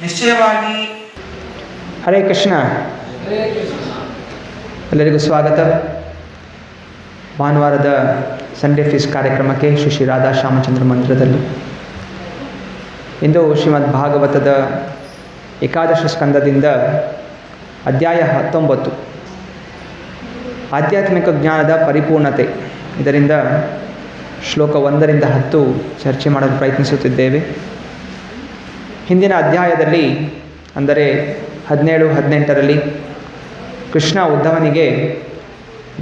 ನಿಶ್ಚಯವಾಗಿ ಹರೇ ಕೃಷ್ಣ. ಎಲ್ಲರಿಗೂ ಸ್ವಾಗತ. ಭಾನುವಾರದ ಸಂಡೇ ಫೀಸ್ ಕಾರ್ಯಕ್ರಮಕ್ಕೆ ಶ್ರೀ ಶ್ರೀ ರಾಧಾ ಶ್ಯಾಮಚಂದ್ರ ಮಂದಿರದಲ್ಲಿ ಇಂದು ಶ್ರೀಮದ್ ಭಾಗವತದ ಏಕಾದಶ ಸ್ಕಂದದಿಂದ ಅಧ್ಯಾಯ 19 ಆಧ್ಯಾತ್ಮಿಕ ಜ್ಞಾನದ ಪರಿಪೂರ್ಣತೆ, ಇದರಿಂದ ಶ್ಲೋಕ 1ರಿಂದ 10 ಚರ್ಚೆ ಮಾಡಲು ಪ್ರಯತ್ನಿಸುತ್ತಿದ್ದೇವೆ. ಹಿಂದಿನ ಅಧ್ಯಾಯದಲ್ಲಿ ಅಂದರೆ 17-18ರಲ್ಲಿ ಕೃಷ್ಣ ಉದ್ಧವನಿಗೆ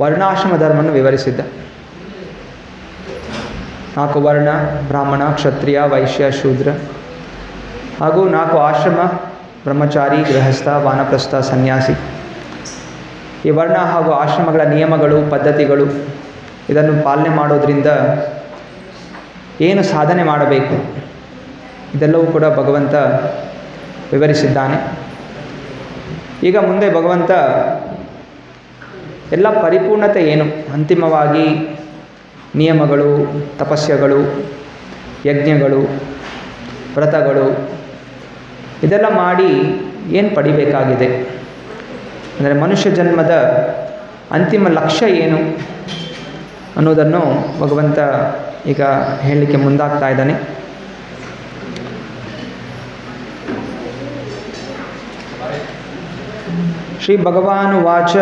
ವರ್ಣಾಶ್ರಮ ಧರ್ಮವನ್ನು ವಿವರಿಸಿದ್ದ. 4 ವರ್ಣ, ಬ್ರಾಹ್ಮಣ, ಕ್ಷತ್ರಿಯ, ವೈಶ್ಯ, ಶೂದ್ರ, ಹಾಗೂ 4 ಆಶ್ರಮ, ಬ್ರಹ್ಮಚಾರಿ, ಗೃಹಸ್ಥ, ವಾನಪ್ರಸ್ಥ, ಸನ್ಯಾಸಿ. ಈ ವರ್ಣ ಹಾಗೂ ಆಶ್ರಮಗಳ ನಿಯಮಗಳು, ಪದ್ಧತಿಗಳು, ಇದನ್ನು ಪಾಲನೆ ಮಾಡೋದರಿಂದ ಏನು ಸಾಧನೆ ಮಾಡಬೇಕು, ಇದೆಲ್ಲವೂ ಕೂಡ ಭಗವಂತ ವಿವರಿಸಿದ್ದಾನೆ. ಈಗ ಮುಂದೆ ಭಗವಂತ ಎಲ್ಲ ಪರಿಪೂರ್ಣತೆ ಏನು, ಅಂತಿಮವಾಗಿ ನಿಯಮಗಳು, ತಪಸ್ಯಗಳು, ಯಜ್ಞಗಳು, ವ್ರತಗಳು, ಇದೆಲ್ಲ ಮಾಡಿ ಏನು ಪಡಿಬೇಕಾಗಿದೆ, ಅಂದರೆ ಮನುಷ್ಯ ಜನ್ಮದ ಅಂತಿಮ ಲಕ್ಷ್ಯ ಏನು ಅನ್ನೋದನ್ನು ಭಗವಂತ ಈಗ ಹೇಳಲಿಕ್ಕೆ ಮುಂದಾಗ್ತಾ ಇದ್ದಾನೆ. ಶ್ರೀ ಭಗವಾನುವಾಚ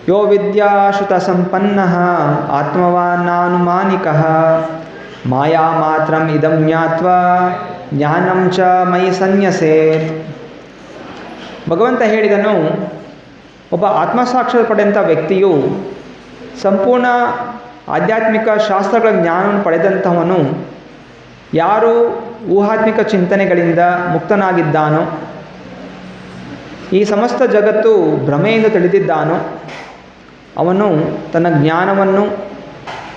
ಯೋ ವಿದ್ಯಾಶ್ರುತ ಸಂಪನ್ನಃ ಆತ್ಮವಾನ್ನಾನುಮಾನಿಕಃ ಮಾಯಾ ಮಾತ್ರಂ ಇದಂ ಜ್ಞಾತ್ವಾ ಜ್ಞಾನಂ ಚ ಮಯಿ ಸನ್ಯಸೇತ್. ಭಗವಂತ ಹೇಳಿದನು, ಒಬ್ಬ ಆತ್ಮಸಾಕ್ಷಾತ್ ಪಡೆದಂಥ ವ್ಯಕ್ತಿಯು ಸಂಪೂರ್ಣ ಆಧ್ಯಾತ್ಮಿಕ ಶಾಸ್ತ್ರಗಳ ಜ್ಞಾನವನ್ನು ಪಡೆದಂಥವನು ಯಾರು ಊಹಾತ್ಮಿಕ ಚಿಂತನೆಗಳಿಂದ ಮುಕ್ತನಾಗಿದ್ದಾನೋ, ಈ ಸಮಸ್ತ ಜಗತ್ತು ಭ್ರಮೆಯಿಂದ ತಿಳಿದಿದ್ದಾನೋ, ಅವನು ತನ್ನ ಜ್ಞಾನವನ್ನು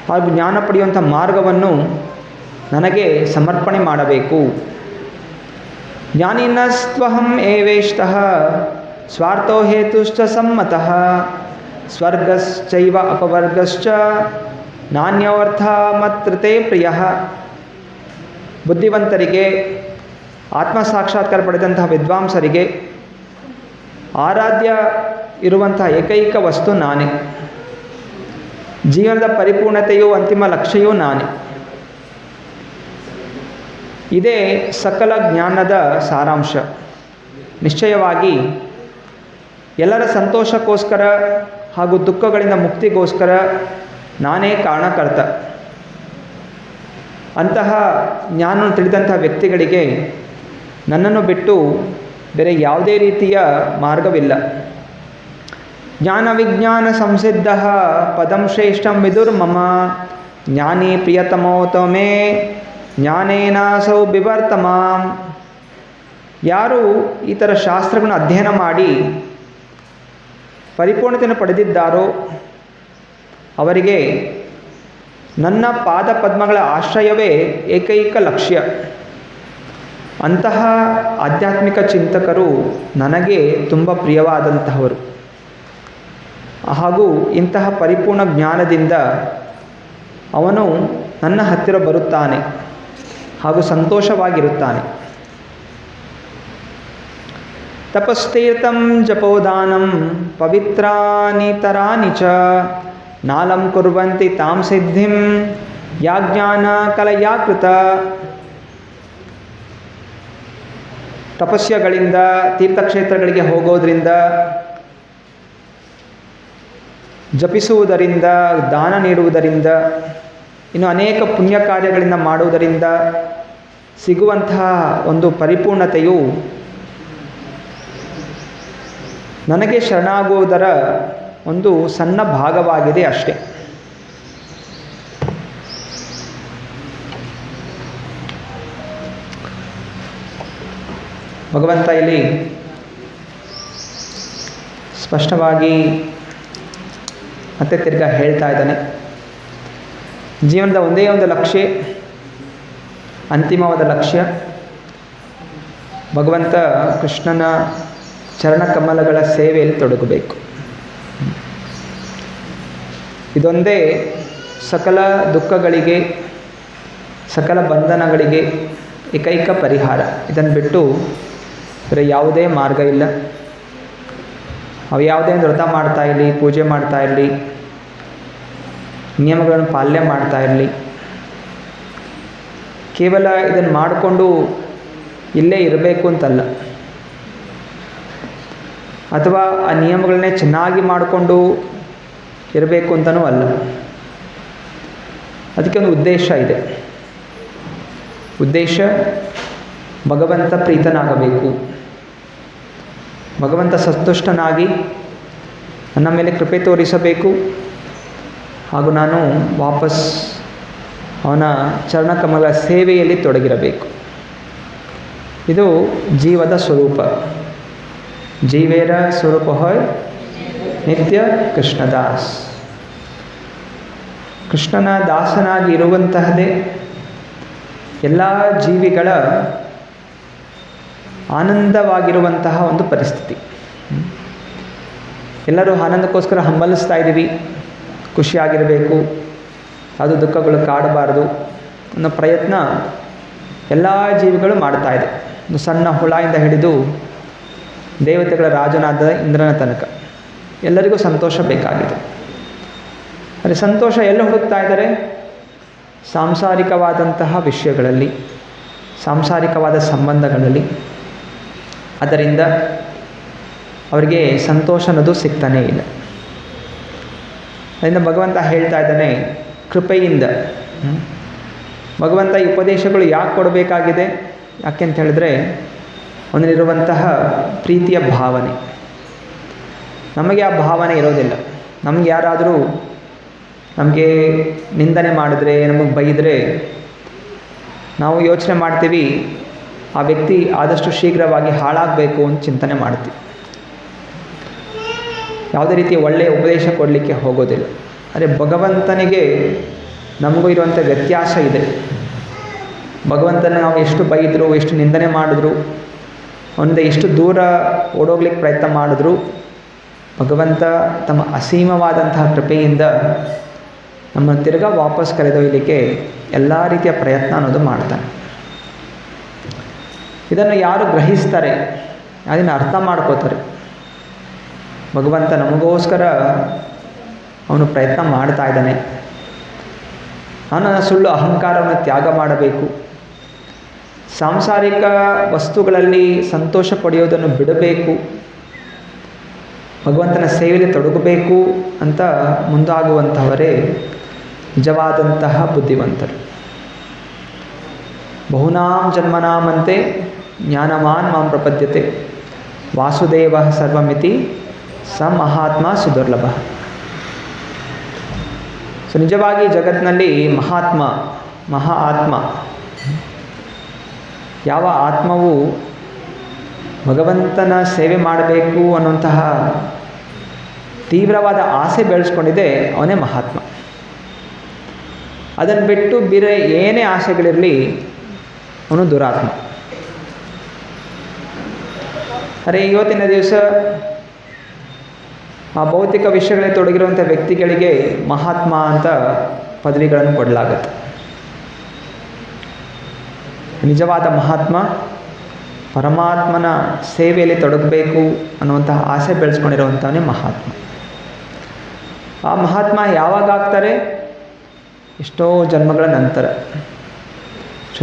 ಹಾಗೂ ಜ್ಞಾನ ಪಡೆಯುವಂಥ ಮಾರ್ಗವನ್ನು ನನಗೆ ಸಮರ್ಪಣೆ ಮಾಡಬೇಕು. ಜ್ಞಾನಿನಸ್ತ್ವಹಂ ಏವೇಷ್ಟಃ ಸ್ವಾರ್ಥೋ ಹೇತುಶ್ಚ ಸಮ್ಮತಃ ಸ್ವರ್ಗಶ್ಚೈವ ಅಪವರ್ಗಶ್ಚ ನಾನ್ಯವರ್ಥ ಮತ್ಕೃತೆ ಪ್ರಿಯಃ. ಬುದ್ಧಿವಂತರಿಗೆ, ಆತ್ಮಸಾಕ್ಷಾತ್ಕಾರ ಪಡೆದಂತಹ ವಿದ್ವಾಂಸರಿಗೆ ಆರಾಧ್ಯ ಇರುವಂತಹ ಏಕೈಕ ವಸ್ತು ನಾನೇ. ಜೀವನದ ಪರಿಪೂರ್ಣತೆಯು ಅಂತಿಮ ಲಕ್ಷ್ಯವೂ ನಾನೇ. ಇದೇ ಸಕಲ ಜ್ಞಾನದ ಸಾರಾಂಶ. ನಿಶ್ಚಯವಾಗಿ ಎಲ್ಲರ ಸಂತೋಷಕ್ಕೋಸ್ಕರ ಹಾಗೂ ದುಃಖಗಳಿಂದ ಮುಕ್ತಿಗೋಸ್ಕರ ನಾನೇ ಕಾರಣಕರ್ತ. ಅಂತಹ ಜ್ಞಾನವನ್ನು ತಿಳಿದಂತಹ ವ್ಯಕ್ತಿಗಳಿಗೆ ನನ್ನನ್ನು ಬಿಟ್ಟು ಬೇರೆ ಯಾವುದೇ ರೀತಿಯ ಮಾರ್ಗವಿಲ್ಲ. ಜ್ಞಾನ ವಿಜ್ಞಾನ ಸಂಸಿದ್ಧ ಪದಂ ಶ್ರೇಷ್ಠಂ ವಿದುರ್ಮಮ ಜ್ಞಾನಿ ಪ್ರಿಯತಮೋತಮೇ ಜ್ಞಾನೇನಾಸೌ ಬಿವರ್ತಮಾಂ. ಯಾರು ಈ ಥರ ಶಾಸ್ತ್ರಗಳನ್ನು ಅಧ್ಯಯನ ಮಾಡಿ ಪರಿಪೂರ್ಣತೆಯನ್ನು ಪಡೆದಿದ್ದಾರೋ ಅವರಿಗೆ ನನ್ನ ಪಾದ ಪದ್ಮಗಳ ಆಶ್ರಯವೇ ಏಕೈಕ ಲಕ್ಷ್ಯ. ಅಂತಹ ಆಧ್ಯಾತ್ಮಿಕ ಚಿಂತಕರು ನನಗೆ ತುಂಬ ಪ್ರಿಯವಾದಂತಹವರು. ಹಾಗೂ ಇಂತಹ ಪರಿಪೂರ್ಣ ಜ್ಞಾನದಿಂದ ಅವನು ನನ್ನ ಹತ್ತಿರ ಬರುತ್ತಾನೆ ಹಾಗೂ ಸಂತೋಷವಾಗಿರುತ್ತಾನೆ. ತಪಸ್ತೀರ್ಥಂ ಜಪೋದಾನಂ ಪವಿತ್ರಾನಿತರಾನಿ ಚ ನಾಲಂ ಕುರ್ವಂತಿ ತಾಂ ಸಿದ್ಧಿಂ ಯಾ ಜ್ಞಾನ ಕಲಯಾ ಕೃತ. ತಪಸ್ಯಗಳಿಂದ, ತೀರ್ಥಕ್ಷೇತ್ರಗಳಿಗೆ ಹೋಗೋದರಿಂದ, ಜಪಿಸುವುದರಿಂದ, ದಾನ ನೀಡುವುದರಿಂದ, ಇನ್ನು ಅನೇಕ ಪುಣ್ಯ ಕಾರ್ಯಗಳಿಂದ ಮಾಡುವುದರಿಂದ ಸಿಗುವಂತಹ ಒಂದು ಪರಿಪೂರ್ಣತೆಯು ನನಗೆ ಶರಣಾಗುವುದರ ಒಂದು ಸಣ್ಣ ಭಾಗವಾಗಿದೆ ಅಷ್ಟೆ. ಭಗವಂತ ಇಲ್ಲಿ ಸ್ಪಷ್ಟವಾಗಿ ಮತ್ತೆ ತಿರ್ಗಾ ಹೇಳ್ತಾ ಇದ್ದಾನೆ, ಜೀವನದ ಒಂದೇ ಒಂದು ಲಕ್ಷ್ಯ, ಅಂತಿಮವಾದ ಲಕ್ಷ್ಯ ಭಗವಂತ ಕೃಷ್ಣನ ಚರಣಕಮಲಗಳ ಸೇವೆಯಲ್ಲಿ ತೊಡಗಬೇಕು. ಇದೊಂದೇ ಸಕಲ ದುಃಖಗಳಿಗೆ, ಸಕಲ ಬಂಧನಗಳಿಗೆ ಏಕೈಕ ಪರಿಹಾರ. ಇದನ್ನು ಬಿಟ್ಟು ಬೇರೆ ಯಾವುದೇ ಮಾರ್ಗ ಇಲ್ಲ. ಅವು ಯಾವುದೇ ವ್ರತ ಮಾಡ್ತಾ ಇರಲಿ, ಪೂಜೆ ಮಾಡ್ತಾ ಇರಲಿ, ನಿಯಮಗಳನ್ನು ಪಾಲನೆ ಮಾಡ್ತಾ ಇರಲಿ, ಕೇವಲ ಇದನ್ನು ಮಾಡಿಕೊಂಡು ಇಲ್ಲೇ ಇರಬೇಕು ಅಂತಲ್ಲ, ಅಥವಾ ಆ ನಿಯಮಗಳನ್ನೇ ಚೆನ್ನಾಗಿ ಮಾಡಿಕೊಂಡು ಇರಬೇಕು ಅಂತಲೂ ಅಲ್ಲ. ಅದಕ್ಕೆ ಒಂದು ಉದ್ದೇಶ ಇದೆ. ಉದ್ದೇಶ ಭಗವಂತ ಪ್ರೀತನಾಗಬೇಕು, ಭಗವಂತ ಸಂತುಷ್ಟನಾಗಿ ನನ್ನ ಮೇಲೆ ಕೃಪೆ ತೋರಿಸಬೇಕು, ಹಾಗೂ ನಾನು ವಾಪಸ್ ಅವನ ಚರಣಕಮಲ ಸೇವೆಯಲ್ಲಿ ತೊಡಗಿರಬೇಕು. ಇದು ಜೀವದ ಸ್ವರೂಪ. ಜೀವೇರ ಸ್ವರೂಪ ಹೊಯ್ ನಿತ್ಯ ಕೃಷ್ಣದಾಸ್. ಕೃಷ್ಣನ ದಾಸನಾಗಿ ಇರುವಂತಹದೇ ಎಲ್ಲ ಜೀವಿಗಳ ಆನಂದವಾಗಿರುವಂತಹ ಒಂದು ಪರಿಸ್ಥಿತಿ. ಎಲ್ಲರೂ ಆನಂದಕ್ಕೋಸ್ಕರ ಹಂಬಲಿಸ್ತಾ ಇದ್ದೀವಿ, ಖುಷಿಯಾಗಿರಬೇಕು, ಅದು ದುಃಖಗಳು ಕಾಡಬಾರ್ದು ಅನ್ನೋ ಪ್ರಯತ್ನ ಎಲ್ಲ ಜೀವಿಗಳು ಮಾಡ್ತಾ ಇದೆ. ಒಂದು ಸಣ್ಣ ಹುಳದಿಂದ ಹಿಡಿದು ದೇವತೆಗಳ ರಾಜನಾದ ಇಂದ್ರನ ತನಕ ಎಲ್ಲರಿಗೂ ಸಂತೋಷ ಬೇಕಾಗಿದೆ. ಆದರೆ ಸಂತೋಷ ಎಲ್ಲ ಹುಡುಕ್ತಾ ಇದ್ದಾರೆ? ಸಾಂಸಾರಿಕವಾದಂತಹ ವಿಷಯಗಳಲ್ಲಿ, ಸಾಂಸಾರಿಕವಾದ ಸಂಬಂಧಗಳಲ್ಲಿ. ಅದರಿಂದ ಅವರಿಗೆ ಸಂತೋಷ ಅನ್ನೋದು ಸಿಗ್ತಾನೇ ಇಲ್ಲ. ಅದರಿಂದ ಭಗವಂತ ಹೇಳ್ತಾ ಇದ್ದಾನೆ, ಕೃಪೆಯಿಂದ ಭಗವಂತ ಈ ಉಪದೇಶಗಳು ಯಾಕೆ ಕೊಡಬೇಕಾಗಿದೆ? ಯಾಕೆ ಅಂತ ಹೇಳಿದ್ರೆ, ಅವನಲ್ಲಿರುವಂತಹ ಪ್ರೀತಿಯ ಭಾವನೆ. ನಮಗೆ ಆ ಭಾವನೆ ಇರೋದಿಲ್ಲ. ನಮ್ಗೆ ಯಾರಾದರೂ ನಮಗೆ ನಿಂದನೆ ಮಾಡಿದ್ರೆ, ನಮಗೆ ಬೈದರೆ ನಾವು ಯೋಚನೆ ಮಾಡ್ತೀವಿ, ಆ ವ್ಯಕ್ತಿ ಆದಷ್ಟು ಶೀಘ್ರವಾಗಿ ಹಾಳಾಗಬೇಕು ಅಂತ ಚಿಂತನೆ ಮಾಡ್ತೀವಿ. ಯಾವುದೇ ರೀತಿಯ ಒಳ್ಳೆಯ ಉಪದೇಶ ಕೊಡಲಿಕ್ಕೆ ಹೋಗೋದಿಲ್ಲ. ಆದರೆ ಭಗವಂತನಿಗೆ ನಮಗೂ ಇರುವಂಥ ವ್ಯತ್ಯಾಸ ಇದೆ. ಭಗವಂತನ ನಾವು ಎಷ್ಟು ಬೈದರೂ, ಎಷ್ಟು ನಿಂದನೆ ಮಾಡಿದ್ರು, ಅವನಿಂದ ಎಷ್ಟು ದೂರ ಓಡೋಗ್ಲಿಕ್ಕೆ ಪ್ರಯತ್ನ ಮಾಡಿದ್ರು, ಭಗವಂತ ತಮ್ಮ ಅಸೀಮವಾದಂತಹ ಕೃಪೆಯಿಂದ ನಮ್ಮನ್ನು ತಿರ್ಗಾ ವಾಪಸ್ ಕರೆದೊಯ್ಯಲಿಕ್ಕೆ ಎಲ್ಲ ರೀತಿಯ ಪ್ರಯತ್ನ ಅನ್ನೋದು ಮಾಡ್ತಾನೆ. ಇದನ್ನು ಯಾರು ಗ್ರಹಿಸ್ತಾರೆ, ಅದನ್ನು ಅರ್ಥ ಮಾಡ್ಕೋತಾರೆ, ಭಗವಂತ ನಮಗೋಸ್ಕರ ಅವನು ಪ್ರಯತ್ನ ಮಾಡ್ತಾ ಇದ್ದಾನೆ. ಅವನ ಸುಳ್ಳು ಅಹಂಕಾರವನ್ನು ತ್ಯಾಗ ಮಾಡಬೇಕು, ಸಾಂಸಾರಿಕ ವಸ್ತುಗಳಲ್ಲಿ ಸಂತೋಷ ಪಡೆಯೋದನ್ನು ಬಿಡಬೇಕು, ಭಗವಂತನ ಸೇವೆಯಲ್ಲಿ ತೊಡಗಬೇಕು ಅಂತ ಮುಂದಾಗುವಂತಹವರೇ ನಿಜವಾದಂತಹ ಬುದ್ಧಿವಂತರು. ಬಹುನಾಂ ಜನ್ಮನಾಮಂತೆ ಜ್ಞಾನವಾನ್ ಮಾಂ ಪ್ರಪದ್ಯತೆ ವಾಸುದೇವ ಸರ್ವಮಿತಿ ಸ ಮಹಾತ್ಮ ಸುದುರ್ಲಭ. ಸೊ ನಿಜವಾಗಿ ಜಗತ್ತಿನಲ್ಲಿ ಮಹಾ ಆತ್ಮ, ಯಾವ ಆತ್ಮವು ಭಗವಂತನ ಸೇವೆ ಮಾಡಬೇಕು ಅನ್ನುವಂತಹ ತೀವ್ರವಾದ ಆಸೆ ಬೆಳೆಸ್ಕೊಂಡಿದೆ, ಅವನೇ ಮಹಾತ್ಮ. ಅದನ್ನು ಬಿಟ್ಟು ಬೇರೆ ಏನೇ ಆಸೆಗಳಿರಲಿ, ಅವನು ದುರಾತ್ಮ. ಅರೆ ಇವತ್ತಿನ ದಿವಸ ಆ ಭೌತಿಕ ವಿಷಯಗಳಲ್ಲಿ ತೊಡಗಿರುವಂಥ ವ್ಯಕ್ತಿಗಳಿಗೆ ಮಹಾತ್ಮ ಅಂತ ಪದವಿಗಳನ್ನು ಕೊಡಲಾಗುತ್ತೆ. ನಿಜವಾದ ಮಹಾತ್ಮ ಪರಮಾತ್ಮನ ಸೇವೆಯಲ್ಲಿ ತೊಡಗಬೇಕು ಅನ್ನುವಂತಹ ಆಸೆ ಬೆಳೆಸ್ಕೊಂಡಿರುವಂಥವನೇ ಮಹಾತ್ಮ. ಆ ಮಹಾತ್ಮ ಯಾವಾಗ ಆಗ್ತಾರೆ? ಎಷ್ಟೋ ಜನ್ಮಗಳ ನಂತರ.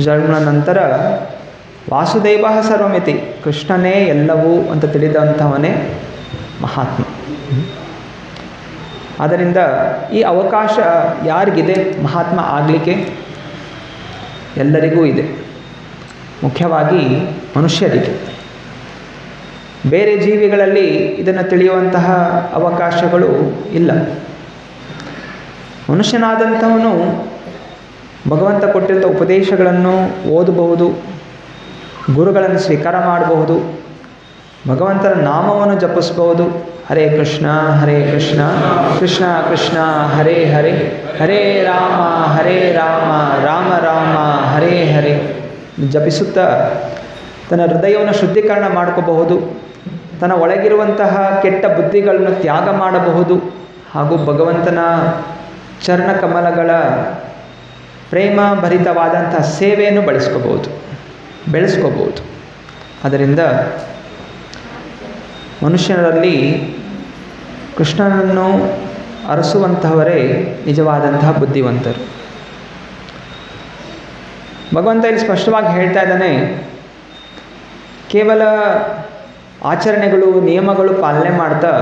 ಜನ್ಮಗಳ ನಂತರ ವಾಸುದೇವ ಸರ್ವಮಿತಿ, ಕೃಷ್ಣನೇ ಎಲ್ಲವೂ ಅಂತ ತಿಳಿದಂಥವನೇ ಮಹಾತ್ಮ. ಆದ್ದರಿಂದ ಈ ಅವಕಾಶ ಯಾರಿಗಿದೆ ಮಹಾತ್ಮ ಆಗಲಿಕ್ಕೆ? ಎಲ್ಲರಿಗೂ ಇದೆ, ಮುಖ್ಯವಾಗಿ ಮನುಷ್ಯರಿಗೆ. ಬೇರೆ ಜೀವಿಗಳಲ್ಲಿ ಇದನ್ನು ತಿಳಿಯುವಂತಹ ಅವಕಾಶಗಳು ಇಲ್ಲ. ಮನುಷ್ಯನಾದಂಥವನು ಭಗವಂತ ಕೊಟ್ಟಿರುವಂಥ ಉಪದೇಶಗಳನ್ನು ಓದಬಹುದು, ಗುರುಗಳನ್ನು ಸ್ವೀಕಾರ ಮಾಡಬಹುದು, ಭಗವಂತನ ನಾಮವನ್ನು ಜಪಿಸಬಹುದು. ಹರೇ ಕೃಷ್ಣ ಕೃಷ್ಣ ಕೃಷ್ಣ ಹರೇ ಹರೇ, ಹರೇ ರಾಮ ರಾಮ ರಾಮ ಹರೇ ಹರೇ ಜಪಿಸುತ್ತಾ ತನ್ನ ಹೃದಯವನ್ನು ಶುದ್ಧೀಕರಣ ಮಾಡ್ಕೋಬಹುದು, ತನ್ನ ಒಳಗಿರುವಂತಹ ಕೆಟ್ಟ ಬುದ್ಧಿಗಳನ್ನು ತ್ಯಾಗ ಮಾಡಬಹುದು, ಹಾಗೂ ಭಗವಂತನ ಚರಣ ಕಮಲಗಳ ಪ್ರೇಮ ಭರಿತವಾದಂತಹ ಸೇವೆಯನ್ನು ಬೆಳೆಸ್ಕೋಬಹುದು. ಅದರಿಂದ ಮನುಷ್ಯರಲ್ಲಿ ಕೃಷ್ಣನನ್ನು ಅರಸುವಂತಹವರೇ ನಿಜವಾದಂತಹ ಬುದ್ಧಿವಂತರು. ಭಗವಂತ ಇಲ್ಲಿ ಸ್ಪಷ್ಟವಾಗಿ ಹೇಳ್ತಾ ಇದ್ದಾನೆ, ಕೇವಲ ಆಚರಣೆಗಳು ನಿಯಮಗಳು ಪಾಲನೆ ಮಾಡ್ತಾ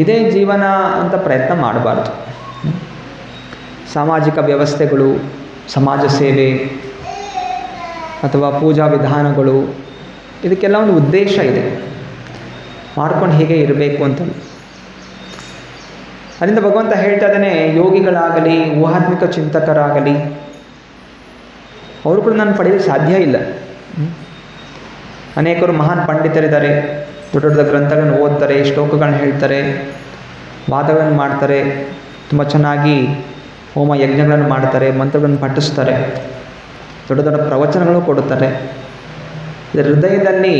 ಇದೇ ಜೀವನ ಅಂತ ಪ್ರಯತ್ನ ಮಾಡಬಾರ್ದು. ಸಾಮಾಜಿಕ ವ್ಯವಸ್ಥೆಗಳು, ಸಮಾಜ ಸೇವೆ ಅಥವಾ ಪೂಜಾ ವಿಧಾನಗಳು, ಇದಕ್ಕೆಲ್ಲ ಒಂದು ಉದ್ದೇಶ ಇದೆ, ಮಾಡ್ಕೊಂಡು ಹೀಗೆ ಇರಬೇಕು ಅಂತ. ಅದರಿಂದ ಭಗವಂತ ಹೇಳ್ತಾ ಇದ್ದಾನೆ, ಯೋಗಿಗಳಾಗಲಿ ಊಹಾತ್ಮಿಕ ಚಿಂತಕರಾಗಲಿ ಅವರು ಕೂಡ ನಾನು ಪಡೆಯಲು ಸಾಧ್ಯ ಇಲ್ಲ. ಅನೇಕರು ಮಹಾನ್ ಪಂಡಿತರಿದ್ದಾರೆ, ದೊಡ್ಡ ದೊಡ್ಡ ಗ್ರಂಥಗಳನ್ನು ಓದ್ತಾರೆ, ಶ್ಲೋಕಗಳನ್ನ ಹೇಳ್ತಾರೆ, ವಾದಗಳನ್ನು ಮಾಡ್ತಾರೆ, ತುಂಬ ಚೆನ್ನಾಗಿ ಹೋಮ ಯಜ್ಞಗಳನ್ನು ಮಾಡ್ತಾರೆ, ಮಂತ್ರಗಳನ್ನು ಪಠಿಸ್ತಾರೆ, ದೊಡ್ಡ ದೊಡ್ಡ ಪ್ರವಚನಗಳು ಕೊಡುತ್ತಾರೆ. ಇದರ ಹೃದಯದಲ್ಲಿ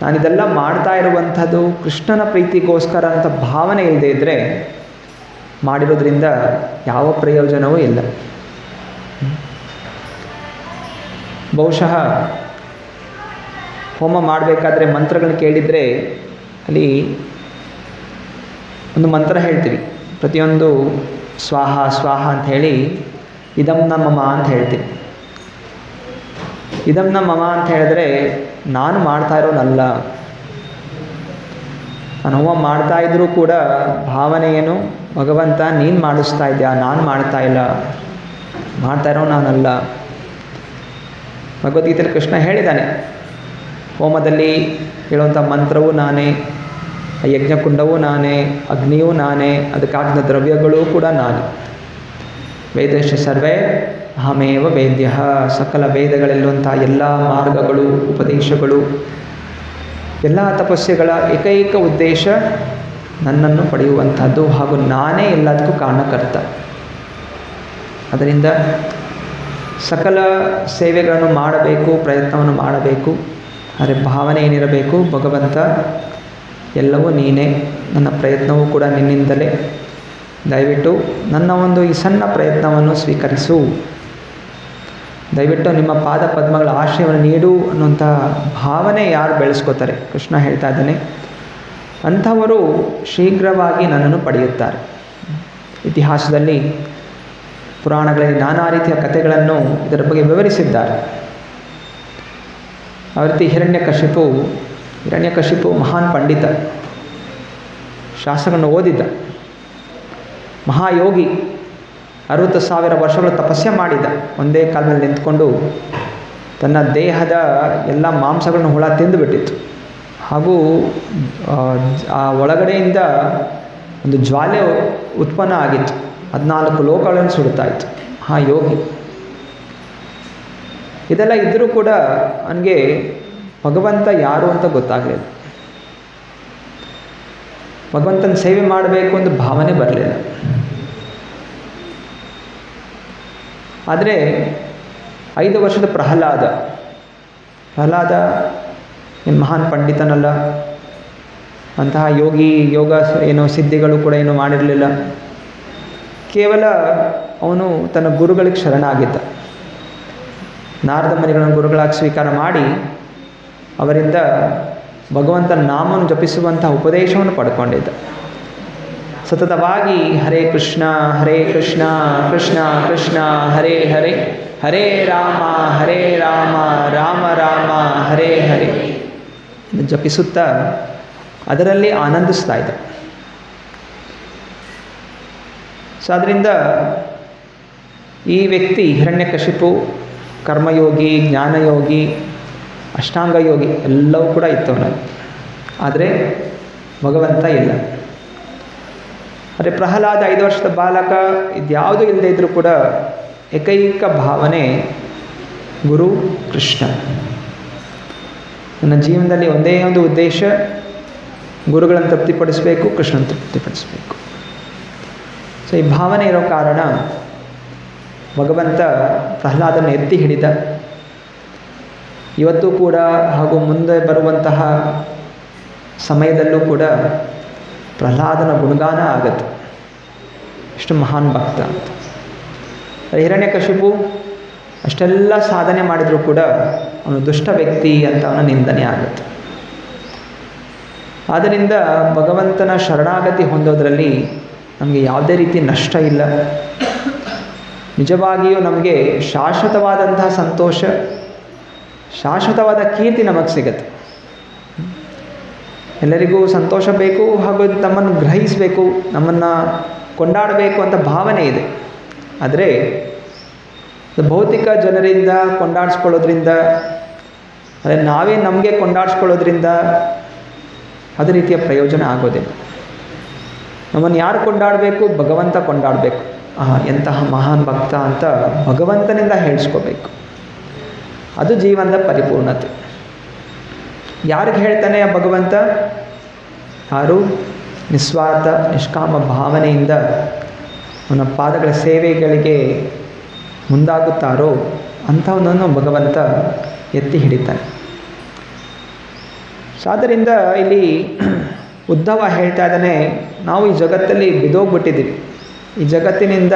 ನಾನಿದೆಲ್ಲ ಮಾಡ್ತಾ ಇರುವಂಥದ್ದು ಕೃಷ್ಣನ ಪ್ರೀತಿಗೋಸ್ಕರ ಅಂತ ಭಾವನೆ ಇಲ್ಲದೆ ಇದ್ದರೆ ಮಾಡಿರೋದ್ರಿಂದ ಯಾವ ಪ್ರಯೋಜನವೂ ಇಲ್ಲ. ಬಹುಶಃ ಹೋಮ ಮಾಡಬೇಕಾದ್ರೆ ಮಂತ್ರಗಳನ್ನ ಕೇಳಿದರೆ ಅಲ್ಲಿ ಒಂದು ಮಂತ್ರ ಹೇಳ್ತೀವಿ, ಪ್ರತಿಯೊಂದು ಸ್ವಾಹ ಸ್ವಾಹ ಅಂತ ಹೇಳಿ ಇದಂ ನ ಮಮ ಅಂತ ಹೇಳ್ತೀವಿ. ಇದಂ ನ ಮಮ ಅಂತ ಹೇಳಿದ್ರೆ ನಾನು ಮಾಡ್ತಾ ಇರೋನಲ್ಲ. ನಾನು ಹೋಮ ಮಾಡ್ತಾ ಇದ್ರೂ ಕೂಡ ಭಾವನೆ ಏನು, ಭಗವಂತ ನೀನು ಮಾಡಿಸ್ತಾ ಇದ್ಯಾ, ನಾನು ಮಾಡ್ತಾ ಇಲ್ಲ, ಮಾಡ್ತಾ ಇರೋ ನಾನಲ್ಲ. ಭಗವದ್ಗೀತೆಯಲ್ಲಿ ಕೃಷ್ಣ ಹೇಳಿದ್ದಾನೆ, ಹೋಮದಲ್ಲಿ ಹೇಳುವಂಥ ಮಂತ್ರವೂ ನಾನೇ, ಯಜ್ಞಕುಂಡವೂ ನಾನೇ, ಅಗ್ನಿಯೂ ನಾನೇ, ಅದಕ್ಕಾಗಿನ ದ್ರವ್ಯಗಳೂ ಕೂಡ ನಾನೇ. ವೇದಶ್ಚ ಸರ್ವೇ ಅಹಮೇವ ವೇದ್ಯ. ಸಕಲ ವೇದಗಳಲ್ಲಿರುವಂಥ ಎಲ್ಲ ಮಾರ್ಗಗಳು, ಉಪದೇಶಗಳು, ಎಲ್ಲ ತಪಸ್ಯೆಗಳ ಏಕೈಕ ಉದ್ದೇಶ ನನ್ನನ್ನು ಪಡೆಯುವಂಥದ್ದು, ಹಾಗೂ ನಾನೇ ಎಲ್ಲದಕ್ಕೂ ಕಾರಣಕರ್ತ. ಅದರಿಂದ ಸಕಲ ಸೇವೆಗಳನ್ನು ಮಾಡಬೇಕು, ಪ್ರಯತ್ನವನ್ನು ಮಾಡಬೇಕು. ಆದರೆ ಭಾವನೆ ಏನಿರಬೇಕು, ಭಗವಂತ ಎಲ್ಲವೂ ನೀನೇ, ನನ್ನ ಪ್ರಯತ್ನವೂ ಕೂಡ ನಿನ್ನಿಂದಲೇ, ದಯವಿಟ್ಟು ನನ್ನ ಒಂದು ಈ ಸಣ್ಣ ಪ್ರಯತ್ನವನ್ನು ಸ್ವೀಕರಿಸು, ದಯವಿಟ್ಟು ನಿಮ್ಮ ಪಾದ ಪದ್ಮಗಳ ಆಶ್ರಯವನ್ನು ನೀಡು ಅನ್ನುವಂಥ ಭಾವನೆ ಯಾರು ಬೆಳೆಸ್ಕೋತಾರೆ, ಕೃಷ್ಣ ಹೇಳ್ತಾ ಇದ್ದಾನೆ, ಅಂಥವರು ಶೀಘ್ರವಾಗಿ ನನ್ನನ್ನು ಪಡೆಯುತ್ತಾರೆ. ಇತಿಹಾಸದಲ್ಲಿ ಪುರಾಣಗಳಲ್ಲಿ ನಾನಾ ರೀತಿಯ ಕಥೆಗಳನ್ನು ಇದರ ಬಗ್ಗೆ ವಿವರಿಸಿದ್ದಾರೆ. ಆ ರೀತಿ ಹಿರಣ್ಯಕಶಿಪು ಮಹಾನ್ ಪಂಡಿತ, ಶಾಸ್ತ್ರಗಳನ್ನು ಓದಿದ್ದ, ಮಹಾಯೋಗಿ, 60,000 ವರ್ಷಗಳು ತಪಸ್ಸೆ ಮಾಡಿದ. ಒಂದೇ ಕಾಲದಲ್ಲಿ ನಿಂತ್ಕೊಂಡು ತನ್ನ ದೇಹದ ಎಲ್ಲ ಮಾಂಸಗಳನ್ನು ಹುಳ ತಿಂದುಬಿಟ್ಟಿತ್ತು. ಹಾಗೂ ಆ ಒಳಗಡೆಯಿಂದ ಒಂದು ಜ್ವಾಲೆ ಉತ್ಪನ್ನ ಆಗಿತ್ತು, 14 ಲೋಕಗಳನ್ನು ಸುಡುತ್ತಾ ಇತ್ತು. ಯೋಗಿ ಇದೆಲ್ಲ ಇದ್ದರೂ ಕೂಡ ಅವನಿಗೆ ಭಗವಂತ ಯಾರು ಅಂತ ಗೊತ್ತಾಗಲಿಲ್ಲ. ಭಗವಂತನ ಸೇವೆ ಮಾಡಬೇಕು ಅಂತ ಭಾವನೆ ಬರಲಿಲ್ಲ. ಆದರೆ 5 ವರ್ಷದ ಪ್ರಹ್ಲಾದ ಏನು ಮಹಾನ್ ಪಂಡಿತನಲ್ಲ, ಅಂತಹ ಯೋಗ ಏನೋ ಸಿದ್ಧಿಗಳು ಕೂಡ ಏನೂ ಮಾಡಿರಲಿಲ್ಲ. ಕೇವಲ ಅವನು ತನ್ನ ಗುರುಗಳಿಗೆ ಶರಣಾಗಿದ್ದ. ನಾರದ ಮುನಿಗಳನ್ನು ಗುರುಗಳಾಗಿ ಸ್ವೀಕಾರ ಮಾಡಿ ಅವರಿಂದ ಭಗವಂತನ ನಾಮವನ್ನು ಜಪಿಸುವಂಥ ಉಪದೇಶವನ್ನು ಪಡ್ಕೊಂಡಿದ್ದ. ಸತತವಾಗಿ ಹರೇ ಕೃಷ್ಣ ಕೃಷ್ಣ ಕೃಷ್ಣ ಹರೇ ಹರೇ, ಹರೇ ರಾಮ ರಾಮ ರಾಮ ಹರೇ ಹರೇ ಜಪಿಸುತ್ತಾ ಅದರಲ್ಲಿ ಆನಂದಿಸ್ತಾ ಇದ್ದ. ಸೊ ಅದರಿಂದ ಈ ವ್ಯಕ್ತಿ ಹಿರಣ್ಯಕಶಿಪು ಕರ್ಮಯೋಗಿ, ಜ್ಞಾನಯೋಗಿ, ಅಷ್ಟಾಂಗ ಯೋಗಿ ಎಲ್ಲವೂ ಕೂಡ ಇತ್ತು ಅವನಲ್ಲಿ. ಆದರೆ ಭಗವಂತ ಇಲ್ಲ. ಆದರೆ ಪ್ರಹ್ಲಾದ 5 ವರ್ಷದ ಬಾಲಕ, ಇದ್ಯಾವುದೂ ಇಲ್ಲದೆ ಇದ್ದರೂ ಕೂಡ ಏಕೈಕ ಭಾವನೆ ಗುರು ಕೃಷ್ಣ. ನನ್ನ ಜೀವನದಲ್ಲಿ ಒಂದೇ ಒಂದು ಉದ್ದೇಶ, ಗುರುಗಳನ್ನು ತೃಪ್ತಿಪಡಿಸಬೇಕು, ಕೃಷ್ಣನ ತೃಪ್ತಿಪಡಿಸಬೇಕು. ಸೊ ಈ ಭಾವನೆ ಇರೋ ಕಾರಣ ಭಗವಂತ ಪ್ರಹ್ಲಾದನ ಎತ್ತಿ ಹಿಡಿದ. ಇವತ್ತು ಕೂಡ ಹಾಗೂ ಮುಂದೆ ಬರುವಂತಹ ಸಮಯದಲ್ಲೂ ಕೂಡ ಪ್ರಹ್ಲಾದನ ಗುಣಗಾನ ಆಗುತ್ತೆ, ಎಷ್ಟು ಮಹಾನ್ ಭಕ್ತ ಅಂತ. ಹಿರಣ್ಯಕಶಿಪು ಅಷ್ಟೆಲ್ಲ ಸಾಧನೆ ಮಾಡಿದರೂ ಕೂಡ ಅವನು ದುಷ್ಟ ವ್ಯಕ್ತಿ ಅಂತ ಅವನ ನಿಂದನೆ ಆಗುತ್ತೆ. ಆದ್ದರಿಂದ ಭಗವಂತನ ಶರಣಾಗತಿ ಹೊಂದೋದರಲ್ಲಿ ನಮಗೆ ಯಾವುದೇ ರೀತಿ ನಷ್ಟ ಇಲ್ಲ. ನಿಜವಾಗಿಯೂ ನಮಗೆ ಶಾಶ್ವತವಾದಂತಹ ಸಂತೋಷ, ಶಾಶ್ವತವಾದ ಕೀರ್ತಿ ನಮಗೆ ಸಿಗುತ್ತೆ. ಎಲ್ಲರಿಗೂ ಸಂತೋಷ ಬೇಕು, ಹಾಗೂ ತಮ್ಮನ್ನು ಗ್ರಹಿಸಬೇಕು, ನಮ್ಮನ್ನು ಕೊಂಡಾಡಬೇಕು ಅಂತ ಭಾವನೆ ಇದೆ. ಆದರೆ ಭೌತಿಕ ಜನರಿಂದ ಕೊಂಡಾಡಿಸ್ಕೊಳ್ಳೋದ್ರಿಂದ, ಅದೇ ನಾವೇ ನಮಗೆ ಕೊಂಡಾಡಿಸ್ಕೊಳ್ಳೋದ್ರಿಂದ ಅದೇ ರೀತಿಯ ಪ್ರಯೋಜನ ಆಗೋದಿಲ್ಲ. ನಮ್ಮನ್ನು ಯಾರು ಕೊಂಡಾಡಬೇಕು? ಭಗವಂತ ಕೊಂಡಾಡಬೇಕು. ಎಂತಹ ಮಹಾನ್ ಭಕ್ತ ಅಂತ ಭಗವಂತನಿಂದ ಹೇಳಿಸ್ಕೋಬೇಕು. ಅದು ಜೀವನದ ಪರಿಪೂರ್ಣತೆ. ಯಾರಿಗೆ ಹೇಳ್ತಾನೆ ಆ ಭಗವಂತ? ಯಾರು ನಿಸ್ವಾರ್ಥ ನಿಷ್ಕಾಮ ಭಾವನೆಯಿಂದ ಅವನ ಪಾದಗಳ ಸೇವೆಗಳಿಗೆ ಮುಂದಾಗುತ್ತಾರೋ ಅಂಥವನನ್ನು ಭಗವಂತ ಎತ್ತಿ ಹಿಡಿತಾನೆ. ಆದ್ದರಿಂದ ಇಲ್ಲಿ ಉದ್ಧವ ಹೇಳ್ತಾ ಇದ್ದಾನೆ, ನಾವು ಈ ಜಗತ್ತಲ್ಲಿ ಬಿದ್ದೋಗ್ಬಿಟ್ಟಿದ್ದೀವಿ. ಈ ಜಗತ್ತಿನಿಂದ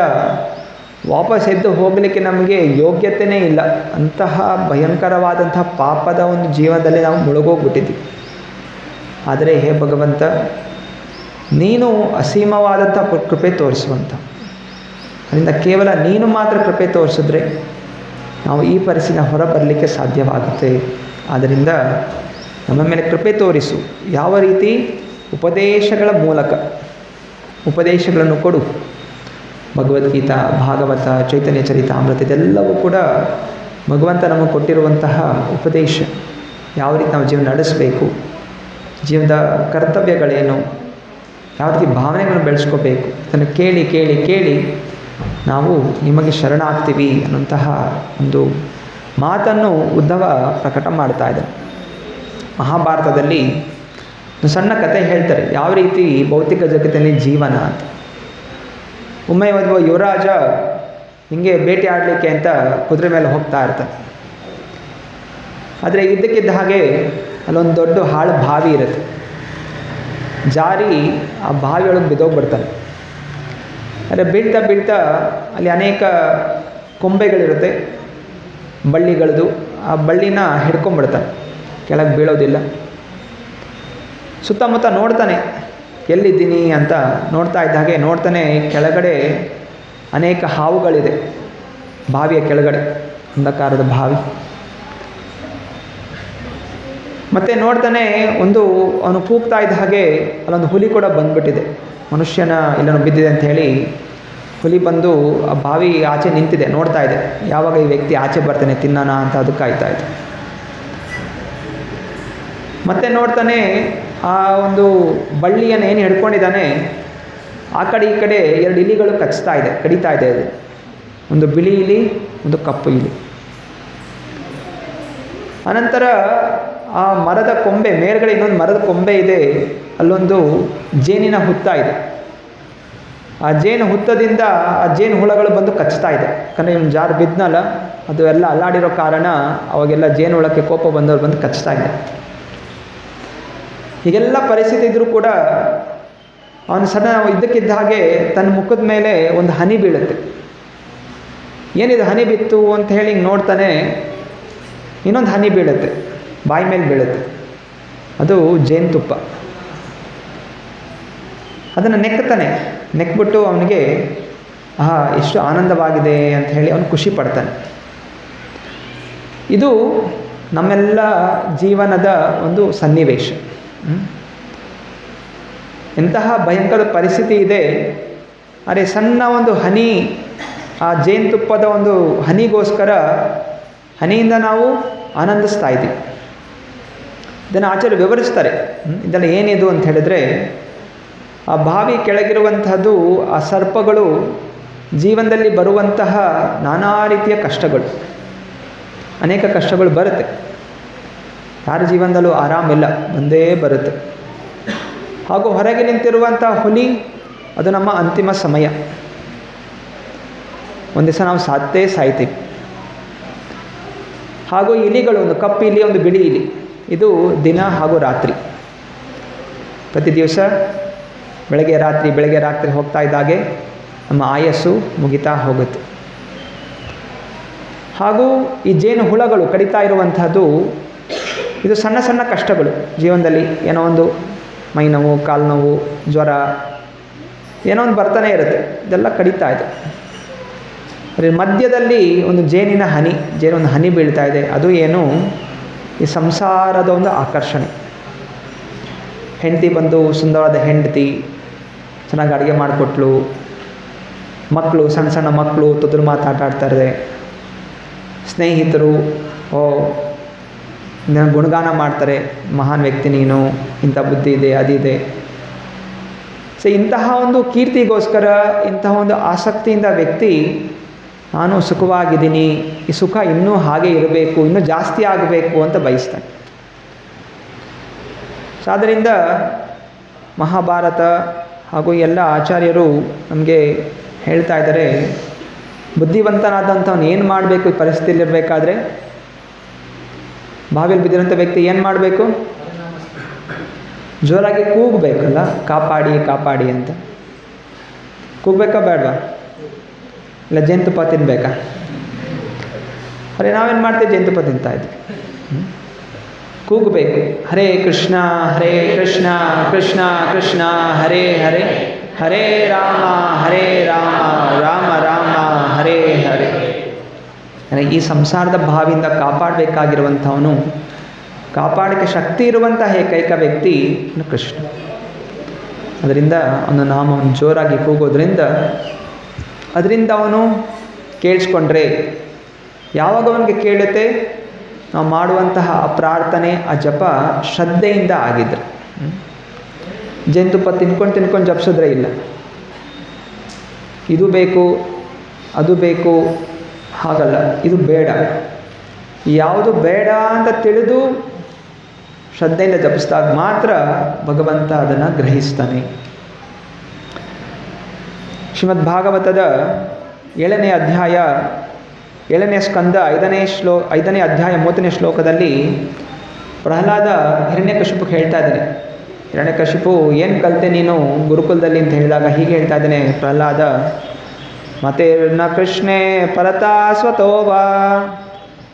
ವಾಪಸ್ ಎದ್ದು ಹೋಗಲಿಕ್ಕೆ ನಮಗೆ ಯೋಗ್ಯತೆಯೇ ಇಲ್ಲ. ಅಂತಹ ಭಯಂಕರವಾದಂತಹ ಪಾಪದ ಒಂದು ಜೀವನದಲ್ಲಿ ನಾವು ಮುಳುಗೋಗ್ಬಿಟ್ಟಿದ್ದೀವಿ. ಆದರೆ ಹೇ ಭಗವಂತ, ನೀನು ಅಸೀಮವಾದಂಥ ಕೃಪೆ ತೋರಿಸುವಂಥ, ಅದರಿಂದ ಕೇವಲ ನೀನು ಮಾತ್ರ ಕೃಪೆ ತೋರಿಸಿದ್ರೆ ನಾವು ಈ ಪರಿಸ್ಥಿತಿನ ಹೊರ ಬರಲಿಕ್ಕೆ ಸಾಧ್ಯವಾಗುತ್ತೆ. ಆದ್ದರಿಂದ ನಮ್ಮ ಮೇಲೆ ಕೃಪೆ ತೋರಿಸು. ಯಾವ ರೀತಿ? ಉಪದೇಶಗಳ ಮೂಲಕ ಉಪದೇಶಗಳನ್ನು ಕೊಡು. ಭಗವದ್ಗೀತಾ, ಭಾಗವತ, ಚೈತನ್ಯ ಚರಿತಾಮೃತ ಇದೆಲ್ಲವೂ ಕೂಡ ಭಗವಂತ ನಮಗೆ ಕೊಟ್ಟಿರುವಂತಹ ಉಪದೇಶ. ಯಾವ ರೀತಿ ನಾವು ಜೀವನ ನಡೆಸಬೇಕು, ಜೀವನದ ಕರ್ತವ್ಯಗಳೇನು, ಯಾವ ರೀತಿ ಭಾವನೆಗಳನ್ನು ಬೆಳೆಸ್ಕೋಬೇಕು, ಅದನ್ನು ಕೇಳಿ ಕೇಳಿ ಕೇಳಿ ನಾವು ನಿಮಗೆ ಶರಣಾಗ್ತೀವಿ ಅನ್ನುವಂತಹ ಒಂದು ಮಾತನ್ನು ಉದ್ಧವ ಪ್ರಕಟ ಮಾಡ್ತಾ ಇದ್ದಾರೆ. ಮಹಾಭಾರತದಲ್ಲಿ ಒಂದು ಸಣ್ಣ ಕಥೆ ಹೇಳ್ತಾರೆ, ಯಾವ ರೀತಿ ಭೌತಿಕ ಜಗತ್ತಿನಲ್ಲಿ ಜೀವನ ಅಂತ. ಒಮ್ಮೆ ಒಬ್ಬ ಯುವರಾಜ ಹಿಂಗೆ ಬೇಟೆ ಆಡಲಿಕ್ಕೆ ಅಂತ ಕುದುರೆ ಮೇಲೆ ಹೋಗ್ತಾ ಇರ್ತಾನೆ. ಆದರೆ ಇದ್ದಕ್ಕಿದ್ದ ಹಾಗೆ ಅಲ್ಲೊಂದು ದೊಡ್ಡ ಹಾಳು ಬಾವಿ ಇರುತ್ತೆ. ಜಾರಿ ಆ ಬಾವಿಯೊಳಗೆ ಬಿದ್ದೋಗ್ಬಿಡ್ತಾನೆ. ಆದರೆ ಬೀಳ್ತಾ ಬೀಳ್ತಾ ಅಲ್ಲಿ ಅನೇಕ ಕೊಂಬೆಗಳಿರುತ್ತೆ, ಬಳ್ಳಿಗಳದು. ಆ ಬಳ್ಳಿನ ಹಿಡ್ಕೊಂಡ್ಬಿಡ್ತಾನೆ, ಕೆಳಗೆ ಬೀಳೋದಿಲ್ಲ. ಸುತ್ತಮುತ್ತ ನೋಡ್ತಾನೆ, ಎಲ್ಲಿದ್ದೀನಿ ಅಂತ ನೋಡ್ತಾ ಇದ್ದ ಹಾಗೆ ನೋಡ್ತಾನೆ, ಕೆಳಗಡೆ ಅನೇಕ ಹಾವುಗಳಿದೆ. ಬಾವಿಯ ಕೆಳಗಡೆ ಅಂಧಕಾರದ ಬಾವಿ. ಮತ್ತೆ ನೋಡ್ತಾನೆ, ಅವನು ಕೂಗ್ತಾ ಇದ್ದ ಹಾಗೆ ಅಲ್ಲೊಂದು ಹುಲಿ ಕೂಡ ಬಂದ್ಬಿಟ್ಟಿದೆ. ಮನುಷ್ಯನ ಇಲ್ಲನೂ ಬಿದ್ದಿದೆ ಅಂತ ಹೇಳಿ ಹುಲಿ ಬಂದು ಆ ಬಾವಿ ಆಚೆ ನಿಂತಿದೆ, ನೋಡ್ತಾ ಇದೆ ಯಾವಾಗ ಈ ವ್ಯಕ್ತಿ ಆಚೆ ಬರ್ತಾನೆ ತಿನ್ನೋಣ ಅಂತ. ಅದು ಕಾಯ್ತಾ ಇದೆ. ಮತ್ತೆ ನೋಡ್ತಾನೆ, ಆ ಒಂದು ಬಳ್ಳಿಯನ್ನು ಏನು ಹಿಡ್ಕೊಂಡಿದ್ದಾನೆ, ಆ ಕಡೆ ಈ ಕಡೆ 2 ಇಲಿಗಳು ಕಡಿತಾ ಇದೆ. ಅದು ಒಂದು ಬಿಳಿ ಇಲಿ, ಒಂದು ಕಪ್ಪು ಇಲಿ. ಅನಂತರ ಆ ಮರದ ಕೊಂಬೆ ಮೇಲ್ಗಡೆ ಇನ್ನೊಂದು ಮರದ ಕೊಂಬೆ ಇದೆ, ಅಲ್ಲೊಂದು ಜೇನಿನ ಹುತ್ತ ಇದೆ. ಆ ಜೇನು ಹುತ್ತದಿಂದ ಆ ಜೇನು ಹುಳಗಳು ಬಂದು ಕಚ್ತಾ ಇದೆ. ಯಾಕಂದರೆ ಇವನು ಜಾರು ಬಿದ್ನಲ್ಲ, ಅದು ಎಲ್ಲ ಅಲ್ಲಾಡಿರೋ ಕಾರಣ ಅವಾಗೆಲ್ಲ ಜೇನು ಹುಳಕ್ಕೆ ಕೋಪ ಬಂದವ್ರು ಬಂದು ಕಚ್ತಾ ಇದೆ. ಹೀಗೆಲ್ಲ ಪರಿಸ್ಥಿತಿ ಇದ್ದರೂ ಕೂಡ ಅವನು ಇದ್ದಕ್ಕಿದ್ದ ಹಾಗೆ ತನ್ನ ಮುಖದ ಮೇಲೆ ಒಂದು ಹನಿ ಬೀಳುತ್ತೆ. ಏನಿದು ಹನಿ ಬಿತ್ತು ಅಂತ ಹೇಳಿ ಹಿಂಗೆ ನೋಡ್ತಾನೆ, ಇನ್ನೊಂದು ಹನಿ ಬೀಳುತ್ತೆ, ಬಾಯಿ ಮೇಲೆ ಬೀಳುತ್ತೆ. ಅದು ಜೇನುತುಪ್ಪ. ಅದನ್ನು ನೆಕ್ಬಿಟ್ಟು ಅವನಿಗೆ ಎಷ್ಟು ಆನಂದವಾಗಿದೆ ಅಂತ ಹೇಳಿ ಅವನು ಖುಷಿ ಪಡ್ತಾನೆ. ಇದು ನಮ್ಮೆಲ್ಲ ಜೀವನದ ಒಂದು ಸನ್ನಿವೇಶ. ಎಂತಹ ಭಯಂಕರ ಪರಿಸ್ಥಿತಿ ಇದೆ. ಅರೆ ಸಣ್ಣ ಒಂದು ಹನಿ, ಆ ಜೇನುತುಪ್ಪದ ಒಂದು ಹನಿಗೋಸ್ಕರ ಹನಿಯಿಂದ ನಾವು ಆನಂದಿಸ್ತಾ ಇದ್ದೀವಿ. ಇದನ್ನು ಆಚಾರ್ಯರು ವಿವರಿಸ್ತಾರೆ. ಇದೆಲ್ಲ ಏನಿದು ಅಂತ ಹೇಳಿದ್ರೆ, ಆ ಬಾವಿ ಕೆಳಗಿರುವಂತಹದ್ದು ಆ ಸರ್ಪಗಳು ಜೀವನದಲ್ಲಿ ಬರುವಂತಹ ನಾನಾ ರೀತಿಯ ಕಷ್ಟಗಳು, ಅನೇಕ ಕಷ್ಟಗಳು ಬರುತ್ತೆ. ಯಾರ ಜೀವನದಲ್ಲೂ ಆರಾಮಿಲ್ಲ, ಬಂದೇ ಬರುತ್ತೆ. ಹಾಗೂ ಹೊರಗೆ ನಿಂತಿರುವಂಥ ಹುಲಿ, ಅದು ನಮ್ಮ ಅಂತಿಮ ಸಮಯ. ಒಂದು ದಿವಸ ನಾವು ಸಾಯ್ತೀವಿ. ಹಾಗೂ ಇಲಿಗಳು, ಒಂದು ಕಪ್ಪು ಇಲಿ, ಒಂದು ಬಿಳಿ ಇಲಿ, ಇದು ದಿನ ಹಾಗೂ ರಾತ್ರಿ. ಪ್ರತಿ ದಿವಸ ಬೆಳಗ್ಗೆ ರಾತ್ರಿ ಹೋಗ್ತಾ ಇದ್ದಾಗೆ ನಮ್ಮ ಆಯಸ್ಸು ಮುಗಿತಾ ಹೋಗುತ್ತೆ. ಹಾಗೂ ಈ ಜೇನು ಹುಳಗಳು ಕಡಿತಾ ಇರುವಂಥದ್ದು, ಇದು ಸಣ್ಣ ಸಣ್ಣ ಕಷ್ಟಗಳು ಜೀವನದಲ್ಲಿ. ಏನೋ ಒಂದು ಮೈ ನೋವು, ಕಾಲು ನೋವು, ಜ್ವರ, ಏನೋ ಒಂದು ಬರ್ತಾನೆ ಇರುತ್ತೆ. ಇದೆಲ್ಲ ಕಡಿತಾ ಇದೆ. ಅದ್ರ ಮಧ್ಯದಲ್ಲಿ ಒಂದು ಜೇನಿನ ಹನಿ ಬೀಳ್ತಾ ಇದೆ. ಅದು ಏನು, ಈ ಸಂಸಾರದ ಒಂದು ಆಕರ್ಷಣೆ. ಹೆಂಡತಿ ಬಂದು, ಸುಂದರವಾದ ಹೆಂಡತಿ, ಚೆನ್ನಾಗಿ ಅಡುಗೆ ಮಾಡಿಕೊಟ್ಲು, ಮಕ್ಕಳು, ಸಣ್ಣ ಸಣ್ಣ ಮಕ್ಕಳು ತೊದಲು ಮಾತಾಡ್ತಾರೆ, ಸ್ನೇಹಿತರು ಗುಣಗಾನ ಮಾಡ್ತಾರೆ, ಮಹಾನ್ ವ್ಯಕ್ತಿ ನೀನು, ಇಂಥ ಬುದ್ಧಿ ಇದೆ, ಅದಿದೆ. ಸೊ ಇಂತಹ ಒಂದು ಕೀರ್ತಿಗೋಸ್ಕರ, ಇಂತಹ ಒಂದು ಆಸಕ್ತಿಯಿಂದ ವ್ಯಕ್ತಿ ನಾನು ಸುಖವಾಗಿದ್ದೀನಿ, ಈ ಸುಖ ಇನ್ನೂ ಹಾಗೆ ಇರಬೇಕು, ಇನ್ನೂ ಜಾಸ್ತಿ ಆಗಬೇಕು ಅಂತ ಬಯಸ್ತಾನೆ. ಸೊ ಆದ್ದರಿಂದ ಮಹಾಭಾರತ ಹಾಗೂ ಎಲ್ಲ ಆಚಾರ್ಯರು ನಮಗೆ ಹೇಳ್ತಾ ಇದ್ದಾರೆ, ಬುದ್ಧಿವಂತನಾದಂಥವ್ನು ಏನು ಮಾಡಬೇಕು ಈ ಪರಿಸ್ಥಿತಿಯಲ್ಲಿರಬೇಕಾದ್ರೆ? ಬಾವಿಯಲ್ಲಿ ಬಿದ್ದಿರೋಂಥ ವ್ಯಕ್ತಿ ಏನು ಮಾಡಬೇಕು? ಜೋರಾಗಿ ಕೂಗಬೇಕಲ್ಲ, ಕಾಪಾಡಿ ಕಾಪಾಡಿ ಅಂತ. ಕೂಗಬೇಕಾ ಬೇಡವಾ? ಇಲ್ಲ ಜೇನುತುಪ್ಪ ತಿನ್ನಬೇಕಾ? ಅರೆ ನಾವೇನು ಮಾಡ್ತೀವಿ? ಜೇನುತುಪ್ಪ ತಿಂತಾ ಇದ್ವಿ. ಕೂಗಬೇಕು, ಹರೇ ಕೃಷ್ಣ ಕೃಷ್ಣ ಕೃಷ್ಣ ಹರೇ ಹರೇ, ಹರೇ ರಾಮ ರಾಮ ರಾಮ ಹರೇ ಹರೇ. ಈ ಸಂಸಾರದ ಭಾವಿಯಿಂದ ಕಾಪಾಡಬೇಕಾಗಿರುವಂಥವನು, ಕಾಪಾಡಕ್ಕೆ ಶಕ್ತಿ ಇರುವಂತಹ ಏಕೈಕ ವ್ಯಕ್ತಿ ಕೃಷ್ಣ. ಅದರಿಂದ ಅವನ ನಾಮವನ್ನು ಜೋರಾಗಿ ಕೂಗೋದ್ರಿಂದ, ಅದರಿಂದ ಅವನು ಕೇಳಿಸ್ಕೊಂಡ್ರೆ, ಯಾವಾಗ ಅವನಿಗೆ ಕೇಳುತ್ತೆ? ನಾವು ಮಾಡುವಂತಹ ಆ ಪ್ರಾರ್ಥನೆ, ಆ ಜಪ ಶ್ರದ್ಧೆಯಿಂದ ಆಗಿದ್ರೆ. ಜೇನುತುಪ್ಪ ತಿನ್ಕೊಂಡು ಜಪಿಸಿದ್ರೆ ಇಲ್ಲ, ಇದು ಬೇಕು ಅದು ಬೇಕು ಹಾಗಲ್ಲ, ಇದು ಬೇಡ, ಯಾವುದು ಬೇಡ ಅಂತ ತಿಳಿದು ಶ್ರದ್ಧೆಯಿಂದ ಜಪಿಸಿದಾಗ ಮಾತ್ರ ಭಗವಂತ ಅದನ್ನು ಗ್ರಹಿಸ್ತಾನೆ. ಶ್ರೀಮದ್ ಭಾಗವತದ 7ನೇ ಅಧ್ಯಾಯ 7ನೇ ಸ್ಕಂದ 5ನೇ ಅಧ್ಯಾಯ 30ನೇ ಶ್ಲೋಕದಲ್ಲಿ ಪ್ರಹ್ಲಾದ ಹಿರಣ್ಯಕಶಿಪುಗೆ ಹೇಳ್ತಾ ಇದ್ದಾನೆ. ಹಿರಣ್ಯಕಶಿಪು ಏನು ಕಲಿತೆ ನೀನು ಗುರುಕುಲದಲ್ಲಿ ಅಂತ ಹೇಳಿದಾಗ ಹೀಗೆ ಹೇಳ್ತಾ ಇದ್ದಾನೆ ಪ್ರಹ್ಲಾದ, ಮತೇರ್ನ ಕೃಷ್ಣೇ ಪರತಾ ಸ್ವತೋವಾ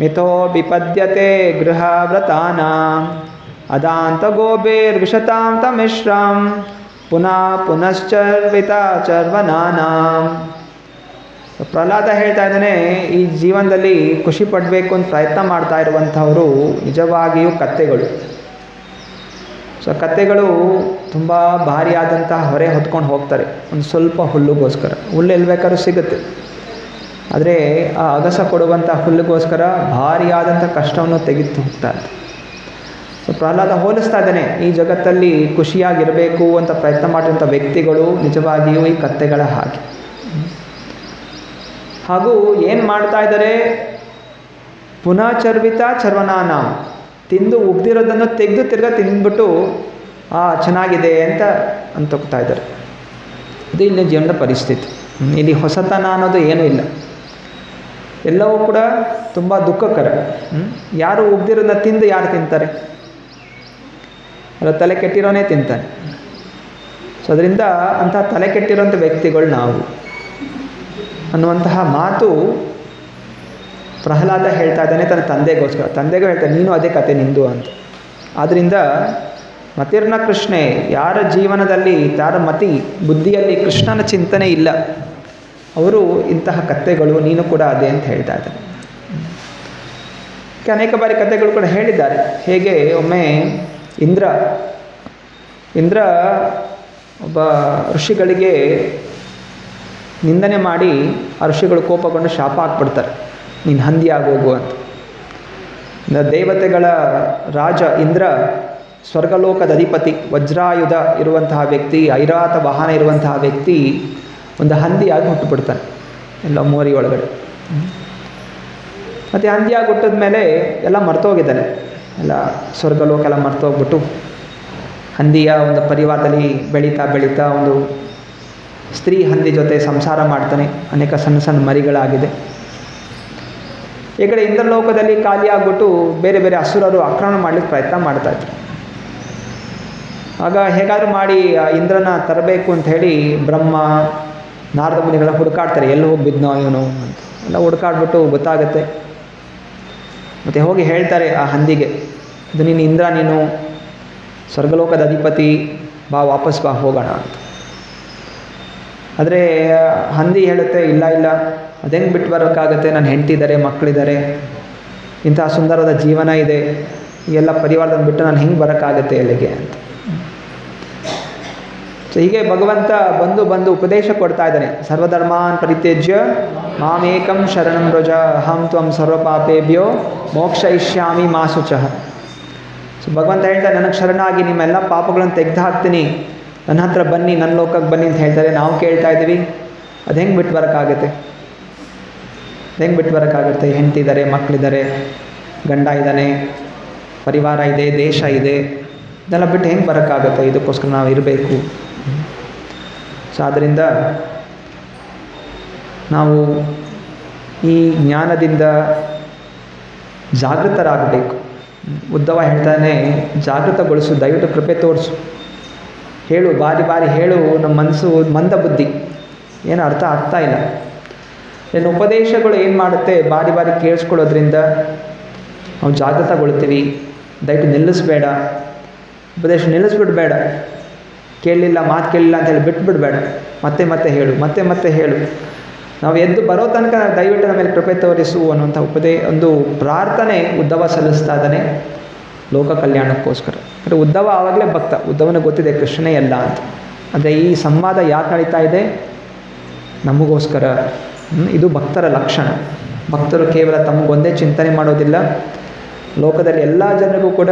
ಮಿಥೋ ವಿಪದ್ಯತೆ ಗೃಹ ವ್ರತಾನಾಂ ಅದಾಂತ ಗೋಬೇರ್ ವಿಶತಾಂ ತಮಿಶ್ರಾಂ ಪುನಶ್ಚರ್ವಿತಾ ಚರ್ವನಾನಾಂ. ಪ್ರಹ್ಲಾದ ಹೇಳ್ತಾ ಇದ್ದಾನೆ, ಈ ಜೀವನದಲ್ಲಿ ಖುಷಿ ಪಡಬೇಕು ಅಂತ ಪ್ರಯತ್ನ ಮಾಡ್ತಾ ಇರುವಂಥವರು ನಿಜವಾಗಿಯೂ ಕತ್ತೆಗಳು. ಸೊ ಕತ್ತೆಗಳು ತುಂಬ ಭಾರಿಯಾದಂತಹ ಹೊರೆ ಹೊತ್ಕೊಂಡು ಹೋಗ್ತಾರೆ ಒಂದು ಸ್ವಲ್ಪ ಹುಲ್ಲುಗೋಸ್ಕರ. ಹುಲ್ಲು ಎಲ್ಲಿ ಬೇಕಾದ್ರೂ ಸಿಗುತ್ತೆ, ಆದರೆ ಆ ಅಗಸ ಕೊಡುವಂಥ ಹುಲ್ಲಿಗೋಸ್ಕರ ಭಾರಿಯಾದಂಥ ಕಷ್ಟವನ್ನು ತೆಗೆದು ಹೋಗ್ತಾರೆ. ಸೊ ಪ್ರಹ್ಲಾದ ಹೋಲಿಸ್ತಾ ಇದ್ದಾನೆ, ಈ ಜಗತ್ತಲ್ಲಿ ಖುಷಿಯಾಗಿರಬೇಕು ಅಂತ ಪ್ರಯತ್ನ ಮಾಡಿದಂಥ ವ್ಯಕ್ತಿಗಳು ನಿಜವಾಗಿಯೂ ಈ ಕತ್ತೆಗಳ ಹಾಗೆ. ಹಾಗೂ ಏನು ಮಾಡ್ತಾ ಇದ್ದಾರೆ? ಪುನಃಚರ್ವಿತ ಚರ್ವನಾನ, ತಿಂದು ಉಗ್ದಿರೋದನ್ನು ತೆಗೆದು ತಿರ್ಗಾ ತಿಂದ್ಬಿಟ್ಟು ಚೆನ್ನಾಗಿದೆ ಅಂತ ಹೋಗ್ತಾ ಇದ್ದಾರೆ. ಇದು ಇಲ್ಲಿ ಜೀವನದ ಪರಿಸ್ಥಿತಿ. ಇಲ್ಲಿ ಹೊಸತನ ಅನ್ನೋದು ಏನೂ ಇಲ್ಲ, ಎಲ್ಲವೂ ಕೂಡ ತುಂಬ ದುಃಖಕರ. ಯಾರು ಉಗ್ದಿರೋದನ್ನ ತಿಂದು ಯಾರು ತಿಂತಾರೆ? ಅಲ್ಲ, ತಲೆ ಕೆಟ್ಟಿರೋನೇ ತಿಂತಾನೆ. ಸೊ ಅದರಿಂದ ಅಂಥ ತಲೆ ಕೆಟ್ಟಿರೋಂಥ ವ್ಯಕ್ತಿಗಳು ನಾವು ಅನ್ನುವಂತಹ ಮಾತು ಪ್ರಹ್ಲಾದ ಹೇಳ್ತಾ ಇದ್ದಾನೆ ತನ್ನ ತಂದೆಗೋಸ್ಕರ. ತಂದೆಗೂ ಹೇಳ್ತಾನೆ, ನೀನು ಅದೇ ಕತೆ ನಿಂದು ಅಂತ. ಆದ್ದರಿಂದ ಮತಿರ್ನ ಕೃಷ್ಣೆ, ಯಾರ ಜೀವನದಲ್ಲಿ ಯಾರ ಮತಿ ಬುದ್ಧಿಯಲ್ಲಿ ಕೃಷ್ಣನ ಚಿಂತನೆ ಇಲ್ಲ ಅವರು ಇಂತಹ ಕಥೆಗಳು, ನೀನು ಕೂಡ ಅದೇ ಅಂತ ಹೇಳ್ತಾ ಇದ್ದಾನೆ. ಅನೇಕ ಬಾರಿ ಕಥೆಗಳು ಕೂಡ ಹೇಳಿದ್ದಾರೆ. ಹೇಗೆ ಒಮ್ಮೆ ಇಂದ್ರ ಒಬ್ಬ ಋಷಿಗಳಿಗೆ ನಿಂದನೆ ಮಾಡಿ ಆ ಋಷಿಗಳು ಕೋಪಗೊಂಡು ಶಾಪ ಹಾಕ್ಬಿಡ್ತಾರೆ, ನೀನು ಹಂದಿ ಆಗೋಗು ಅಂತ. ದೇವತೆಗಳ ರಾಜ ಇಂದ್ರ, ಸ್ವರ್ಗಲೋಕದ ಅಧಿಪತಿ, ವಜ್ರಾಯುಧ ಇರುವಂತಹ ವ್ಯಕ್ತಿ, ಐರಾತ ವಾಹನ ಇರುವಂತಹ ವ್ಯಕ್ತಿ ಒಂದು ಹಂದಿಯಾಗಿ ಹುಟ್ಟುಬಿಡ್ತಾನೆ ಎಲ್ಲ ಮೋರಿ ಒಳಗಡೆ. ಮತ್ತು ಹಂದಿಯಾಗಿ ಹುಟ್ಟಿದ ಮೇಲೆ ಎಲ್ಲ ಮರ್ತೋಗಿದ್ದಾನೆ, ಎಲ್ಲ ಸ್ವರ್ಗಲೋಕ ಎಲ್ಲ ಮರ್ತೋಗ್ಬಿಟ್ಟು ಹಂದಿಯ ಒಂದು ಪರಿವಾರದಲ್ಲಿ ಬೆಳೀತಾ ಒಂದು ಸ್ತ್ರೀ ಹಂದಿ ಜೊತೆ ಸಂಸಾರ ಮಾಡ್ತಾನೆ. ಅನೇಕ ಸಣ್ಣ ಸಣ್ಣ ಮರಿಗಳಾಗಿದೆ. ಈ ಕಡೆ ಇಂದ್ರಲೋಕದಲ್ಲಿ ಖಾಲಿ ಆಗ್ಬಿಟ್ಟು ಬೇರೆ ಬೇರೆ ಅಸುರರು ಆಕ್ರಮಣ ಮಾಡಲಿಕ್ಕೆ ಪ್ರಯತ್ನ ಮಾಡ್ತಾಯಿದ್ರು. ಆಗ ಹೇಗಾದರೂ ಮಾಡಿ ಇಂದ್ರನ ತರಬೇಕು ಅಂತ ಹೇಳಿ ಬ್ರಹ್ಮ ನಾರದ ಮುನಿಗಳ ಹುಡುಕಾಡ್ತಾರೆ, ಎಲ್ಲಿ ಹೋಗಿ ಬಿದ್ನೋ ಇವನು ಅಂತ. ಎಲ್ಲ ಹುಡುಕಾಡ್ಬಿಟ್ಟು ಗೊತ್ತಾಗುತ್ತೆ. ಮತ್ತು ಹೋಗಿ ಹೇಳ್ತಾರೆ ಆ ಹಂದಿಗೆ, ಇದು ನೀನು ಇಂದ್ರ, ನೀನು ಸ್ವರ್ಗಲೋಕದ ಅಧಿಪತಿ, ಬಾ ವಾಪಸ್ ಬಾ ಹೋಗೋಣ ಅಂತ. ಆದರೆ ಹಂದಿ ಹೇಳುತ್ತೆ, ಇಲ್ಲ ಇಲ್ಲ, ಅದೆಂಗೆ ಬಿಟ್ಟು ಬರೋಕ್ಕಾಗತ್ತೆ, ನನ್ನ ಹೆಂಡತಿ ಇದ್ದಾರೆ, ಮಕ್ಕಳಿದ್ದಾರೆ, ಇಂಥ ಸುಂದರವಾದ ಜೀವನ ಇದೆ, ಎಲ್ಲ ಪರಿವಾರದನ್ನು ಬಿಟ್ಟು ನಾನು ಹೆಂಗೆ ಬರೋಕ್ಕಾಗತ್ತೆ ಅಲ್ಲಿಗೆ ಅಂತ. ಸೊ ಹೀಗೆ ಭಗವಂತ ಬಂದು ಉಪದೇಶ ಕೊಡ್ತಾ ಇದ್ದಾನೆ. ಸರ್ವಧರ್ಮಾನ್ ಪರಿತ್ಯಜ್ಯ ಮಾಮೇಕಂ ಶರಣಂ ವ್ರಜ ಅಹಂ ತ್ವಂ ಸರ್ವಪಾಪೇಭ್ಯೋ ಮೋಕ್ಷಯಿಷ್ಯಾಮಿ ಮಾ ಶುಚಃ. ಸೊ ಭಗವಂತ ಹೇಳ್ತಾರೆ, ನನಗೆ ಶರಣಾಗಿ ನಿಮ್ಮೆಲ್ಲ ಪಾಪಗಳನ್ನು ತೆಗೆದು ಹಾಕ್ತೀನಿ, ನನ್ನ ಹತ್ರ ಬನ್ನಿ, ನನ್ನ ಲೋಕಕ್ಕೆ ಬನ್ನಿ ಅಂತ ಹೇಳ್ತಾರೆ. ನಾವು ಕೇಳ್ತಾ ಇದ್ದೀವಿ, ಅದು ಹೆಂಗೆ ಬಿಟ್ಟು ಬರೋಕ್ಕಾಗತ್ತೆ, ಹೆಂಗೆ ಬಿಟ್ಟು ಬರೋಕ್ಕಾಗುತ್ತೆ? ಹೆಂಡತಿ ಇದ್ದಾರೆ, ಮಕ್ಕಳಿದ್ದಾರೆ, ಗಂಡ ಇದ್ದಾನೆ, ಪರಿವಾರ ಇದೆ, ದೇಶ ಇದೆ, ಇದೆಲ್ಲ ಬಿಟ್ಟು ಹೆಂಗೆ ಬರೋಕ್ಕಾಗುತ್ತೆ? ಇದಕ್ಕೋಸ್ಕರ ನಾವು ಇರಬೇಕು. ಸೊ ಆದ್ದರಿಂದ ನಾವು ಈ ಜ್ಞಾನದಿಂದ ಜಾಗೃತರಾಗಬೇಕು. ಉದ್ಧವ ಹೇಳ್ತಾನೆ, ಜಾಗೃತಗೊಳಿಸು, ದಯವಿಟ್ಟು ಕೃಪೆ ತೋರಿಸು, ಹೇಳು, ಬಾರಿ ಬಾರಿ ಹೇಳು. ನಮ್ಮ ಮನಸ್ಸು ಮಂದ ಬುದ್ಧಿ, ಏನು ಅರ್ಥ ಆಗ್ತಾ ಇಲ್ಲ. ಇನ್ನು ಉಪದೇಶಗಳು ಏನು ಮಾಡುತ್ತೆ, ಬಾರಿ ಬಾರಿ ಕೇಳಿಸ್ಕೊಳ್ಳೋದ್ರಿಂದ ನಾವು ಜಾಗೃತಗೊಳ್ತೀವಿ. ದಯವಿಟ್ಟು ನಿಲ್ಲಿಸ್ಬೇಡ, ಉಪದೇಶ ನಿಲ್ಲಿಸ್ಬಿಡ್ಬೇಡ. ಕೇಳಲಿಲ್ಲ, ಮಾತು ಕೇಳಲಿಲ್ಲ ಅಂತೇಳಿ ಬಿಟ್ಬಿಡ್ಬೇಡ, ಮತ್ತೆ ಮತ್ತೆ ಹೇಳು, ಮತ್ತೆ ಮತ್ತೆ ಹೇಳು. ನಾವು ಎದ್ದು ಬರೋ ತನಕ ದಯವಿಟ್ಟು ನಮಗೆ ಕೃಪೆ ತೋರಿಸು ಅನ್ನುವಂಥ ಒಂದು ಪ್ರಾರ್ಥನೆ ಉದ್ಧವ ಸಲ್ಲಿಸ್ತಾ ಇದ್ದಾನೆ ಲೋಕ ಕಲ್ಯಾಣಕ್ಕೋಸ್ಕರ. ಅಂದರೆ ಉದ್ಧವ ಆವಾಗಲೇ ಭಕ್ತ, ಉದ್ಧವನಿಗೆ ಗೊತ್ತಿದೆ ಕೃಷ್ಣನೇ ಎಲ್ಲ ಅಂತ. ಅಂದರೆ ಈ ಸಂವಾದ ಯಾಕೆ ನಡೀತಾ ಇದೆ? ನಮಗೋಸ್ಕರ. ಇದು ಭಕ್ತರ ಲಕ್ಷಣ. ಭಕ್ತರು ಕೇವಲ ತಮಗೊಂದೇ ಚಿಂತನೆ ಮಾಡೋದಿಲ್ಲ, ಲೋಕದಲ್ಲಿ ಎಲ್ಲ ಜನರಿಗೂ ಕೂಡ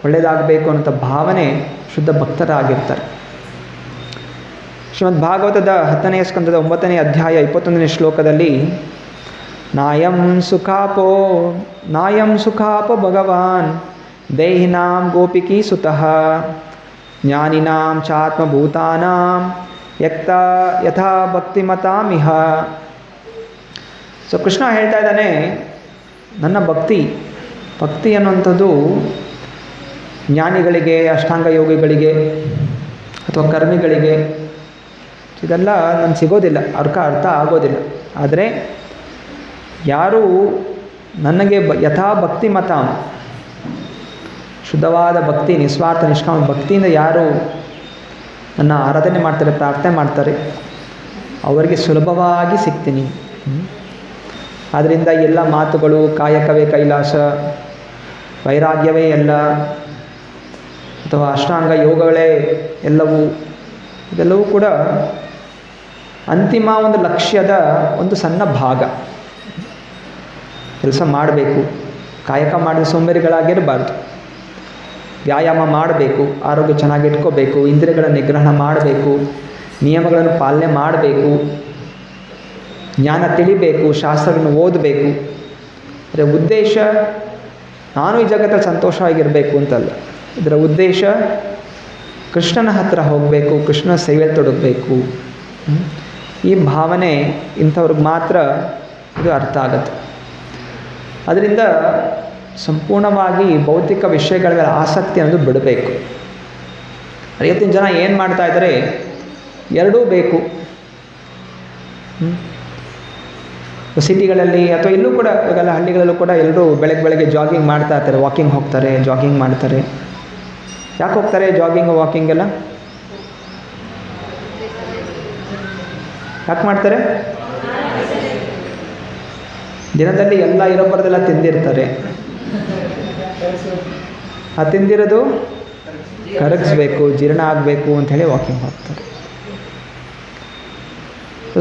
ಒಳ್ಳೆಯದಾಗಬೇಕು ಅನ್ನೋಂಥ ಭಾವನೆ ಶುದ್ಧ ಭಕ್ತರಾಗಿರ್ತಾರೆ. ಶ್ರೀಮದ್ ಭಾಗವತದ 10ನೇ ಸ್ಕಂದದ 9ನೇ ಅಧ್ಯಾಯ 21ನೇ ಶ್ಲೋಕದಲ್ಲಿ ನಾಯಂ ಸುಖಾಪೋ ಭಗವಾನ್ ದೇಹಿನಾಂ ಗೋಪಿಕೀ ಸುತಃ ಜ್ಞಾನಿನಾಂ ಚಾತ್ಮಭೂತಾನಾಂ ಯಥಾ ಭಕ್ತಿಮತಾಮಿಹ. ಸೊ ಕೃಷ್ಣ ಹೇಳ್ತಾ ಇದ್ದಾನೆ, ನನ್ನ ಭಕ್ತಿ ಅನ್ನುವಂಥದ್ದು ಜ್ಞಾನಿಗಳಿಗೆ, ಅಷ್ಟಾಂಗ ಯೋಗಿಗಳಿಗೆ ಅಥವಾ ಕರ್ಮಿಗಳಿಗೆ ಇದೆಲ್ಲ ನನಗೆ ಸಿಗೋದಿಲ್ಲ, ಅರ್ಥ ಆಗೋದಿಲ್ಲ. ಆದರೆ ಯಾರು ನನಗೆ ಯಥಾ ಭಕ್ತಿ ಮತ, ಶುದ್ಧವಾದ ಭಕ್ತಿ, ನಿಸ್ವಾರ್ಥ ನಿಷ್ಕಾಮ ಭಕ್ತಿಯಿಂದ ಯಾರು ನನ್ನ ಆರಾಧನೆ ಮಾಡ್ತಾರೆ, ಪ್ರಾರ್ಥನೆ ಮಾಡ್ತಾರೆ, ಅವರಿಗೆ ಸುಲಭವಾಗಿ ಸಿಗ್ತೀನಿ. ಆದ್ದರಿಂದ ಎಲ್ಲ ಮಾತುಗಳು ಕಾಯಕವೇ ಕೈಲಾಸ, ವೈರಾಗ್ಯವೇ ಎಲ್ಲ, ಅಥವಾ ಅಷ್ಟಾಂಗ ಯೋಗಗಳೇ ಎಲ್ಲವೂ, ಇದೆಲ್ಲವೂ ಕೂಡ ಅಂತಿಮ ಒಂದು ಲಕ್ಷ್ಯದ ಒಂದು ಸಣ್ಣ ಭಾಗ. ಕೆಲಸ ಮಾಡಬೇಕು, ಕಾಯಕ ಮಾಡಿದ ಸೋಂಬೇರಿಗಳಾಗಿರಬಾರ್ದು. ವ್ಯಾಯಾಮ ಮಾಡಬೇಕು, ಆರೋಗ್ಯ ಚೆನ್ನಾಗಿ ಇಟ್ಕೋಬೇಕು, ಇಂದ್ರಿಯಗಳ ನಿಗ್ರಹಣ ಮಾಡಬೇಕು, ನಿಯಮಗಳನ್ನು ಪಾಲನೆ ಮಾಡಬೇಕು, ಜ್ಞಾನ ತಿಳಿಬೇಕು, ಶಾಸ್ತ್ರಗಳನ್ನು ಓದಬೇಕು. ಇದರ ಉದ್ದೇಶ ನಾನು ಈ ಜಗತ್ತಲ್ಲಿ ಸಂತೋಷವಾಗಿರಬೇಕು ಅಂತಲ್ಲ. ಇದರ ಉದ್ದೇಶ ಕೃಷ್ಣನ ಹತ್ರ ಹೋಗಬೇಕು, ಕೃಷ್ಣನ ಸೇವೆಯಲ್ಲಿ ತೊಡಗಬೇಕು. ಈ ಭಾವನೆ ಇಂಥವ್ರಿಗೆ ಮಾತ್ರ ಇದು ಅರ್ಥ ಆಗುತ್ತೆ. ಅದರಿಂದ ಸಂಪೂರ್ಣವಾಗಿ ಭೌತಿಕ ವಿಷಯಗಳ ಮೇಲೆ ಆಸಕ್ತಿ ಅನ್ನೋದು ಬಿಡಬೇಕು. ಇವತ್ತಿನ ಜನ ಏನು ಮಾಡ್ತಾ ಇದ್ದಾರೆ, ಎರಡೂ ಬೇಕು. ಸಿಟಿಗಳಲ್ಲಿ ಅಥವಾ ಇಲ್ಲೂ ಕೂಡ, ಇವಾಗೆಲ್ಲ ಹಳ್ಳಿಗಳಲ್ಲೂ ಕೂಡ ಎಲ್ಲರೂ ಬೆಳಗ್ಗೆ ಜಾಗಿಂಗ್ ಮಾಡ್ತಾ ಇರ್ತಾರೆ, ವಾಕಿಂಗ್ ಹೋಗ್ತಾರೆ, ಜಾಗಿಂಗ್ ಮಾಡ್ತಾರೆ. ಯಾಕೆ ಹೋಗ್ತಾರೆ ಜಾಗಿಂಗ್ ವಾಕಿಂಗ್ ಎಲ್ಲ? ಯಾಕೆ ಮಾಡ್ತಾರೆ? ದಿನದಲ್ಲಿ ಎಲ್ಲ ಇರೋಬರ್ದೆಲ್ಲ ತಿಂದಿರ್ತಾರೆ, ಆ ತಿಂದಿರೋದು ಕರಗಿಸ್ಬೇಕು, ಜೀರ್ಣ ಆಗಬೇಕು ಅಂಥೇಳಿ ವಾಕಿಂಗ್ ಹೋಗ್ತಾರೆ.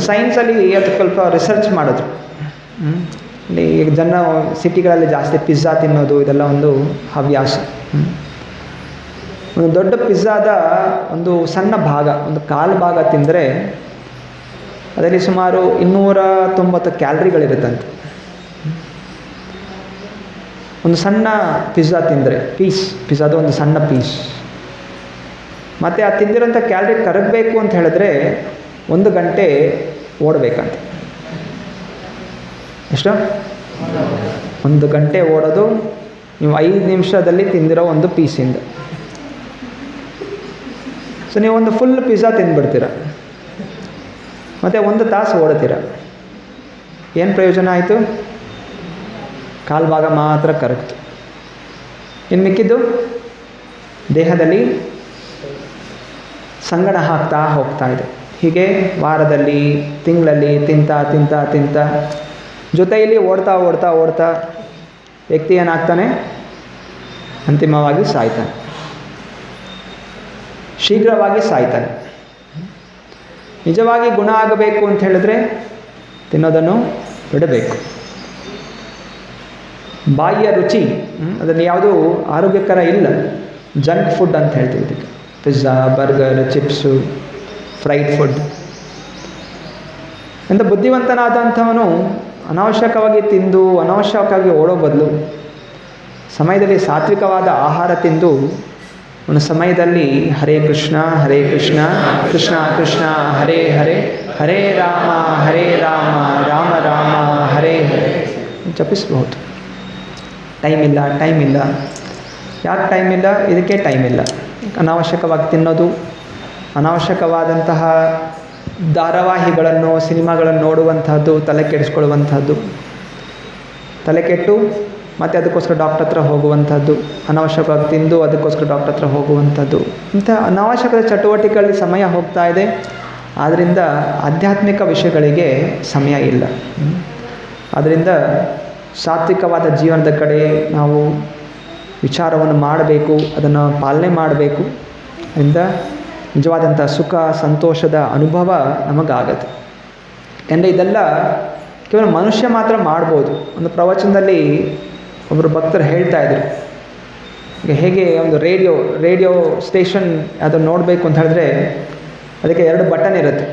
ಸೈನ್ಸಲ್ಲಿ ಅದಕ್ಕೆ ಸ್ವಲ್ಪ ರಿಸರ್ಚ್ ಮಾಡಿದ್ರು. ಇಲ್ಲಿ ಈಗ ಜನ ಸಿಟಿಗಳಲ್ಲಿ ಜಾಸ್ತಿ ಪಿಜ್ಜಾ ತಿನ್ನೋದು, ಇದೆಲ್ಲ ಒಂದು ಹವ್ಯಾಸ. ಒಂದು ದೊಡ್ಡ ಪಿಜ್ಜಾದ ಒಂದು ಸಣ್ಣ ಭಾಗ, ಒಂದು ಕಾಲು ಭಾಗ ತಿಂದರೆ ಅದರಲ್ಲಿ ಸುಮಾರು 290 ಕ್ಯಾಲರಿಗಳಿರುತ್ತಂತೆ. ಒಂದು ಸಣ್ಣ ಪಿಜ್ಜಾ ತಿಂದರೆ, ಪಿಜ್ಜಾದ ಒಂದು ಸಣ್ಣ ಪೀಸ್. ಮತ್ತು ಆ ತಿಂದಿರೋಂಥ ಕ್ಯಾಲರಿ ಕರಗಬೇಕು ಅಂತ ಹೇಳಿದ್ರೆ 1 ಗಂಟೆ ಓಡಬೇಕಂತೆ. ಎಷ್ಟು? 1 ಗಂಟೆ ಓಡೋದು ನೀವು 5 ನಿಮಿಷದಲ್ಲಿ ತಿಂದಿರೋ ಒಂದು ಪೀಸಿಂದ. ಸೊ ನೀವು ಒಂದು ಫುಲ್ ಪಿಜ್ಜಾ ತಿಂದುಬಿಡ್ತೀರ, ಮತ್ತು 1 ತಾಸು ಓಡ್ತೀರ. ಏನು ಪ್ರಯೋಜನ ಆಯಿತು? ಕಾಲು ಭಾಗ ಮಾತ್ರ ಕರಗ್ತು. ಇನ್ನು ಮಿಕ್ಕಿದ್ದು ದೇಹದಲ್ಲಿ ಸಂಗಡ ಹಾಕ್ತಾ ಹೋಗ್ತಾ ಇದೆ. ಹೀಗೆ ವಾರದಲ್ಲಿ, ತಿಂಗಳಲ್ಲಿ ತಿಂತ ಜೊತೆಯಲ್ಲಿ ಓಡ್ತಾ ವ್ಯಕ್ತಿ ಏನಾಗ್ತಾನೆ, ಅಂತಿಮವಾಗಿ ಸಾಯ್ತಾನೆ, ಶೀಘ್ರವಾಗಿ ಸಾಯ್ತಾನೆ. ನಿಜವಾಗಿ ಗುಣ ಆಗಬೇಕು ಅಂತ ಹೇಳಿದ್ರೆ ತಿನ್ನೋದನ್ನು ಬಿಡಬೇಕು. ಬಾಯಿಯ ರುಚಿ ಅದನ್ನು ಯಾವುದೂ ಆರೋಗ್ಯಕರ ಇಲ್ಲ, ಜಂಕ್ ಫುಡ್ ಅಂತ ಹೇಳ್ತೀವಿ ಇದಕ್ಕೆ. Pizza, burger, chips, fried food. ಅಂತ ಬುದ್ಧಿವಂತನಾದಂಥವನು ಅನಾವಶ್ಯಕವಾಗಿ ತಿಂದು ಅನಾವಶ್ಯಕವಾಗಿ ಓಡೋ ಬದಲು ಸಮಯದಲ್ಲಿ ಸಾತ್ವಿಕವಾದ ಆಹಾರ ತಿಂದು ಒಂದು ಸಮಯದಲ್ಲಿ ಹರೇ ಕೃಷ್ಣ ಕೃಷ್ಣ ಕೃಷ್ಣ ಹರೇ ಹರೇ, ಹರೇ ರಾಮ ರಾಮ ರಾಮ ಹರೇ ಹರೇ ಜಪಿಸಬಹುದು. ಟೈಮ್ ಇಲ್ಲ. ಯಾಕೆ ಟೈಮ್ ಇಲ್ಲ? ಇದಕ್ಕೆ ಟೈಮ್ ಇಲ್ಲ. ಅನಾವಶ್ಯಕವಾಗಿ ತಿನ್ನೋದು, ಅನಾವಶ್ಯಕವಾದಂತಹ ಧಾರಾವಾಹಿಗಳನ್ನು, ಸಿನಿಮಾಗಳನ್ನು ನೋಡುವಂತಹದ್ದು, ತಲೆ ಕೆಡಿಸ್ಕೊಳ್ಳುವಂಥದ್ದು, ತಲೆ ಕೆಟ್ಟು ಮತ್ತು ಅದಕ್ಕೋಸ್ಕರ ಡಾಕ್ಟರ್ ಹತ್ರ ಹೋಗುವಂಥದ್ದು, ಅನಾವಶ್ಯಕವಾಗಿ ತಿಂದು ಅದಕ್ಕೋಸ್ಕರ ಡಾಕ್ಟರ್ ಹತ್ರ ಹೋಗುವಂಥದ್ದು, ಇಂಥ ಅನಾವಶ್ಯಕದ ಚಟುವಟಿಕೆಗಳಲ್ಲಿ ಸಮಯ ಹೋಗ್ತಾ ಇದೆ. ಆದ್ದರಿಂದ ಆಧ್ಯಾತ್ಮಿಕ ವಿಷಯಗಳಿಗೆ ಸಮಯ ಇಲ್ಲ. ಆದ್ದರಿಂದ ಸಾತ್ವಿಕವಾದ ಜೀವನದ ಕಡೆ ನಾವು ವಿಚಾರವನ್ನು ಮಾಡಬೇಕು, ಅದನ್ನು ಪಾಲನೆ ಮಾಡಬೇಕು. ಅದರಿಂದ ನಿಜವಾದಂಥ ಸುಖ ಸಂತೋಷದ ಅನುಭವ ನಮಗಾಗತ್ತೆ. ಯಾಕೆಂದರೆ ಇದೆಲ್ಲ ಕೇವಲ ಮನುಷ್ಯ ಮಾತ್ರ ಮಾಡ್ಬೋದು. ಒಂದು ಪ್ರವಚನದಲ್ಲಿ ಒಬ್ಬರು ಭಕ್ತರು ಹೇಳ್ತಾ ಇದ್ರು, ಹೇಗೆ ಒಂದು ರೇಡಿಯೋ ಸ್ಟೇಷನ್ ಅದನ್ನು ನೋಡಬೇಕು ಅಂತ ಹೇಳಿದ್ರೆ ಅದಕ್ಕೆ 2 ಬಟನ್ ಇರುತ್ತೆ.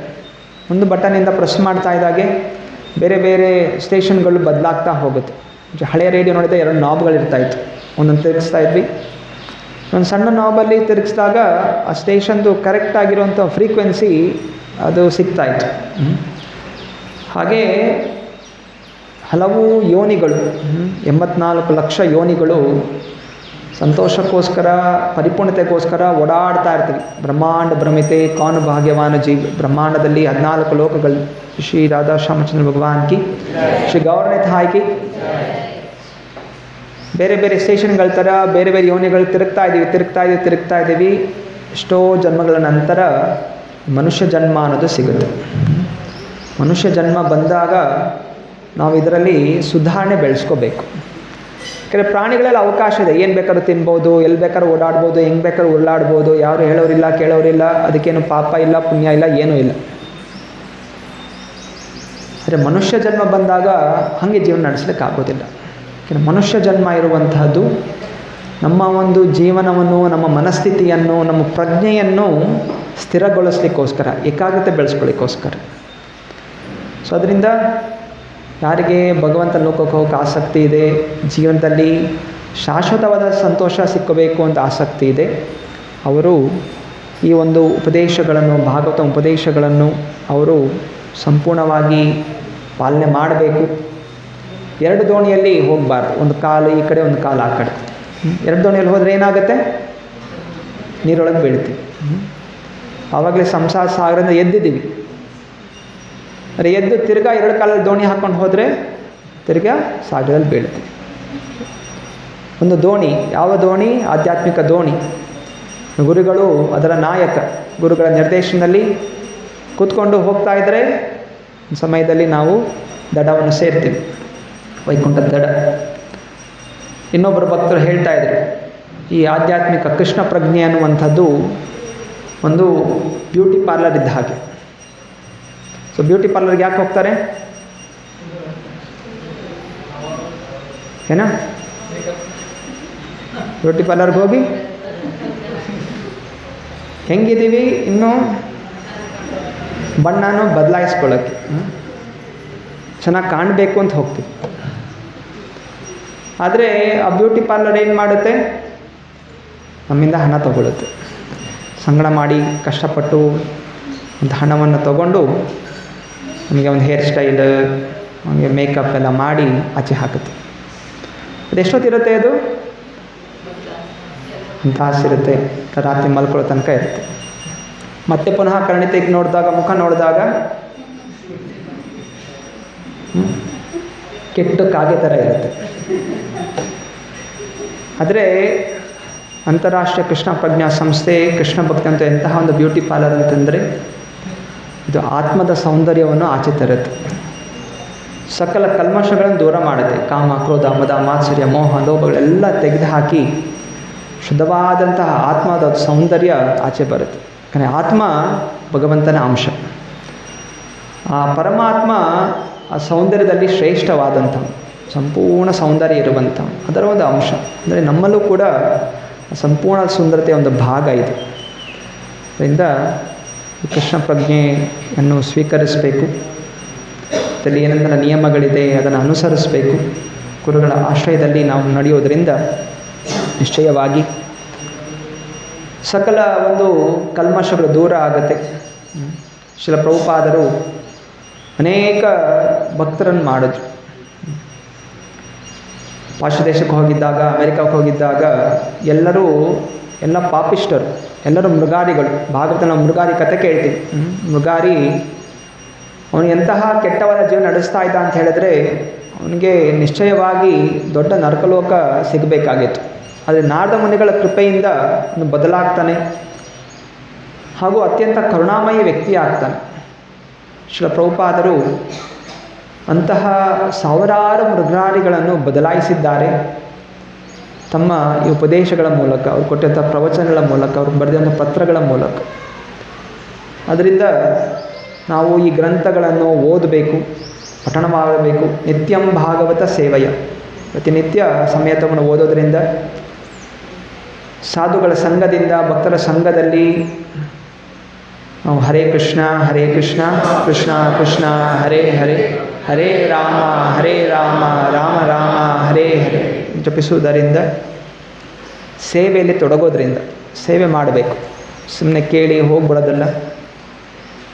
ಒಂದು ಬಟನಿಂದ ಪ್ರೆಸ್ ಮಾಡ್ತಾ ಇದ್ದಾಗೆ ಬೇರೆ ಬೇರೆ ಸ್ಟೇಷನ್ಗಳು ಬದಲಾಗ್ತಾ ಹೋಗುತ್ತೆ. ಹಳೆಯ ರೇಡಿಯೋ ನೋಡಿದರೆ 2 ನಾಬ್ಗಳಿರ್ತಾಯಿತ್ತು, ಒಂದೊಂದು ತಿರುಗಿಸ್ತಾ ಇದ್ವಿ. ಒಂದು ಸಣ್ಣ ನಾಬಲ್ಲಿ ತಿರುಗಿಸಿದಾಗ ಆ ಸ್ಟೇಷನ್ದು ಕರೆಕ್ಟಾಗಿರುವಂಥ ಫ್ರೀಕ್ವೆನ್ಸಿ ಅದು ಸಿಗ್ತಾಯಿತ್ತು. ಹಾಗೇ ಹಲವು ಯೋನಿಗಳು, 84 ಲಕ್ಷ ಯೋನಿಗಳು ಸಂತೋಷಕ್ಕೋಸ್ಕರ, ಪರಿಪೂರ್ಣತೆಗೋಸ್ಕರ ಓಡಾಡ್ತಾ ಇರ್ತೀವಿ. ಬ್ರಹ್ಮಾಂಡ ಭ್ರಮಿತೆ ಕಾನು ಭಾಗ್ಯವಾನ ಜೀವ. ಬ್ರಹ್ಮಾಂಡದಲ್ಲಿ 14 ಲೋಕಗಳು. ಶ್ರೀ ರಾಧಾ ಶ್ಯಾಮಚಂದ್ರ ಭಗವಾನ್ ಕಿ, ಶ್ರೀ ಗೌರನೇ ತಾಯಿ ಕಿ. ಬೇರೆ ಬೇರೆ ಸ್ಟೇಷನ್ಗಳ ಥರ ಬೇರೆ ಬೇರೆ ಯೋನಿಗಳು ತಿರುಗ್ತಾ ಇದ್ದೀವಿ. ಎಷ್ಟೋ ಜನ್ಮಗಳ ನಂತರ ಮನುಷ್ಯ ಜನ್ಮ ಅನ್ನೋದು ಸಿಗುತ್ತೆ. ಮನುಷ್ಯ ಜನ್ಮ ಬಂದಾಗ ನಾವು ಇದರಲ್ಲಿ ಸುಧಾರಣೆ ಬೆಳೆಸ್ಕೋಬೇಕು. ಯಾಕಂದರೆ ಪ್ರಾಣಿಗಳಲ್ಲಿ ಅವಕಾಶ ಇದೆ, ಏನು ಬೇಕಾದ್ರೂ ತಿನ್ಬೋದು, ಎಲ್ಲಿ ಬೇಕಾದ್ರೂ ಓಡಾಡ್ಬೋದು, ಹೆಂಗೆ ಬೇಕಾದ್ರೂ ಉರುಳಾಡ್ಬೋದು, ಯಾರು ಹೇಳೋರಿಲ್ಲ ಕೇಳೋರಿಲ್ಲ, ಅದಕ್ಕೇನು ಪಾಪ ಇಲ್ಲ ಪುಣ್ಯ ಇಲ್ಲ, ಏನೂ ಇಲ್ಲ. ಆದರೆ ಮನುಷ್ಯ ಜನ್ಮ ಬಂದಾಗ ಹಾಗೆ ಜೀವನ ನಡೆಸಲಿಕ್ಕೆ ಆಗೋದಿಲ್ಲ. ಯಾಕೆಂದರೆ ಮನುಷ್ಯ ಜನ್ಮ ಇರುವಂತಹದ್ದು ನಮ್ಮ ಒಂದು ಜೀವನವನ್ನು, ನಮ್ಮ ಮನಸ್ಥಿತಿಯನ್ನು, ನಮ್ಮ ಪ್ರಜ್ಞೆಯನ್ನು ಸ್ಥಿರಗೊಳಿಸ್ಲಿಕ್ಕೋಸ್ಕರ, ಏಕಾಗ್ರತೆ ಬೆಳೆಸ್ಕೊಳ್ಳಿಕ್ಕೋಸ್ಕರ. ಸೊ ಅದರಿಂದ ಯಾರಿಗೆ ಭಗವಂತನ ಲೋಕಕ್ಕೆ ಹೋಗೋಕ್ಕೆ ಆಸಕ್ತಿ ಇದೆ, ಜೀವನದಲ್ಲಿ ಶಾಶ್ವತವಾದ ಸಂತೋಷ ಸಿಕ್ಕಬೇಕು ಅಂತ ಆಸಕ್ತಿ ಇದೆ, ಅವರು ಈ ಒಂದು ಉಪದೇಶಗಳನ್ನು, ಭಾಗವತ ಉಪದೇಶಗಳನ್ನು ಅವರು ಸಂಪೂರ್ಣವಾಗಿ ಪಾಲನೆ ಮಾಡಬೇಕು. 2 ದೋಣಿಯಲ್ಲಿ ಹೋಗಬಾರ್ದು, ಒಂದು ಕಾಲು ಈ ಕಡೆ, ಒಂದು ಕಾಲು ಆ ಕಡೆ. 2 ದೋಣಿಯಲ್ಲಿ ಹೋದರೆ ಏನಾಗುತ್ತೆ? ನೀರೊಳಗೆ ಬೀಳ್ತೀವಿ. ಆವಾಗಲೇ ಸಂಸಾರ ಸಾಗರದಿಂದ ಎದ್ದಿದ್ದೀವಿ. ಅಂದರೆ ಎದ್ದು ತಿರ್ಗಾ 2 ಕಾಲಲ್ಲಿ ದೋಣಿ ಹಾಕ್ಕೊಂಡು ಹೋದರೆ ತಿರ್ಗಾ ಸಾಗರದಲ್ಲಿ ಬೀಳ್ತೀವಿ. ಒಂದು ದೋಣಿ, ಯಾವ ದೋಣಿ? ಆಧ್ಯಾತ್ಮಿಕ ದೋಣಿ. ಗುರುಗಳು ಅದರ ನಾಯಕ. ಗುರುಗಳ ನಿರ್ದೇಶನದಲ್ಲಿ ಕೂತ್ಕೊಂಡು ಹೋಗ್ತಾ ಇದ್ದರೆ ಸಮಯದಲ್ಲಿ ನಾವು ದಡವನ್ನು ಸೇರ್ತೀವಿ, ವೈಕುಂಠದ ದಡ. ಇನ್ನೊಬ್ಬರು ಭಕ್ತರು ಹೇಳ್ತಾ ಇದ್ರು, ಈ ಆಧ್ಯಾತ್ಮಿಕ ಕೃಷ್ಣ ಪ್ರಜ್ಞೆ ಅನ್ನುವಂಥದ್ದು ಒಂದು ಬ್ಯೂಟಿ ಪಾರ್ಲರ್ ಇದ್ದ ಹಾಗೆ. ಸೊ ಬ್ಯೂಟಿ ಪಾರ್ಲರ್ಗೆ ಯಾಕೆ ಹೋಗ್ತಾರೆ? ಏನಾ? ಬ್ಯೂಟಿ ಪಾರ್ಲರ್ಗೆ ಹೋಗಿ ಹೆಂಗಿದ್ದೀವಿ ಇನ್ನೂ ಬಣ್ಣನೂ ಬದಲಾಯಿಸ್ಕೊಳ್ಳೋಕ್ಕೆ, ಚೆನ್ನಾಗಿ ಕಾಣಬೇಕು ಅಂತ ಹೋಗ್ತೀವಿ. ಆದರೆ ಆ ಬ್ಯೂಟಿ ಪಾರ್ಲರ್ ಏನು ಮಾಡುತ್ತೆ? ನಮ್ಮಿಂದ ಹಣ ತಗೊಳ್ಳುತ್ತೆ. ಸಂಗಡ ಮಾಡಿ ಕಷ್ಟಪಟ್ಟು ಒಂದು ಹಣವನ್ನು ತಗೊಂಡು ನಮಗೆ ಒಂದು ಹೇರ್ ಸ್ಟೈಲ್, ನಮಗೆ ಮೇಕಪ್ ಎಲ್ಲ ಮಾಡಿ ಆಚೆ ಹಾಕುತ್ತೆ. ಅದೆಷ್ಟೊತ್ತಿರುತ್ತೆ? ಅದು ಒಂದು ತಾಸಿರುತ್ತೆ, ರಾತ್ರಿ ಮಲ್ಕೊಳ್ಳೋ ತನಕ ಇರುತ್ತೆ. ಮತ್ತೆ ಪುನಃ ಕಣ್ಣು ತೆಗೆದು ನೋಡಿದಾಗ, ಮುಖ ನೋಡಿದಾಗ ಕೆಟ್ಟ ಕಾಗೆ ಥರ ಇರುತ್ತೆ. ಆದರೆ ಅಂತಾರಾಷ್ಟ್ರೀಯ ಕೃಷ್ಣ ಪ್ರಜ್ಞಾ ಸಂಸ್ಥೆ ಕೃಷ್ಣ ಭಕ್ತಿ ಅಂತ ಎಂತಹ ಒಂದು ಬ್ಯೂಟಿ ಪಾರ್ಲರ್ ಅಂತಂದರೆ ಇದು ಆತ್ಮದ ಸೌಂದರ್ಯವನ್ನು ಆಚೆ ತರುತ್ತೆ. ಸಕಲ ಕಲ್ಮಶಗಳನ್ನು ದೂರ ಮಾಡುತ್ತೆ. ಕಾಮ, ಕ್ರೋಧ, ಮದ, ಮಾತ್ಸರ್ಯ, ಮೋಹ, ಲೋಭಗಳೆಲ್ಲ ತೆಗೆದುಹಾಕಿ ಶುದ್ಧವಾದಂತಹ ಆತ್ಮದ ಸೌಂದರ್ಯ ಆಚೆ ಬರುತ್ತೆ. ಯಾಕಂದರೆ ಆತ್ಮ ಭಗವಂತನ ಅಂಶ. ಆ ಪರಮಾತ್ಮ ಆ ಸೌಂದರ್ಯದಲ್ಲಿ ಶ್ರೇಷ್ಠವಾದಂಥವು, ಸಂಪೂರ್ಣ ಸೌಂದರ್ಯ ಇರುವಂಥವು, ಅದರ ಒಂದು ಅಂಶ. ಅಂದರೆ ನಮ್ಮಲ್ಲೂ ಕೂಡ ಸಂಪೂರ್ಣ ಸುಂದರತೆಯ ಒಂದು ಭಾಗ ಇದೆ. ಅದರಿಂದ ಕೃಷ್ಣ ಪ್ರಜ್ಞೆಯನ್ನು ಸ್ವೀಕರಿಸಬೇಕು. ಅದರಲ್ಲಿ ಏನೆಂದರೆ ನಿಯಮಗಳಿದೆ, ಅದನ್ನು ಅನುಸರಿಸಬೇಕು. ಗುರುಗಳ ಆಶ್ರಯದಲ್ಲಿ ನಾವು ನಡೆಯೋದರಿಂದ ನಿಶ್ಚಯವಾಗಿ ಸಕಲ ಒಂದು ಕಲ್ಮಶಗಳು ದೂರ ಆಗುತ್ತೆ. ಶ್ರೀಲ ಪ್ರಭುಪಾದರು ಅನೇಕ ಭಕ್ತರನ್ನು ಮಾಡಿದ್ರು. ಪಾಶ್ಚಾತ್ಯ ದೇಶಕ್ಕೆ ಹೋಗಿದ್ದಾಗ, ಅಮೆರಿಕಕ್ಕೆ ಹೋಗಿದ್ದಾಗ ಎಲ್ಲ ಪಾಪಿಸ್ಟರು, ಎಲ್ಲರೂ ಮೃಗಾರಿಗಳು. ಭಾಗವತ ನಾವು ಮೃಗಾರಿ ಕಥೆ ಕೇಳ್ತೀವಿ. ಮೃಗಾರಿ ಅವನು ಎಂತಹ ಕೆಟ್ಟವಾದ ಜೀವನ ನಡೆಸ್ತಾ ಇದ್ದ ಅಂತ ಹೇಳಿದ್ರೆ ಅವನಿಗೆ ನಿಶ್ಚಯವಾಗಿ ದೊಡ್ಡ ನರಕಲೋಕ ಸಿಗಬೇಕಾಗಿತ್ತು. ಆದರೆ ನಾರದ ಮುನಿಗಳ ಕೃಪೆಯಿಂದ ಅವನು ಬದಲಾಗ್ತಾನೆ ಹಾಗೂ ಅತ್ಯಂತ ಕರುಣಾಮಯಿ ವ್ಯಕ್ತಿ ಆಗ್ತಾನೆ. ಶ್ರೀಲ ಪ್ರಭುಪಾದರು ಅಂತಹ ಸಾವಿರಾರು ಮೃಗಾರಿಗಳನ್ನು ಬದಲಾಯಿಸಿದ್ದಾರೆ ತಮ್ಮ ಈ ಉಪದೇಶಗಳ ಮೂಲಕ, ಅವರು ಕೊಟ್ಟಂಥ ಪ್ರವಚನಗಳ ಮೂಲಕ, ಅವರು ಬರೆದಂಥ ಪತ್ರಗಳ ಮೂಲಕ. ಅದರಿಂದ ನಾವು ಈ ಗ್ರಂಥಗಳನ್ನು ಓದಬೇಕು, ಪಠಣ ಮಾಡಬೇಕು. ನಿತ್ಯಂ ಭಾಗವತ ಸೇವೆಯ, ಪ್ರತಿನಿತ್ಯ ಸಮೇತವನ್ನು ಓದೋದರಿಂದ, ಸಾಧುಗಳ ಸಂಘದಿಂದ, ಭಕ್ತರ ಸಂಘದಲ್ಲಿ ನಾವು ಹರೇ ಕೃಷ್ಣ ಕೃಷ್ಣ ಕೃಷ್ಣ ಹರೇ ಹರೇ, ಹರೇ ರಾಮ ರಾಮ ರಾಮ ಹರೇ ಹರೇ ಜಪಿಸುವುದರಿಂದ, ಸೇವೆಯಲ್ಲಿ ತೊಡಗೋದ್ರಿಂದ, ಸೇವೆ ಮಾಡಬೇಕು. ಸುಮ್ಮನೆ ಕೇಳಿ ಹೋಗ್ಬಿಡೋದಲ್ಲ.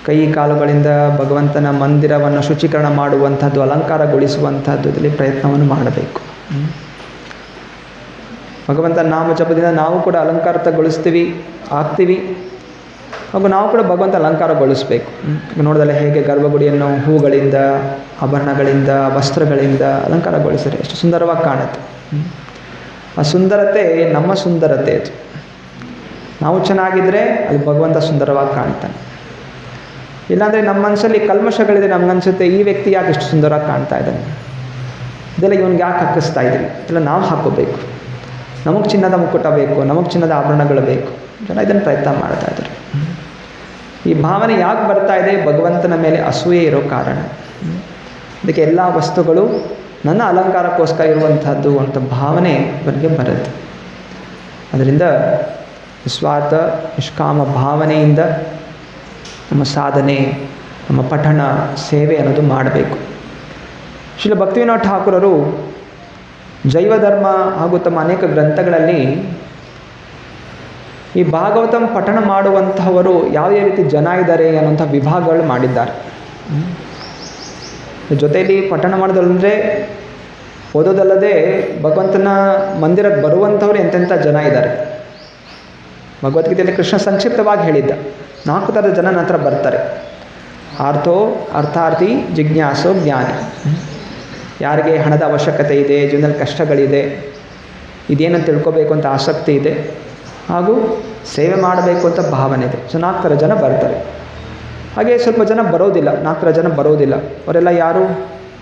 ಕೈ ಕಾಲುಗಳಿಂದ ಭಗವಂತನ ಮಂದಿರವನ್ನು ಶುಚೀಕರಣ ಮಾಡುವಂಥದ್ದು, ಅಲಂಕಾರಗೊಳಿಸುವಂಥದ್ದು, ಇದರಲ್ಲಿ ಪ್ರಯತ್ನವನ್ನು ಮಾಡಬೇಕು. ಭಗವಂತನ ನಾಮ ಜಪದಿಂದ ನಾವು ಕೂಡ ಆಗ್ತೀವಿ ಹಾಗೂ ನಾವು ಕೂಡ ಭಗವಂತ ಅಲಂಕಾರಗೊಳಿಸಬೇಕು. ನೋಡೋದಲ್ಲ ಹೇಗೆ ಗರ್ಭಗುಡಿಯನ್ನು ಹೂಗಳಿಂದ, ಆಭರಣಗಳಿಂದ, ವಸ್ತ್ರಗಳಿಂದ ಅಲಂಕಾರಗೊಳಿಸಿದರೆ ಎಷ್ಟು ಸುಂದರವಾಗಿ ಕಾಣುತ್ತೆ. ಆ ಸುಂದರತೆ ನಮ್ಮ ಸುಂದರತೆ. ಅದು ನಾವು ಚೆನ್ನಾಗಿದ್ದರೆ ಅಲ್ಲಿ ಭಗವಂತ ಸುಂದರವಾಗಿ ಕಾಣ್ತಾನೆ. ಇಲ್ಲಾಂದರೆ ನಮ್ಮ ಮನಸ್ಸಲ್ಲಿ ಕಲ್ಮಶಗಳಿದೆ. ನಮಗನ್ಸುತ್ತೆ ಈ ವ್ಯಕ್ತಿ ಯಾಕೆ ಇಷ್ಟು ಸುಂದರವಾಗಿ ಕಾಣ್ತಾ ಇದ್ದಾನೆ, ಇದೆಲ್ಲ ಇವನಿಗೆ ಯಾಕೆ ಹಾಕಿಸ್ತಾ ಇದ್ದೀವಿ, ಇದೆಲ್ಲ ನಾವು ಹಾಕೋಬೇಕು. ನಮಗೆ ಚಿನ್ನದ ಮುಕ್ಕುಟ ಬೇಕು, ನಮಗೆ ಚಿನ್ನದ ಆಭರಣಗಳು ಬೇಕು. ಜನ ಇದನ್ನು ಪ್ರಯತ್ನ ಮಾಡ್ತಾ ಇದ್ದಾರೆ. ಈ ಭಾವನೆ ಯಾಕೆ ಬರ್ತಾ ಇದೆ? ಭಗವಂತನ ಮೇಲೆ ಅಸೂಯೆ ಇರೋ ಕಾರಣ. ಅದಕ್ಕೆ ಎಲ್ಲ ವಸ್ತುಗಳು ನನ್ನ ಅಲಂಕಾರಕ್ಕೋಸ್ಕರ ಇರುವಂಥದ್ದು ಅಂತ ಭಾವನೆ ಅವರಿಗೆ ಬರುತ್ತೆ. ಅದರಿಂದ ನಿಸ್ವಾರ್ಥ ನಿಷ್ಕಾಮ ಭಾವನೆಯಿಂದ ನಮ್ಮ ಸಾಧನೆ, ನಮ್ಮ ಪಠಣ, ಸೇವೆ ಅನ್ನೋದು ಮಾಡಬೇಕು. ಶ್ರೀಲ ಭಕ್ತಿವಿನೋದ ಠಾಕೂರರು ಜೈವ ಧರ್ಮ ಹಾಗೂ ತಮ್ಮ ಅನೇಕ ಗ್ರಂಥಗಳಲ್ಲಿ ಈ ಭಾಗವತಂ ಪಠಣ ಮಾಡುವಂತಹವರು ಯಾವುದೇ ರೀತಿ ಜನ ಇದ್ದಾರೆ ಅನ್ನುವಂಥ ವಿಭಾಗಗಳು ಮಾಡಿದ್ದಾರೆ. ಜೊತೆಯಲ್ಲಿ ಪಠಣ ಮಾಡೋದಂದರೆ ಓದೋದಲ್ಲದೆ ಭಗವಂತನ ಮಂದಿರಕ್ಕೆ ಬರುವಂಥವ್ರು ಎಂತೆಂಥ ಜನ ಇದ್ದಾರೆ. ಭಗವದ್ಗೀತೆಯಲ್ಲಿ ಕೃಷ್ಣ ಸಂಕ್ಷಿಪ್ತವಾಗಿ ಹೇಳಿದ್ದ 4 ಥರದ ಜನ ನನ್ನ ಹತ್ರ ಬರ್ತಾರೆ. ಅರ್ಥಾರ್ಥಿ, ಜಿಜ್ಞಾಸೋ, ಜ್ಞಾನಿ. ಯಾರಿಗೆ ಹಣದ ಅವಶ್ಯಕತೆ ಇದೆ, ಜೀವನದಲ್ಲಿ ಕಷ್ಟಗಳಿದೆ, ಇದೇನಂತ ತಿಳ್ಕೊಬೇಕು ಅಂತ ಆಸಕ್ತಿ ಇದೆ, ಹಾಗೂ ಸೇವೆ ಮಾಡಬೇಕು ಅಂತ ಭಾವನೆ ಇದೆ. ಸೊ 4 ಥರ ಜನ ಬರ್ತಾರೆ. ಹಾಗೆ ಸ್ವಲ್ಪ ಜನ ಬರೋದಿಲ್ಲ, 4 ಥರ ಜನ ಬರೋದಿಲ್ಲ. ಅವರೆಲ್ಲ ಯಾರು?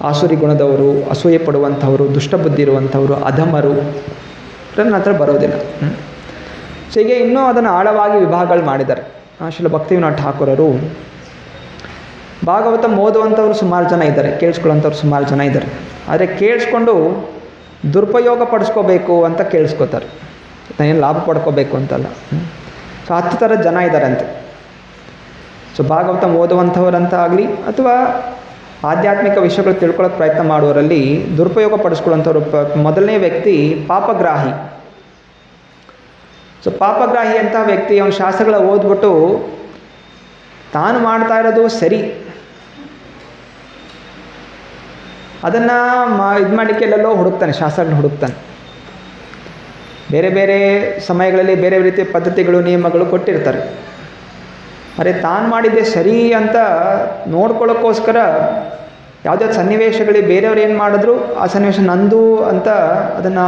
ಆಸುರಿ ಗುಣದವರು, ಅಸೂಯೆ ಪಡುವಂಥವರು, ದುಷ್ಟಬುದ್ಧಿ ಇರುವಂಥವರು, ಅಧಮರು. ನನ್ನ ಹತ್ರ ಬರೋದಿಲ್ಲ. ಸೊ ಹೀಗೆ ಇನ್ನೂ ಅದನ್ನು ಆಳವಾಗಿ ವಿಭಾಗಗಳು ಮಾಡಿದ್ದಾರೆ. ಶ್ರೀಲ ಭಕ್ತಿವಿನೋದ ಠಾಕೂರರು ಭಾಗವತ ಓದುವಂಥವ್ರು ಸುಮಾರು ಜನ ಇದ್ದಾರೆ, ಕೇಳಿಸ್ಕೊಳ್ಳೋಂಥವ್ರು ಸುಮಾರು ಜನ ಇದ್ದಾರೆ. ಆದರೆ ಕೇಳಿಸ್ಕೊಂಡು ದುರುಪಯೋಗ ಪಡಿಸ್ಕೋಬೇಕು ಅಂತ ಕೇಳಿಸ್ಕೋತಾರೆ, ನಾನೇನು ಲಾಭ ಪಡ್ಕೋಬೇಕು ಅಂತಲ್ಲ. ಸೊ 10 ಥರದ ಜನ ಇದ್ದಾರಂತೆ. ಸೊ ಭಾಗವತ ಓದುವಂಥವ್ರಂತ ಆಗಲಿ ಅಥವಾ ಆಧ್ಯಾತ್ಮಿಕ ವಿಷಯಗಳು ತಿಳ್ಕೊಳ್ಳೋಕೆ ಪ್ರಯತ್ನ ಮಾಡುವವರಲ್ಲಿ ದುರುಪಯೋಗ ಪಡಿಸ್ಕೊಳ್ಳೋಂಥವ್ರು. ಮೊದಲನೇ ವ್ಯಕ್ತಿ ಪಾಪಗ್ರಾಹಿ. ಸೊ ಪಾಪಗ್ರಾಹಿ ಅಂತ ವ್ಯಕ್ತಿ ಅವನ ಶಾಸ್ತ್ರಗಳ ಓದ್ಬಿಟ್ಟು ತಾನು ಮಾಡ್ತಾ ಇರೋದು ಸರಿ, ಅದನ್ನು ಇದು ಮಾಡಲಿಕ್ಕೆ ಎಲ್ಲೆಲ್ಲೋ ಹುಡುಕ್ತಾನೆ, ಶಾಸ್ತ್ರಗಳನ್ನ ಹುಡುಕ್ತಾನೆ. ಬೇರೆ ಬೇರೆ ಸಮಯಗಳಲ್ಲಿ ಬೇರೆ ರೀತಿಯ ಪದ್ಧತಿಗಳು, ನಿಯಮಗಳು ಕೊಟ್ಟಿರ್ತಾರೆ. ಅರೆ ತಾನು ಮಾಡಿದ್ದೆ ಸರಿ ಅಂತ ನೋಡ್ಕೊಳ್ಳೋಕ್ಕೋಸ್ಕರ ಯಾವುದೇ ಸನ್ನಿವೇಶಗಳಿಗೆ ಬೇರೆಯವ್ರು ಏನು ಮಾಡಿದ್ರು ಆ ಸನ್ನಿವೇಶ ನಂದು ಅಂತ ಅದನ್ನು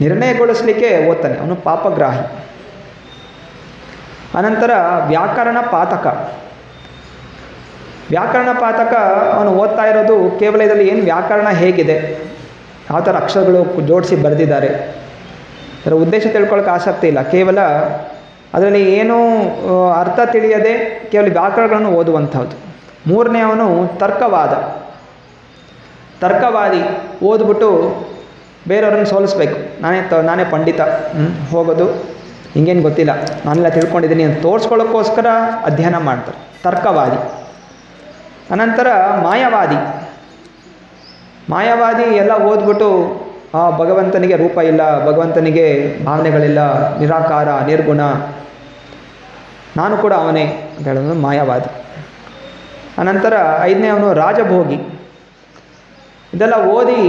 ನಿರ್ಣಯಗೊಳಿಸಲಿಕ್ಕೆ ಓದ್ತಾನೆ, ಅವನು ಪಾಪಗ್ರಾಹಿ. ಅನಂತರ ವ್ಯಾಕರಣ ಪಾತಕ. ವ್ಯಾಕರಣ ಪಾತಕ ಅವನು ಓದ್ತಾ ಇರೋದು ಕೇವಲ ಇದರಲ್ಲಿ ಏನು ವ್ಯಾಕರಣ ಹೇಗಿದೆ, ಯಾವ ಥರ ಅಕ್ಷರಗಳು ಜೋಡಿಸಿ ಬರೆದಿದ್ದಾರೆ, ಅದರ ಉದ್ದೇಶ ತಿಳ್ಕೊಳ್ಳೋಕೆ ಆಸಕ್ತಿ ಇಲ್ಲ. ಕೇವಲ ಅದರಲ್ಲಿ ಏನೂ ಅರ್ಥ ತಿಳಿಯದೆ ಕೇವಲ ವ್ಯಾಕರಣಗಳನ್ನು ಓದುವಂಥದ್ದು. ಮೂರನೇ ಅವನು ತರ್ಕವಾದಿ. ಓದ್ಬಿಟ್ಟು ಬೇರೆಯವ್ರನ್ನ ಸೋಲಿಸ್ಬೇಕು, ನಾನೇ ಪಂಡಿತ, ಹೋಗೋದು ಹಿಂಗೇನು ಗೊತ್ತಿಲ್ಲ, ನಾನೆಲ್ಲ ತಿಳ್ಕೊಂಡಿದ್ದೀನಿ ಅಂತ ತೋರಿಸ್ಕೊಳ್ಳೋಕ್ಕೋಸ್ಕರ ಅಧ್ಯಯನ ಮಾಡ್ತಾರೆ, ತರ್ಕವಾದಿ. ಅನಂತರ ಮಾಯಾವಾದಿ ಎಲ್ಲ ಓದ್ಬಿಟ್ಟು ಭಗವಂತನಿಗೆ ರೂಪ ಇಲ್ಲ, ಭಗವಂತನಿಗೆ ಭಾವನೆಗಳಿಲ್ಲ, ನಿರಾಕಾರ ನಿರ್ಗುಣ, ನಾನು ಕೂಡ ಅವನೇ ಅಂತ ಹೇಳೋದು ಮಾಯಾವಾದಿ. ಅನಂತರ 5ನೇ ಅವನು ರಾಜಭೋಗಿ. ಇದೆಲ್ಲ ಓದಿ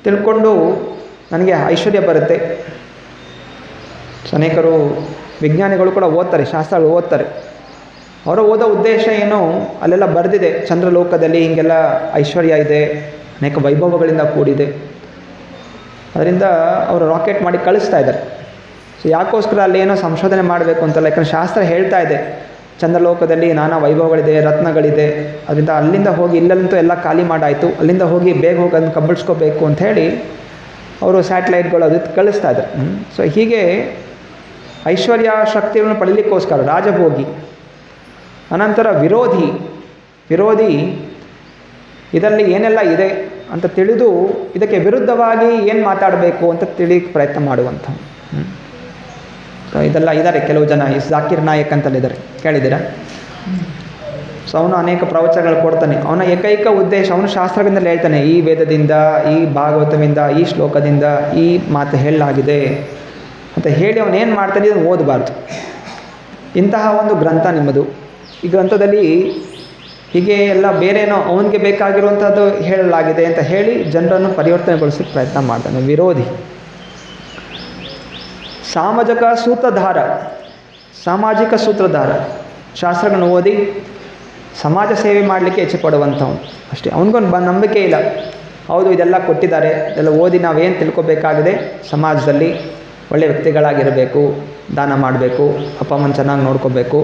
ತಿಳ್ಕೊಂಡು ನನಗೆ ಐಶ್ವರ್ಯ ಬರುತ್ತೆ. ಅನೇಕರು ವಿಜ್ಞಾನಿಗಳು ಕೂಡ ಓದ್ತಾರೆ, ಶಾಸ್ತ್ರಗಳು ಓದ್ತಾರೆ. ಅವರು ಓದೋ ಉದ್ದೇಶ ಏನು, ಅಲ್ಲೆಲ್ಲ ಬರೆದಿದೆ, ಚಂದ್ರಲೋಕದಲ್ಲಿ ಹೀಗೆಲ್ಲ ಐಶ್ವರ್ಯ ಇದೆ, ಅನೇಕ ವೈಭವಗಳಿಂದ ಕೂಡಿದೆ, ಅದರಿಂದ ಅವರು ರಾಕೆಟ್ ಮಾಡಿ ಕಳಿಸ್ತಾ ಇದ್ದಾರೆ. ಸೊ ಯಾಕೋಸ್ಕರ ಅಲ್ಲಿ ಏನೋ ಸಂಶೋಧನೆ ಮಾಡಬೇಕು ಅಂತಲ್ಲ, ಯಾಕಂದರೆ ಶಾಸ್ತ್ರ ಹೇಳ್ತಾ ಇದೆ ಚಂದ್ರಲೋಕದಲ್ಲಿ ನಾನಾ ವೈಭವಗಳಿದೆ, ರತ್ನಗಳಿದೆ, ಅದರಿಂದ ಅಲ್ಲಿಂದ ಹೋಗಿ ಇಲ್ಲಂತೂ ಎಲ್ಲ ಖಾಲಿ ಮಾಡಾಯಿತು, ಅಲ್ಲಿಂದ ಹೋಗಿ ಬೇಗ ಹೋಗಿ ಅದನ್ನು ಕಬ್ಬಿಳಿಸ್ಕೋಬೇಕು ಅಂಥೇಳಿ ಅವರು ಸ್ಯಾಟಲೈಟ್ಗಳು ಅದು ಕಳಿಸ್ತಾ ಇದ್ದಾರೆ. ಸೊ ಹೀಗೆ ಐಶ್ವರ್ಯ ಶಕ್ತಿಗಳನ್ನು ಪಡೀಲಿಕ್ಕೋಸ್ಕರ ರಾಜಭೋಗಿ. ಅನಂತರ ವಿರೋಧಿ ಇದರಲ್ಲಿ ಏನೆಲ್ಲ ಇದೆ ಅಂತ ತಿಳಿದು ಇದಕ್ಕೆ ವಿರುದ್ಧವಾಗಿ ಏನು ಮಾತಾಡಬೇಕು ಅಂತ ತಿಳಿಯಕ್ಕೆ ಪ್ರಯತ್ನ ಮಾಡುವಂಥ. ಸೊ ಇದೆಲ್ಲ ಇದ್ದಾರೆ ಕೆಲವು ಜನ, ಈ ಜಾಕಿರ್ ನಾಯಕ್ ಅಂತಲ್ಲ ಇದ್ದಾರೆ, ಕೇಳಿದ್ದೀರಾ? ಸೊ ಅವನು ಅನೇಕ ಪ್ರವಚನಗಳು ಕೊಡ್ತಾನೆ. ಅವನ ಏಕೈಕ ಉದ್ದೇಶ, ಅವನು ಶಾಸ್ತ್ರದಿಂದಲೇ ಹೇಳ್ತಾನೆ, ಈ ವೇದದಿಂದ, ಈ ಭಾಗವತದಿಂದ, ಈ ಶ್ಲೋಕದಿಂದ ಈ ಮಾತು ಹೇಳಲಾಗಿದೆ ಅಂತ ಹೇಳಿ ಅವನೇನು ಮಾಡ್ತಾನೆ, ಇದನ್ನು ಓದಬಾರ್ದು. ಇಂತಹ ಒಂದು ಗ್ರಂಥ ನಿಮ್ಮದು. ಈ ಗ್ರಂಥದಲ್ಲಿ ಹೀಗೆ ಎಲ್ಲ ಬೇರೇನೋ ಅವನಿಗೆ ಬೇಕಾಗಿರುವಂಥದ್ದು ಹೇಳಲಾಗಿದೆ ಅಂತ ಹೇಳಿ ಜನರನ್ನು ಪರಿವರ್ತನೆಗೊಳಿಸೋಕ್ಕೆ ಪ್ರಯತ್ನ ಮಾಡ್ತಾನೆ. ವಿರೋಧಿ. ಸಾಮಾಜಿಕ ಸೂತ್ರಧಾರ. ಶಾಸ್ತ್ರಗಳನ್ನು ಓದಿ ಸಮಾಜ ಸೇವೆ ಮಾಡಲಿಕ್ಕೆ ಹೆಚ್ಚು ಪಡುವಂಥವನು ಅಷ್ಟೇ. ಅವನಿಗೊಂದು ನಂಬಿಕೆ ಇಲ್ಲ, ಹೌದು ಇದೆಲ್ಲ ಕೊಟ್ಟಿದ್ದಾರೆ, ಇದೆಲ್ಲ ಓದಿ ನಾವೇನು ತಿಳ್ಕೊಬೇಕಾಗಿದೆ, ಸಮಾಜದಲ್ಲಿ ಒಳ್ಳೆಯ ವ್ಯಕ್ತಿಗಳಾಗಿರಬೇಕು, ದಾನ ಮಾಡಬೇಕು, ಅಪ್ಪ ಅಮ್ಮನ ಚೆನ್ನಾಗಿ ನೋಡ್ಕೋಬೇಕು,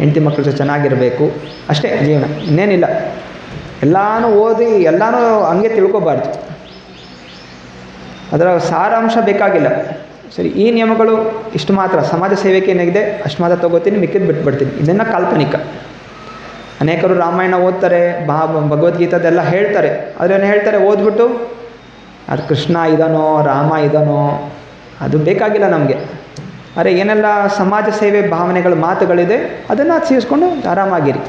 ಹೆಂಡತಿ ಮಕ್ಕಳು ಚೆನ್ನಾಗಿರಬೇಕು, ಅಷ್ಟೇ ಜೀವನ, ಇನ್ನೇನಿಲ್ಲ. ಎಲ್ಲನೂ ಓದಿ ಎಲ್ಲನೂ ಹಂಗೆ ತಿಳ್ಕೊಬಾರ್ದು, ಅದರ ಸಾರಾಂಶ ಬೇಕಾಗಿಲ್ಲ. ಸರಿ, ಈ ನಿಯಮಗಳು ಇಷ್ಟು ಮಾತ್ರ, ಸಮಾಜ ಸೇವೆಗೆ ಏನಾಗಿದೆ ಅಷ್ಟು ಮಾತ್ರ ತೊಗೋತೀನಿ, ಮಿಕ್ಕಿದ್ದು ಬಿಟ್ಬಿಡ್ತೀನಿ, ಇದನ್ನು ಕಾಲ್ಪನಿಕ. ಅನೇಕರು ರಾಮಾಯಣ ಓದ್ತಾರೆ, ಭಗವದ್ಗೀತದೆಲ್ಲ ಹೇಳ್ತಾರೆ, ಅದನ್ನು ಹೇಳ್ತಾರೆ ಓದ್ಬಿಟ್ಟು ಅದು ಕೃಷ್ಣ ಇದನೋ ರಾಮ ಇದನೋ ಅದು ಬೇಕಾಗಿಲ್ಲ ನಮಗೆ. ಅರೆ ಏನೆಲ್ಲ ಸಮಾಜ ಸೇವೆ ಭಾವನೆಗಳು ಮಾತುಗಳಿದೆ ಅದನ್ನು ಸೇರಿಸ್ಕೊಂಡು ಆರಾಮಾಗಿರಿ.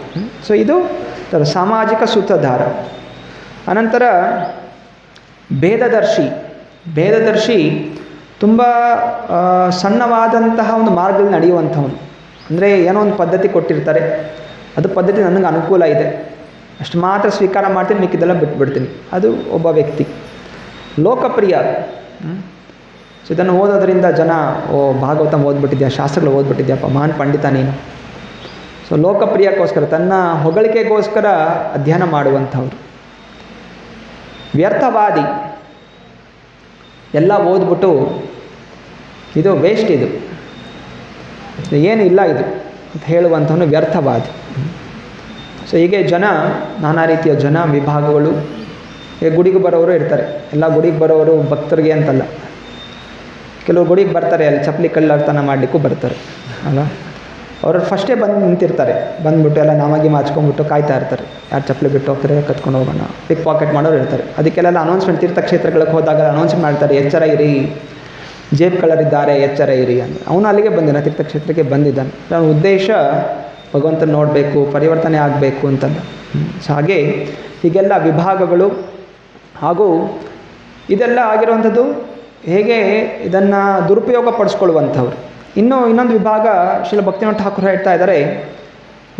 ಸೊ ಇದು ಸಾಮಾಜಿಕ ಸೂತ್ರಧಾರ. ಅನಂತರ ಭೇದದರ್ಶಿ ತುಂಬ ಸಣ್ಣವಾದಂತಹ ಒಂದು ಮಾರ್ಗದಲ್ಲಿ ನಡೆಯುವಂಥವನು. ಅಂದರೆ ಏನೋ ಒಂದು ಪದ್ಧತಿ ಕೊಟ್ಟಿರ್ತಾರೆ, ಅದು ಪದ್ಧತಿ ನನಗೆ ಅನುಕೂಲ ಇದೆ, ಅಷ್ಟು ಮಾತ್ರ ಸ್ವೀಕಾರ ಮಾಡ್ತೀನಿ, ಮಿಕ್ಕಿದೆಲ್ಲ ಬಿಟ್ಬಿಡ್ತೀನಿ, ಅದು ಒಬ್ಬ ವ್ಯಕ್ತಿ. ಲೋಕಪ್ರಿಯ. ಸೊ ಇದನ್ನು ಓದೋದ್ರಿಂದ ಜನ ಭಾಗವತ ಓದ್ಬಿಟ್ಟಿದ್ಯಾ, ಶಾಸ್ತ್ರಗಳು ಓದ್ಬಿಟ್ಟಿದ್ಯಪ್ಪ, ಮಹಾನ್ ಪಂಡಿತ ನೀನು. ಸೊ ಲೋಕಪ್ರಿಯಕ್ಕೋಸ್ಕರ, ತನ್ನ ಹೊಗಳಿಕೆಗೋಸ್ಕರ ಅಧ್ಯಯನ ಮಾಡುವಂಥವ್ರು. ವ್ಯರ್ಥವಾದಿ. ಎಲ್ಲ ಓದ್ಬಿಟ್ಟು ಇದು ವೇಸ್ಟ್, ಇದು ಏನು ಇಲ್ಲ ಇದು ಅಂತ ಹೇಳುವಂಥವನು ವ್ಯರ್ಥವಾದಿ. ಸೊ ಹೀಗೆ ನಾನಾ ರೀತಿಯ ವಿಭಾಗಗಳು. ಗುಡಿಗೆ ಬರೋರು ಇರ್ತಾರೆ, ಎಲ್ಲ ಗುಡಿಗೆ ಬರೋರು ಭಕ್ತರಿಗೆ ಅಂತಲ್ಲ, ಕೆಲವು ಗುಡಿಗೆ ಬರ್ತಾರೆ, ಅಲ್ಲಿ ಚಪ್ಪಲಿ ಕಳ್ಳತನ ಮಾಡಲಿಕ್ಕೂ ಬರ್ತಾರೆ ಅಲ್ಲ, ಅವರು ಫಸ್ಟೇ ಬಂದು ನಿಂತಿರ್ತಾರೆ, ಬಂದುಬಿಟ್ಟು ಎಲ್ಲ ನಾವಾಗಿ ಮಾಚ್ಕೊಂಡ್ಬಿಟ್ಟು ಕಾಯ್ತಾ ಇರ್ತಾರೆ, ಯಾರು ಚಪ್ಪಲಿ ಬಿಟ್ಟು ಹೋಗ್ತಾರೆ, ಕತ್ಕೊಂಡು ಹೋಗೋಣ, ಪಿಕ್ ಪಾಕೆಟ್ ಮಾಡೋರು ಇರ್ತಾರೆ. ಅದಕ್ಕೆಲ್ಲ ಅನೌನ್ಸ್ಮೆಂಟ್ ತೀರ್ಥಕ್ಷೇತ್ರಗಳಿಗೆ ಹೋದಾಗ ಅನೌನ್ಸ್ಮೆಂಟ್ ಮಾಡ್ತಾರೆ, ಎಚ್ಚರ ಇರಿ, ಜೇಬ್ ಕಳ್ಳರಿದ್ದಾರೆ, ಎಚ್ಚರ ಇರಿ ಅಂತ. ಅವನು ಅಲ್ಲಿಗೆ ಬಂದಿದ್ದಾನೆ, ತೀರ್ಥಕ್ಷೇತ್ರಕ್ಕೆ ಬಂದಿದ್ದಾನೆ. ಅವನ ಉದ್ದೇಶ ಭಗವಂತನ ನೋಡಬೇಕು, ಪರಿವರ್ತನೆ ಆಗಬೇಕು ಅಂತಲ್ಲ. ಸೊ ಹಾಗೆ ಹೀಗೆಲ್ಲ ವಿಭಾಗಗಳು. ಹಾಗೂ ಇದೆಲ್ಲ ಆಗಿರುವಂಥದ್ದು ಹೇಗೆ ಇದನ್ನು ದುರುಪಯೋಗ ಪಡಿಸ್ಕೊಳ್ಳುವಂಥವ್ರು. ಇನ್ನೊಂದು ವಿಭಾಗ ಶ್ರೀಲ ಭಕ್ತಿನಾಥ ಠಾಕೂರ್ ಹೇಳ್ತಾ ಇದ್ದಾರೆ,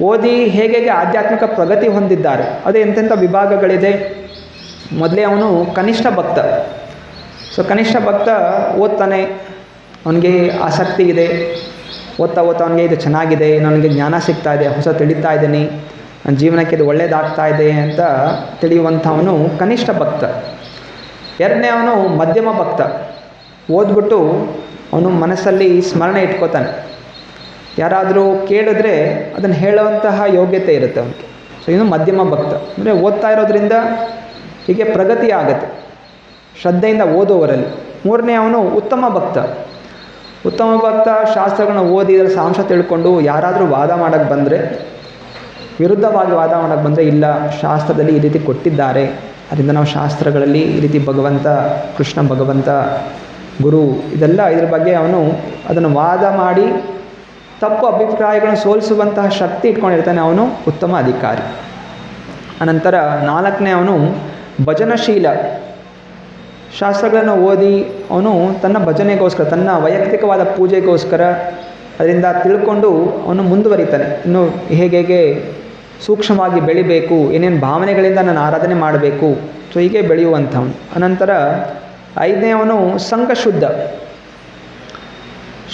ಓದಿ ಹೇಗೆ ಆಧ್ಯಾತ್ಮಿಕ ಪ್ರಗತಿ ಹೊಂದಿದ್ದಾರೆ, ಅದು ಎಂತೆಂಥ ವಿಭಾಗಗಳಿದೆ. ಮೊದಲೇ ಅವನು ಕನಿಷ್ಠ ಭಕ್ತ. ಸೊ ಕನಿಷ್ಠ ಭಕ್ತ ಓದ್ತಾನೆ, ಅವನಿಗೆ ಆಸಕ್ತಿ ಇದೆ, ಓದ್ತಾ ಅವನಿಗೆ ಇದು ಚೆನ್ನಾಗಿದೆ, ನನಗೆ ಜ್ಞಾನ ಸಿಗ್ತಾ ಇದೆ, ಹೊಸ ತಿಳಿತಾ ಇದ್ದೀನಿ, ನನ್ನ ಜೀವನಕ್ಕೆ ಇದು ಒಳ್ಳೆಯದಾಗ್ತಾ ಇದೆ ಅಂತ ತಿಳಿಯುವಂಥವನು ಕನಿಷ್ಠ ಭಕ್ತ. ಎರಡನೇ ಅವನು ಮಧ್ಯಮ ಭಕ್ತ. ಓದ್ಬಿಟ್ಟು ಅವನು ಮನಸ್ಸಲ್ಲಿ ಸ್ಮರಣೆ ಇಟ್ಕೋತಾನೆ. ಯಾರಾದರೂ ಕೇಳಿದ್ರೆ ಅದನ್ನು ಹೇಳುವಂತಹ ಯೋಗ್ಯತೆ ಇರುತ್ತೆ ಅವನಿಗೆ. ಸೊ ಇನ್ನು ಮಧ್ಯಮ ಭಕ್ತ ಅಂದರೆ ಓದ್ತಾ ಇರೋದ್ರಿಂದ ಹೀಗೆ ಪ್ರಗತಿ ಆಗುತ್ತೆ ಶ್ರದ್ಧೆಯಿಂದ ಓದುವವರಲ್ಲಿ. ಮೂರನೇ ಅವನು ಉತ್ತಮ ಭಕ್ತ. ಉತ್ತಮ ಭಕ್ತ ಶಾಸ್ತ್ರಗಳನ್ನ ಓದಿ ಇದರ ಸಾಂಶ ತಿಳ್ಕೊಂಡು ಯಾರಾದರೂ ವಾದ ಮಾಡೋಕ್ಕೆ ಬಂದರೆ, ವಿರುದ್ಧವಾಗಿ ವಾದ ಮಾಡೋಕ್ಕೆ ಬಂದರೆ, ಇಲ್ಲ ಶಾಸ್ತ್ರದಲ್ಲಿ ಈ ರೀತಿ ಕೊಟ್ಟಿದ್ದಾರೆ, ಅದರಿಂದ ನಾವು ಶಾಸ್ತ್ರಗಳಲ್ಲಿ ಈ ರೀತಿ ಭಗವಂತ, ಕೃಷ್ಣ ಭಗವಂತ, ಗುರು, ಇದೆಲ್ಲ ಇದ್ರ ಬಗ್ಗೆ ಅವನು ಅದನ್ನು ವಾದ ಮಾಡಿ ತಪ್ಪು ಅಭಿಪ್ರಾಯಗಳನ್ನು ಸೋಲಿಸುವಂತಹ ಶಕ್ತಿ ಇಟ್ಕೊಂಡಿರ್ತಾನೆ, ಅವನು ಉತ್ತಮ ಅಧಿಕಾರಿ. ಅನಂತರ ನಾಲ್ಕನೇ ಅವನು ಭಜನಶೀಲ. ಶಾಸ್ತ್ರಗಳನ್ನು ಓದಿ ಅವನು ತನ್ನ ಭಜನೆಗೋಸ್ಕರ, ತನ್ನ ವೈಯಕ್ತಿಕವಾದ ಪೂಜೆಗೋಸ್ಕರ ಅದರಿಂದ ತಿಳ್ಕೊಂಡು ಅವನು ಮುಂದುವರಿತಾನೆ. ಇನ್ನು ಹೇಗೆ ಸೂಕ್ಷ್ಮವಾಗಿ ಬೆಳಿಬೇಕು, ಏನೇನು ಭಾವನೆಗಳಿಂದ ನಾನು ಆರಾಧನೆ ಮಾಡಬೇಕು, ಸೊ ಹೀಗೆ ಬೆಳೆಯುವಂಥವನು. ಅನಂತರ ಐದನೇ ಅವನು ಸಂಘಶುದ್ಧ.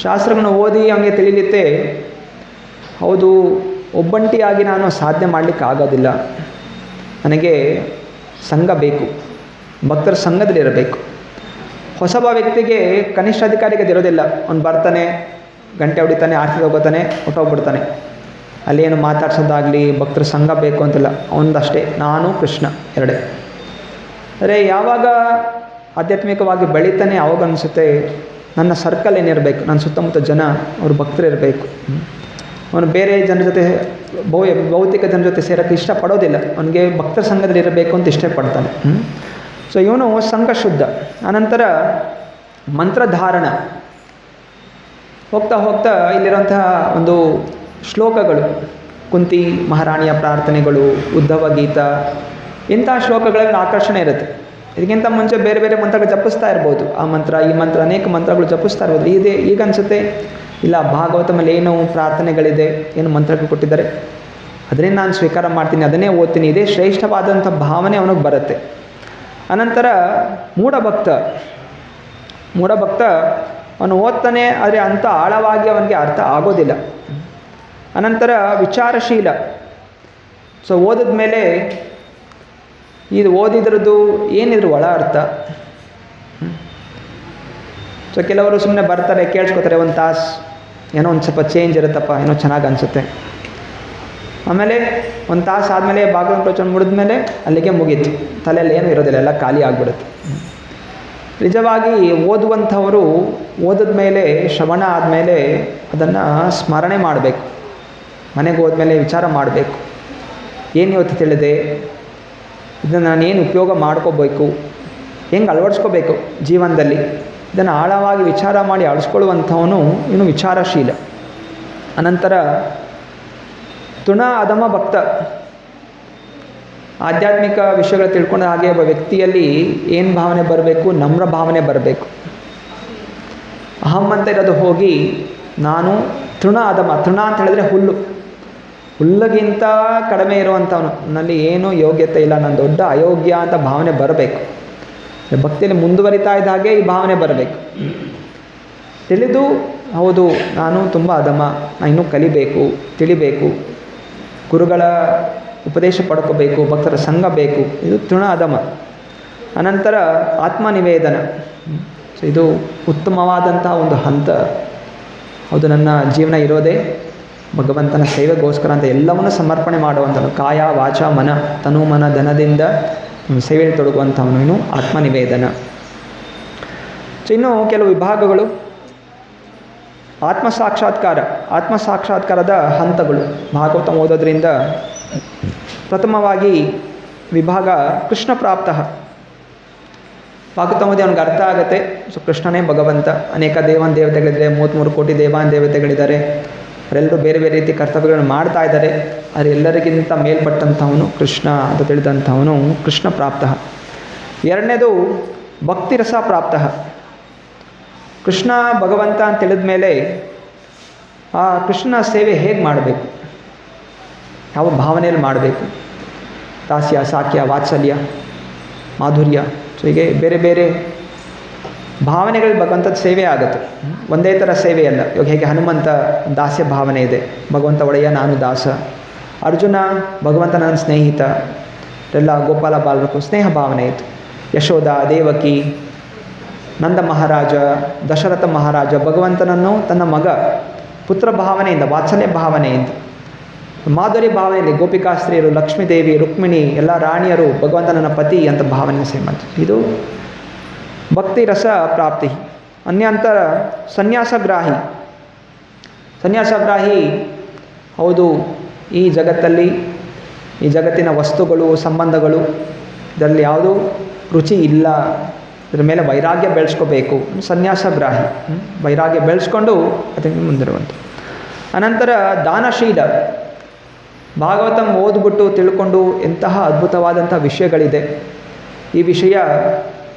ಶಾಸ್ತ್ರಗಳನ್ನು ಓದಿ ಅವನಿಗೆ ತಿಳಿಯುತ್ತೆ, ಹೌದು ಒಬ್ಬಂಟಿಯಾಗಿ ನಾನು ಸಾಧನೆ ಮಾಡಲಿಕ್ಕೆ ಆಗೋದಿಲ್ಲ, ನನಗೆ ಸಂಘ ಬೇಕು, ಭಕ್ತರ ಸಂಘದಲ್ಲಿರಬೇಕು. ಹೊಸಬ ವ್ಯಕ್ತಿಗೆ ಕನಿಷ್ಠ ಅಧಿಕಾರಿಗೆ ಇರೋದಿಲ್ಲ. ಅವ್ನು ಬರ್ತಾನೆ, ಗಂಟೆ ಹೊಡಿತಾನೆ, ಆರತಿ ತಗೋತಾನೆ, ಹೊಟ್ಟೋಗ್ಬಿಡ್ತಾನೆ. ಅಲ್ಲೇನು ಮಾತಾಡ್ಸೋದಾಗಲಿ, ಭಕ್ತರ ಸಂಘ ಬೇಕು ಅಂತಿಲ್ಲ, ಅವನದಷ್ಟೇ ನಾನು ಕೃಷ್ಣ ಎರಡೇ. ಅಂದರೆ ಯಾವಾಗ ಆಧ್ಯಾತ್ಮಿಕವಾಗಿ ಬೆಳೀತಾನೆ ಆವಾಗ ಅನಿಸುತ್ತೆ ನನ್ನ ಸರ್ಕಲ್ ಏನಿರಬೇಕು, ನನ್ನ ಸುತ್ತಮುತ್ತ ಜನ ಅವರು ಭಕ್ತರು ಇರಬೇಕು. ಅವನು ಬೇರೆ ಜನರ ಜೊತೆ ಭೌತಿಕ ಜನರ ಜೊತೆ ಸೇರೋಕ್ಕೆ ಇಷ್ಟಪಡೋದಿಲ್ಲ, ಅವನಿಗೆ ಭಕ್ತರ ಸಂಘದಲ್ಲಿ ಇರಬೇಕು ಅಂತ ಇಷ್ಟಪಡ್ತಾನೆ. ಸೊ ಇವನು ಸಂಘಶುದ್ಧ. ಅನಂತರ ಮಂತ್ರಧಾರಣ. ಹೋಗ್ತಾ ಹೋಗ್ತಾ ಇಲ್ಲಿರುವಂತಹ ಒಂದು ಶ್ಲೋಕಗಳು, ಕುಂತಿ ಮಹಾರಾಣಿಯ ಪ್ರಾರ್ಥನೆಗಳು, ಉದ್ಧವ ಗೀತ, ಇಂತಹ ಶ್ಲೋಕಗಳಲ್ಲಿ ಆಕರ್ಷಣೆ ಇರುತ್ತೆ. ಇದಕ್ಕಿಂತ ಮುಂಚೆ ಬೇರೆ ಬೇರೆ ಮಂತ್ರಗಳು ಜಪಿಸ್ತಾ ಇರ್ಬೋದು, ಆ ಮಂತ್ರ ಈ ಮಂತ್ರ ಅನೇಕ ಮಂತ್ರಗಳು ಜಪಿಸ್ತಾ ಇರ್ಬೋದು. ಈಗ ಅನಿಸುತ್ತೆ ಇಲ್ಲ, ಭಾಗವತಮಲ್ಲಿ ಏನು ಪ್ರಾರ್ಥನೆಗಳಿದೆ, ಏನು ಮಂತ್ರಗಳು ಕೊಟ್ಟಿದ್ದಾರೆ, ಅದನ್ನೇ ನಾನು ಸ್ವೀಕಾರ ಮಾಡ್ತೀನಿ, ಅದನ್ನೇ ಓದ್ತೀನಿ, ಇದೇ ಶ್ರೇಷ್ಠವಾದಂಥ ಭಾವನೆ ಅವನಿಗೆ ಬರುತ್ತೆ. ಅನಂತರ ಮೂಢಭಕ್ತ. ಮೂಢಭಕ್ತ ಅವನು ಓದ್ತಾನೆ, ಆದರೆ ಅಂಥ ಆಳವಾಗಿ ಅವನಿಗೆ ಅರ್ಥ ಆಗೋದಿಲ್ಲ. ಅನಂತರ ವಿಚಾರಶೀಲ. ಸೊ ಓದಿದ ಮೇಲೆ ಇದು ಓದಿದ್ರದ್ದು ಏನಿದ್ರು ಒಳ ಅರ್ಥ. ಸೊ ಕೆಲವರು ಸುಮ್ಮನೆ ಬರ್ತಾರೆ, ಕೇಳಿಸ್ಕೊತಾರೆ, ಒಂದು ತಾಸು ಏನೋ ಒಂದು ಸ್ವಲ್ಪ ಚೇಂಜ್ ಇರುತ್ತಪ್ಪ, ಏನೋ ಚೆನ್ನಾಗಿ ಅನಿಸುತ್ತೆ. ಆಮೇಲೆ ಒಂದು ತಾಸು ಆದಮೇಲೆ ಭಾಗವತ ಪ್ರವಚನ ಮುಡಿದ್ಮೇಲೆ ಅಲ್ಲಿಗೆ ಮುಗೀತು, ತಲೆಯಲ್ಲಿ ಏನೂ ಇರೋದಿಲ್ಲ, ಎಲ್ಲ ಖಾಲಿ ಆಗಿಬಿಡುತ್ತೆ. ನಿಜವಾಗಿ ಓದುವಂಥವರು ಓದಿದ ಮೇಲೆ, ಶ್ರವಣ ಆದಮೇಲೆ ಅದನ್ನು ಸ್ಮರಣೆ ಮಾಡಬೇಕು. ಮನೆಗೆ ಹೋದ್ಮೇಲೆ ವಿಚಾರ ಮಾಡಬೇಕು, ಏನು ಇವತ್ತು ತಿಳಿದೆ, ಇದನ್ನು ನಾನೇನು ಉಪಯೋಗ ಮಾಡ್ಕೋಬೇಕು, ಹೆಂಗೆ ಅಳವಡಿಸ್ಕೋಬೇಕು ಜೀವನದಲ್ಲಿ, ಇದನ್ನು ಆಳವಾಗಿ ವಿಚಾರ ಮಾಡಿ ಅಳಿಸ್ಕೊಳ್ಳುವಂಥವನು ಇನ್ನು ವಿಚಾರಶೀಲ. ಅನಂತರ ತೃಣ ಅಧಮ ಭಕ್ತ. ಆಧ್ಯಾತ್ಮಿಕ ವಿಷಯಗಳು ತಿಳ್ಕೊಂಡ ಹಾಗೆ ಒಬ್ಬ ವ್ಯಕ್ತಿಯಲ್ಲಿ ಏನು ಭಾವನೆ ಬರಬೇಕು, ನಮ್ರ ಭಾವನೆ ಬರಬೇಕು. ಅಹಂ ಅಂತ ಇರೋದು ಹೋಗಿ ನಾನು ತೃಣ ಅಧಮ. ತೃಣ ಅಂತ ಹೇಳಿದ್ರೆ ಹುಲ್ಲು, ಹುಲ್ಲಿಗಿಂತ ಕಡಿಮೆ ಇರುವಂಥವನು, ನನ್ನಲ್ಲಿ ಏನೂ ಯೋಗ್ಯತೆ ಇಲ್ಲ, ನಾನು ದೊಡ್ಡ ಅಯೋಗ್ಯ ಅಂತ ಭಾವನೆ ಬರಬೇಕು. ಭಕ್ತಿಯಲ್ಲಿ ಮುಂದುವರಿತಾ ಇದ್ದ ಹಾಗೆ ಈ ಭಾವನೆ ಬರಬೇಕು. ತಿಳಿದು ಹೌದು ನಾನು ತುಂಬ ಅಧಮ, ನಾನು ಇನ್ನೂ ಕಲಿಬೇಕು, ತಿಳಿಬೇಕು, ಗುರುಗಳ ಉಪದೇಶ ಪಡ್ಕೋಬೇಕು, ಭಕ್ತರ ಸಂಘ ಬೇಕು, ಇದು ತೃಣ ಅಧಮ. ಅನಂತರ ಆತ್ಮನಿವೇದನ. ಸೊ ಇದು ಉತ್ತಮವಾದಂತಹ ಒಂದು ಹಂತ. ಹೌದು ನನ್ನ ಜೀವನ ಇರೋದೇ ಭಗವಂತನ ಸೇವೆಗೋಸ್ಕರ ಅಂತ ಎಲ್ಲವನ್ನೂ ಸಮರ್ಪಣೆ ಮಾಡುವಂಥವನು, ಕಾಯ ವಾಚ ಮನ ತನು ಮನ ಧನದಿಂದ ಸೇವೆಯಲ್ಲಿ ತೊಡಗುವಂಥವನು ಇನ್ನು ಆತ್ಮನಿವೇದನ. ಸೊ ಇನ್ನು ಕೆಲವು ವಿಭಾಗಗಳು. ಆತ್ಮಸಾಕ್ಷಾತ್ಕಾರ. ಆತ್ಮಸಾಕ್ಷಾತ್ಕಾರದ ಹಂತಗಳು ಭಾಗವತ ಓದೋದ್ರಿಂದ ಪ್ರಥಮವಾಗಿ ವಿಭಾಗ ಕೃಷ್ಣ ಪ್ರಾಪ್ತ. ಭಾಗವತ ಓದಿ ಅವನಿಗೆ ಅರ್ಥ ಆಗುತ್ತೆ, ಸೊ ಕೃಷ್ಣನೇ ಭಗವಂತ, ಅನೇಕ ದೇವತೆಗಳಿದ್ದಾರೆ, 33 ಕೋಟಿ ದೇವತೆಗಳಿದ್ದಾರೆ, ಅವರೆಲ್ಲರೂ ಬೇರೆ ಬೇರೆ ರೀತಿ ಕರ್ತವ್ಯಗಳನ್ನು ಮಾಡ್ತಾ ಇದ್ದಾರೆ, ಆದರೆ ಎಲ್ಲರಿಗಿಂತ ಮೇಲ್ಪಟ್ಟಂಥವನು ಕೃಷ್ಣ ಅಂತ ತಿಳಿದಂಥವನು ಕೃಷ್ಣ ಪ್ರಾಪ್ತ. ಎರಡನೇದು ಭಕ್ತಿರಸ ಪ್ರಾಪ್ತ. ಕೃಷ್ಣ ಭಗವಂತ ಅಂತ ತಿಳಿದ ಮೇಲೆ ಆ ಕೃಷ್ಣ ಸೇವೆ ಹೇಗೆ ಮಾಡಬೇಕು, ಯಾವ ಭಾವನೆಯಲ್ಲಿ ಮಾಡಬೇಕು, ದಾಸ್ಯ, ಸಾಕ್ಯ, ವಾತ್ಸಲ್ಯ, ಮಾಧುರ್ಯ, ಸೊ ಹೀಗೆ ಬೇರೆ ಬೇರೆ ಭಾವನೆಗಳಲ್ಲಿ ಭಗವಂತದ ಸೇವೆ ಆಗುತ್ತೆ. ಒಂದೇ ಥರ ಸೇವೆ ಅಲ್ಲ. ಇವಾಗ ಹೇಗೆ ಹನುಮಂತ ದಾಸ್ಯ ಭಾವನೆ ಇದೆ, ಭಗವಂತ ಒಡೆಯ ನಾನು ದಾಸ. ಅರ್ಜುನ ಭಗವಂತ ನನ್ನ ಸ್ನೇಹಿತ, ಎಲ್ಲ ಗೋಪಾಲ ಬಾಲರಕ್ಕೂ ಸ್ನೇಹ ಭಾವನೆ ಇತ್ತು. ಯಶೋಧ, ದೇವಕಿ, ನಂದ ಮಹಾರಾಜ, ದಶರಥ ಮಹಾರಾಜ ಭಗವಂತನನ್ನು ತನ್ನ ಮಗ ಪುತ್ರ ಭಾವನೆಯಿಂದ, ವಾತ್ಸಲ್ಯ ಭಾವನೆಯಿಂದ, ಮಾಧುರಿ ಭಾವನೆಯಲ್ಲಿ ಗೋಪಿಕಾಸ್ತ್ರೀಯರು, ಲಕ್ಷ್ಮೀದೇವಿ, ರುಕ್ಮಿಣಿ ಎಲ್ಲ ರಾಣಿಯರು ಭಗವಂತನ ಪತಿ ಅಂತ ಭಾವನೆ ಸೇವೆ ಮಾಡ್ತಾರೆ. ಇದು ಭಕ್ತಿ ರಸ ಪ್ರಾಪ್ತಿ. ಅನ್ಯಂತರ ಸನ್ಯಾಸಗ್ರಾಹಿ. ಸನ್ಯಾಸಗ್ರಾಹಿ ಹೌದು, ಈ ಜಗತ್ತಲ್ಲಿ ಈ ಜಗತ್ತಿನ ವಸ್ತುಗಳು, ಸಂಬಂಧಗಳು, ಇದರಲ್ಲಿ ಯಾವುದೂ ರುಚಿ ಇಲ್ಲ, ಇದರ ಮೇಲೆ ವೈರಾಗ್ಯ ಬೆಳೆಸ್ಕೋಬೇಕು. ಸನ್ಯಾಸಗ್ರಾಹಿ ವೈರಾಗ್ಯ ಬೆಳೆಸ್ಕೊಂಡು ಅದಕ್ಕೆ ಮುಂದಿರುವಂಥ. ಅನಂತರ ದಾನಶೀಲ. ಭಾಗವತಂ ಓದ್ಬಿಟ್ಟು ತಿಳ್ಕೊಂಡು ಎಂತಹ ಅದ್ಭುತವಾದಂಥ ವಿಷಯಗಳಿದೆ, ಈ ವಿಷಯ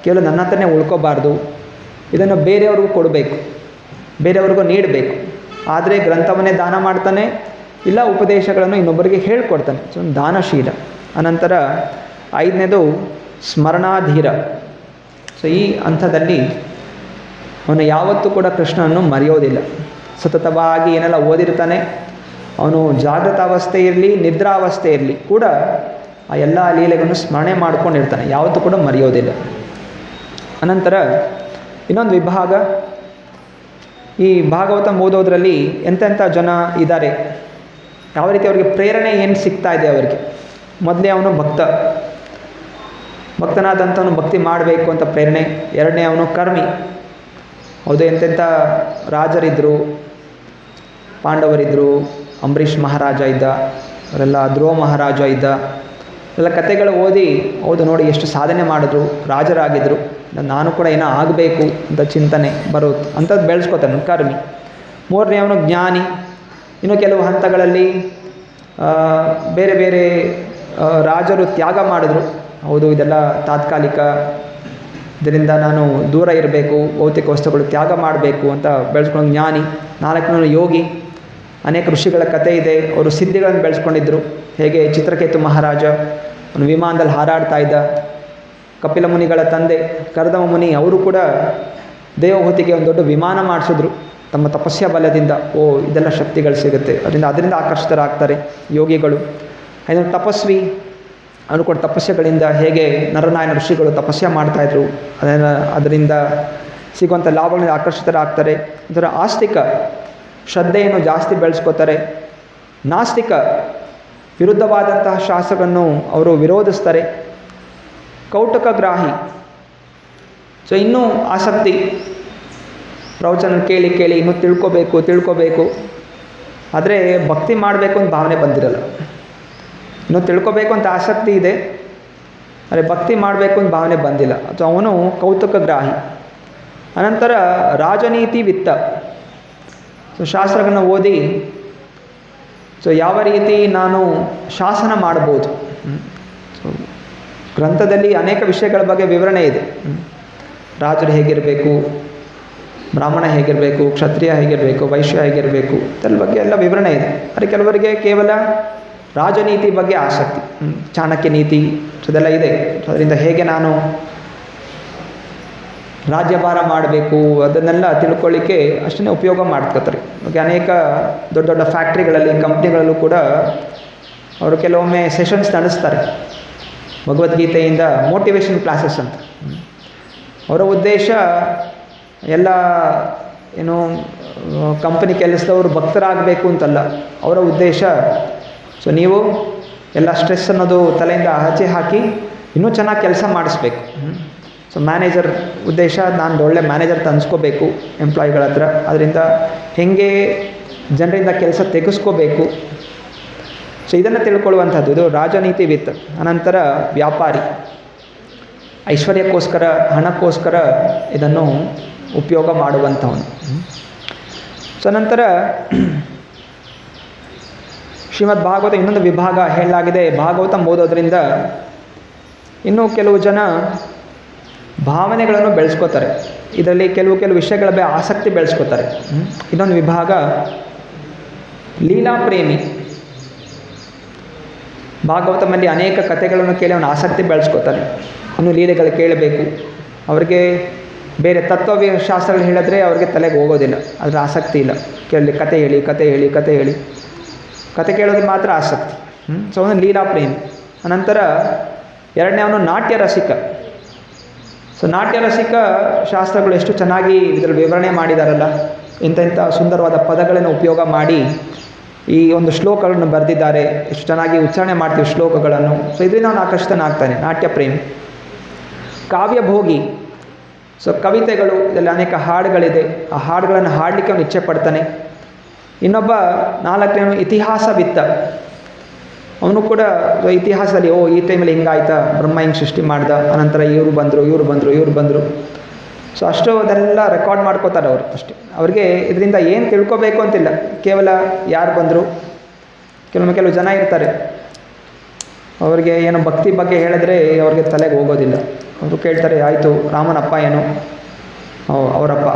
ಕೇವಲ ನನ್ನ ಹತ್ರನೇ ಉಳ್ಕೋಬಾರ್ದು, ಇದನ್ನು ಬೇರೆಯವ್ರಿಗೂ ಕೊಡಬೇಕು, ಬೇರೆಯವ್ರಿಗೂ ನೀಡಬೇಕು. ಆದರೆ ಗ್ರಂಥವನ್ನೇ ದಾನ ಮಾಡ್ತಾನೆ, ಇಲ್ಲ ಉಪದೇಶಗಳನ್ನು ಇನ್ನೊಬ್ಬರಿಗೆ ಹೇಳ್ಕೊಡ್ತಾನೆ. ಸೊ ದಾನಶೀಲ. ಅನಂತರ 5ನೇದು ಸ್ಮರಣಾಧೀರ. ಸೊ ಈ ಹಂತದಲ್ಲಿ ಅವನು ಯಾವತ್ತೂ ಕೂಡ ಕೃಷ್ಣನನ್ನು ಮರೆಯೋದಿಲ್ಲ. ಸತತವಾಗಿ ಏನೆಲ್ಲ ಓದಿರ್ತಾನೆ, ಅವನು ಜಾಗೃತಾವಸ್ಥೆ ಇರಲಿ, ನಿದ್ರಾವಸ್ಥೆ ಇರಲಿ ಕೂಡ ಆ ಎಲ್ಲ ಲೀಲೆಗಳನ್ನು ಸ್ಮರಣೆ ಮಾಡ್ಕೊಂಡಿರ್ತಾನೆ, ಯಾವತ್ತೂ ಕೂಡ ಮರೆಯೋದಿಲ್ಲ. ಅನಂತರ ಇನ್ನೊಂದು ವಿಭಾಗ, ಈ ಭಾಗವತ ಓದೋದ್ರಲ್ಲಿ ಎಂತೆಂಥ ಜನ ಇದ್ದಾರೆ, ಯಾವ ರೀತಿ ಅವರಿಗೆ ಪ್ರೇರಣೆ ಏನು ಸಿಗ್ತಾ ಇದೆ ಅವರಿಗೆ. ಮೊದಲೇ ಅವನು ಭಕ್ತನಾದಂಥವನು ಭಕ್ತಿ ಮಾಡಬೇಕು ಅಂತ ಪ್ರೇರಣೆ. 2ನೇ ಅವನು ಕರ್ಮಿ. ಹೌದು, ಎಂತೆಂಥ ರಾಜರಿದ್ದರು, ಪಾಂಡವರಿದ್ದರು, ಅಂಬರೀಷ್ ಮಹಾರಾಜ ಇದ್ದ, ಅವರೆಲ್ಲ ಧ್ರುವ ಮಹಾರಾಜ ಇದ್ದ, ಎಲ್ಲ ಕಥೆಗಳು ಓದಿ ಹೌದು ನೋಡಿ ಎಷ್ಟು ಸಾಧನೆ ಮಾಡಿದ್ರು, ರಾಜರಾಗಿದ್ದರು, ನಾನು ಕೂಡ ಏನೋ ಆಗಬೇಕು ಅಂತ ಚಿಂತನೆ ಬರುತ್ತೆ, ಅಂಥದ್ದು ಬೆಳೆಸ್ಕೊತಾನೆ ಕರ್ಮಿ. 3ನೇ ಅವನು ಜ್ಞಾನಿ. ಇನ್ನು ಕೆಲವು ಹಂತಗಳಲ್ಲಿ ಬೇರೆ ಬೇರೆ ರಾಜರು ತ್ಯಾಗ ಮಾಡಿದ್ರು, ಹೌದು ಇದೆಲ್ಲ ತಾತ್ಕಾಲಿಕ, ಇದರಿಂದ ನಾನು ದೂರ ಇರಬೇಕು, ಭೌತಿಕ ವಸ್ತುಗಳು ತ್ಯಾಗ ಮಾಡಬೇಕು ಅಂತ ಬೆಳೆಸ್ಕೊಂಡು ಜ್ಞಾನಿ. 4ನೇ ಯೋಗಿ. ಅನೇಕ ಋಷಿಗಳ ಕಥೆ ಇದೆ, ಅವರು ಸಿದ್ಧಿಗಳನ್ನು ಬೆಳೆಸ್ಕೊಂಡಿದ್ದರು. ಹೇಗೆ ಚಿತ್ರಕೇತು ಮಹಾರಾಜ ಅವನು ವಿಮಾನದಲ್ಲಿ ಹಾರಾಡ್ತಾ ಇದ್ದ, ಕಪಿಲ ಮುನಿಗಳ ತಂದೆ ಕರ್ದಮ ಮುನಿ ಅವರು ಕೂಡ ದೇವಹೂತಿಗೆ ಒಂದು ದೊಡ್ಡ ವಿಮಾನ ಮಾಡಿಸಿದ್ರು ತಮ್ಮ ತಪಸ್ಯ ಬಲದಿಂದ. ಇದೆಲ್ಲ ಶಕ್ತಿಗಳು ಸಿಗುತ್ತೆ, ಅದರಿಂದ ಆಕರ್ಷಿತರಾಗ್ತಾರೆ ಯೋಗಿಗಳು. ಇದನ್ನು ತಪಸ್ವಿ, ಅವರು ಕೂಡ ತಪಸ್ಯಗಳಿಂದ ಹೇಗೆ ನರನಾರಾಯಣ ಋಷಿಗಳು ತಪಸ್ಯ ಮಾಡ್ತಾಯಿದ್ರು, ಅದರಿಂದ ಸಿಗುವಂಥ ಲಾಭಗಳಿಂದ ಆಕರ್ಷಿತರಾಗ್ತಾರೆ. ಇದರ ಆಸ್ತಿಕ, ಶ್ರದ್ಧೆಯನ್ನು ಜಾಸ್ತಿ ಬೆಳೆಸ್ಕೋತಾರೆ. ನಾಸ್ತಿಕ, ವಿರುದ್ಧವಾದಂತಹ ಶಾಸ್ತ್ರಗಳನ್ನು ಅವರು ವಿರೋಧಿಸ್ತಾರೆ. ಕೌಟುಕಗ್ರಾಹಿ. ಸೊ ಇನ್ನೂ ಆಸಕ್ತಿ, ಪ್ರವಚನ ಕೇಳಿ ಕೇಳಿ ಇನ್ನೂ ತಿಳ್ಕೋಬೇಕು, ಆದರೆ ಭಕ್ತಿ ಮಾಡಬೇಕು ಅಂತ ಭಾವನೆ ಬಂದಿರಲ್ಲ. ಇನ್ನೂ ತಿಳ್ಕೋಬೇಕು ಅಂತ ಆಸಕ್ತಿ ಇದೆ, ಆದರೆ ಭಕ್ತಿ ಮಾಡಬೇಕು ಅಂತ ಭಾವನೆ ಬಂದಿಲ್ಲ. ಸೊ ಅವನು ಕೌತುಕಗ್ರಾಹಿ. ಅನಂತರ ರಾಜನೀತಿ ವಿತ್ತ. ಸೊ ಶಾಸ್ತ್ರಗಳನ್ನು ಓದಿ ಸೊ ಯಾವ ರೀತಿ ನಾನು ಶಾಸನ ಮಾಡ್ಬೋದು. ಸೊ ಗ್ರಂಥದಲ್ಲಿ ಅನೇಕ ವಿಷಯಗಳ ಬಗ್ಗೆ ವಿವರಣೆ ಇದೆ. ರಾಜರು ಹೇಗಿರಬೇಕು, ಬ್ರಾಹ್ಮಣ ಹೇಗಿರಬೇಕು, ಕ್ಷತ್ರಿಯ ಹೇಗಿರಬೇಕು, ವೈಶ್ಯ ಹೇಗಿರಬೇಕು, ಇದರ ಬಗ್ಗೆ ಎಲ್ಲ ವಿವರಣೆ ಇದೆ. ಆದರೆ ಕೆಲವರಿಗೆ ಕೇವಲ ರಾಜನೀತಿ ಬಗ್ಗೆ ಆಸಕ್ತಿ, ಚಾಣಕ್ಯ ನೀತಿ ಅದೆಲ್ಲ ಇದೆ. ಅದರಿಂದ ಹೇಗೆ ನಾನು ರಾಜ್ಯಭಾರ ಮಾಡಬೇಕು ಅದನ್ನೆಲ್ಲ ತಿಳ್ಕೊಳ್ಳಿಕ್ಕೆ ಅಷ್ಟನ್ನೇ ಉಪಯೋಗ ಮಾಡ್ಕೋತಾರೆ. ಅನೇಕ ದೊಡ್ಡ ದೊಡ್ಡ ಫ್ಯಾಕ್ಟ್ರಿಗಳಲ್ಲಿ, ಕಂಪ್ನಿಗಳಲ್ಲೂ ಕೂಡ ಅವರು ಕೆಲವೊಮ್ಮೆ ಸೆಷನ್ಸ್ ನಡೆಸ್ತಾರೆ, ಭಗವದ್ಗೀತೆಯಿಂದ ಮೋಟಿವೇಶನ್ ಕ್ಲಾಸಸ್ ಅಂತ. ಅವರ ಉದ್ದೇಶ ಎಲ್ಲ ಏನು ಕಂಪನಿ ಕೆಲಸದವರು ಭಕ್ತರಾಗಬೇಕು ಅಂತಲ್ಲ, ಅವರ ಉದ್ದೇಶ ಸೊ ನೀವು ಎಲ್ಲ ಸ್ಟ್ರೆಸ್ ಅನ್ನೋದು ತಲೆಯಿಂದ ಆಚೆ ಹಾಕಿ ಇನ್ನೂ ಚೆನ್ನಾಗಿ ಕೆಲಸ ಮಾಡಿಸ್ಬೇಕು. ಸೊ ಮ್ಯಾನೇಜರ್ ಉದ್ದೇಶ ನಾನು ಒಳ್ಳೆ ಮ್ಯಾನೇಜರ್ ಅನ್ಸ್ಕೋಬೇಕು ಎಂಪ್ಲಾಯಿಗಳ ಹತ್ರ, ಅದರಿಂದ ಹೇಗೆ ಜನರಿಂದ ಕೆಲಸ ತೆಗೆಸ್ಕೋಬೇಕು. ಸೊ ಇದನ್ನು ತಿಳ್ಕೊಳ್ಳುವಂಥದ್ದು ಇದು ರಾಜನೀತಿ ವಿತ್. ಅನಂತರ ವ್ಯಾಪಾರಿ, ಐಶ್ವರ್ಯಕ್ಕೋಸ್ಕರ, ಹಣಕ್ಕೋಸ್ಕರ ಇದನ್ನು ಉಪಯೋಗ ಮಾಡುವಂಥವನು. ಸೊ ನಂತರ ಶ್ರೀಮದ್ ಭಾಗವತ ಇನ್ನೊಂದು ವಿಭಾಗ ಹೇಳಲಾಗಿದೆ. ಭಾಗವತ ಓದೋದ್ರಿಂದ ಇನ್ನೂ ಕೆಲವು ಜನ ಭಾವನೆಗಳನ್ನು ಬೆಳೆಸ್ಕೋತಾರೆ, ಇದರಲ್ಲಿ ಕೆಲವು ವಿಷಯಗಳ ಬಗ್ಗೆ ಆಸಕ್ತಿ ಬೆಳೆಸ್ಕೋತಾರೆ. ಇನ್ನೊಂದು ವಿಭಾಗ ಲೀಲಾ ಪ್ರೇಮಿ. ಭಾಗವತದಲ್ಲಿ ಅನೇಕ ಕಥೆಗಳನ್ನು ಕೇಳಿ ಅವನು ಆಸಕ್ತಿ ಬೆಳೆಸ್ಕೋತಾನೆ, ಅವನು ಲೀಲೆಗಳು ಕೇಳಬೇಕು. ಅವರಿಗೆ ಬೇರೆ ತತ್ವಶಾಸ್ತ್ರಗಳು ಹೇಳಿದ್ರೆ ಅವ್ರಿಗೆ ತಲೆಗೆ ಹೋಗೋದಿಲ್ಲ, ಅದರ ಆಸಕ್ತಿ ಇಲ್ಲ. ಕೇಳಲಿ ಕತೆ ಹೇಳಿ ಕತೆ ಕೇಳೋದು ಮಾತ್ರ ಆಸಕ್ತಿ. ಸೊ ಅವನು ಲೀಲಾ ಪ್ರೇಮಿ. ಅನಂತರ 2ನೇ ಅವನು ನಾಟ್ಯ ರಸಿಕ. ಸೊ ನಾಟ್ಯರಸಿಕ ಶಾಸ್ತ್ರಗಳು ಎಷ್ಟು ಚೆನ್ನಾಗಿ ಇದರಲ್ಲಿ ವಿವರಣೆ ಮಾಡಿದಾರಲ್ಲ, ಇಂಥ ಸುಂದರವಾದ ಪದಗಳನ್ನು ಉಪಯೋಗ ಮಾಡಿ ಈ ಒಂದು ಶ್ಲೋಕಗಳನ್ನು ಬರೆದಿದ್ದಾರೆ. ಎಷ್ಟು ಚೆನ್ನಾಗಿ ಉಚ್ಚಾರಣೆ ಮಾಡ್ತೀವಿ ಶ್ಲೋಕಗಳನ್ನು. ಸೊ ಇದರಿಂದ ಅವನು ಆಕರ್ಷಿತನಾಗ್ತಾನೆ, ನಾಟ್ಯ ಪ್ರೇಮಿ. ಕಾವ್ಯಭೋಗಿ, ಸೊ ಕವಿತೆಗಳು, ಇದರಲ್ಲಿ ಅನೇಕ ಹಾಡುಗಳಿದೆ. ಆ ಹಾಡುಗಳನ್ನು ಹಾಡಲಿಕ್ಕೆ ಅವನು ಇಚ್ಛೆ ಪಡ್ತಾನೆ. ಇನ್ನೊಬ್ಬ ನಾಲ್ಕನೇನು ಇತಿಹಾಸವಿತ್ತ. ಅವನು ಕೂಡ ಇತಿಹಾಸದಲ್ಲಿ ಈ ಟೈಮಲ್ಲಿ ಹಿಂಗಾಯ್ತಾ, ಬ್ರಹ್ಮ ಹಿಂಗೆ ಸೃಷ್ಟಿ ಮಾಡ್ದ, ಅನಂತರ ಇವರು ಬಂದರು. ಸೊ ಅಷ್ಟು ಅದೆಲ್ಲ ರೆಕಾರ್ಡ್ ಮಾಡ್ಕೋತಾರೆ ಅವರು ಅಷ್ಟೇ. ಅವ್ರಿಗೆ ಇದರಿಂದ ಏನು ತಿಳ್ಕೊಬೇಕು ಅಂತಿಲ್ಲ, ಕೇವಲ ಯಾರು ಬಂದರು. ಕೆಲವು ಜನ ಇರ್ತಾರೆ, ಅವ್ರಿಗೆ ಏನೋ ಭಕ್ತಿ ಬಗ್ಗೆ ಹೇಳಿದ್ರೆ ಅವ್ರಿಗೆ ತಲೆಗೆ ಹೋಗೋದಿಲ್ಲ. ಅವರು ಕೇಳ್ತಾರೆ, ಆಯಿತು ರಾಮನಪ್ಪ ಏನು, ಅವರಪ್ಪ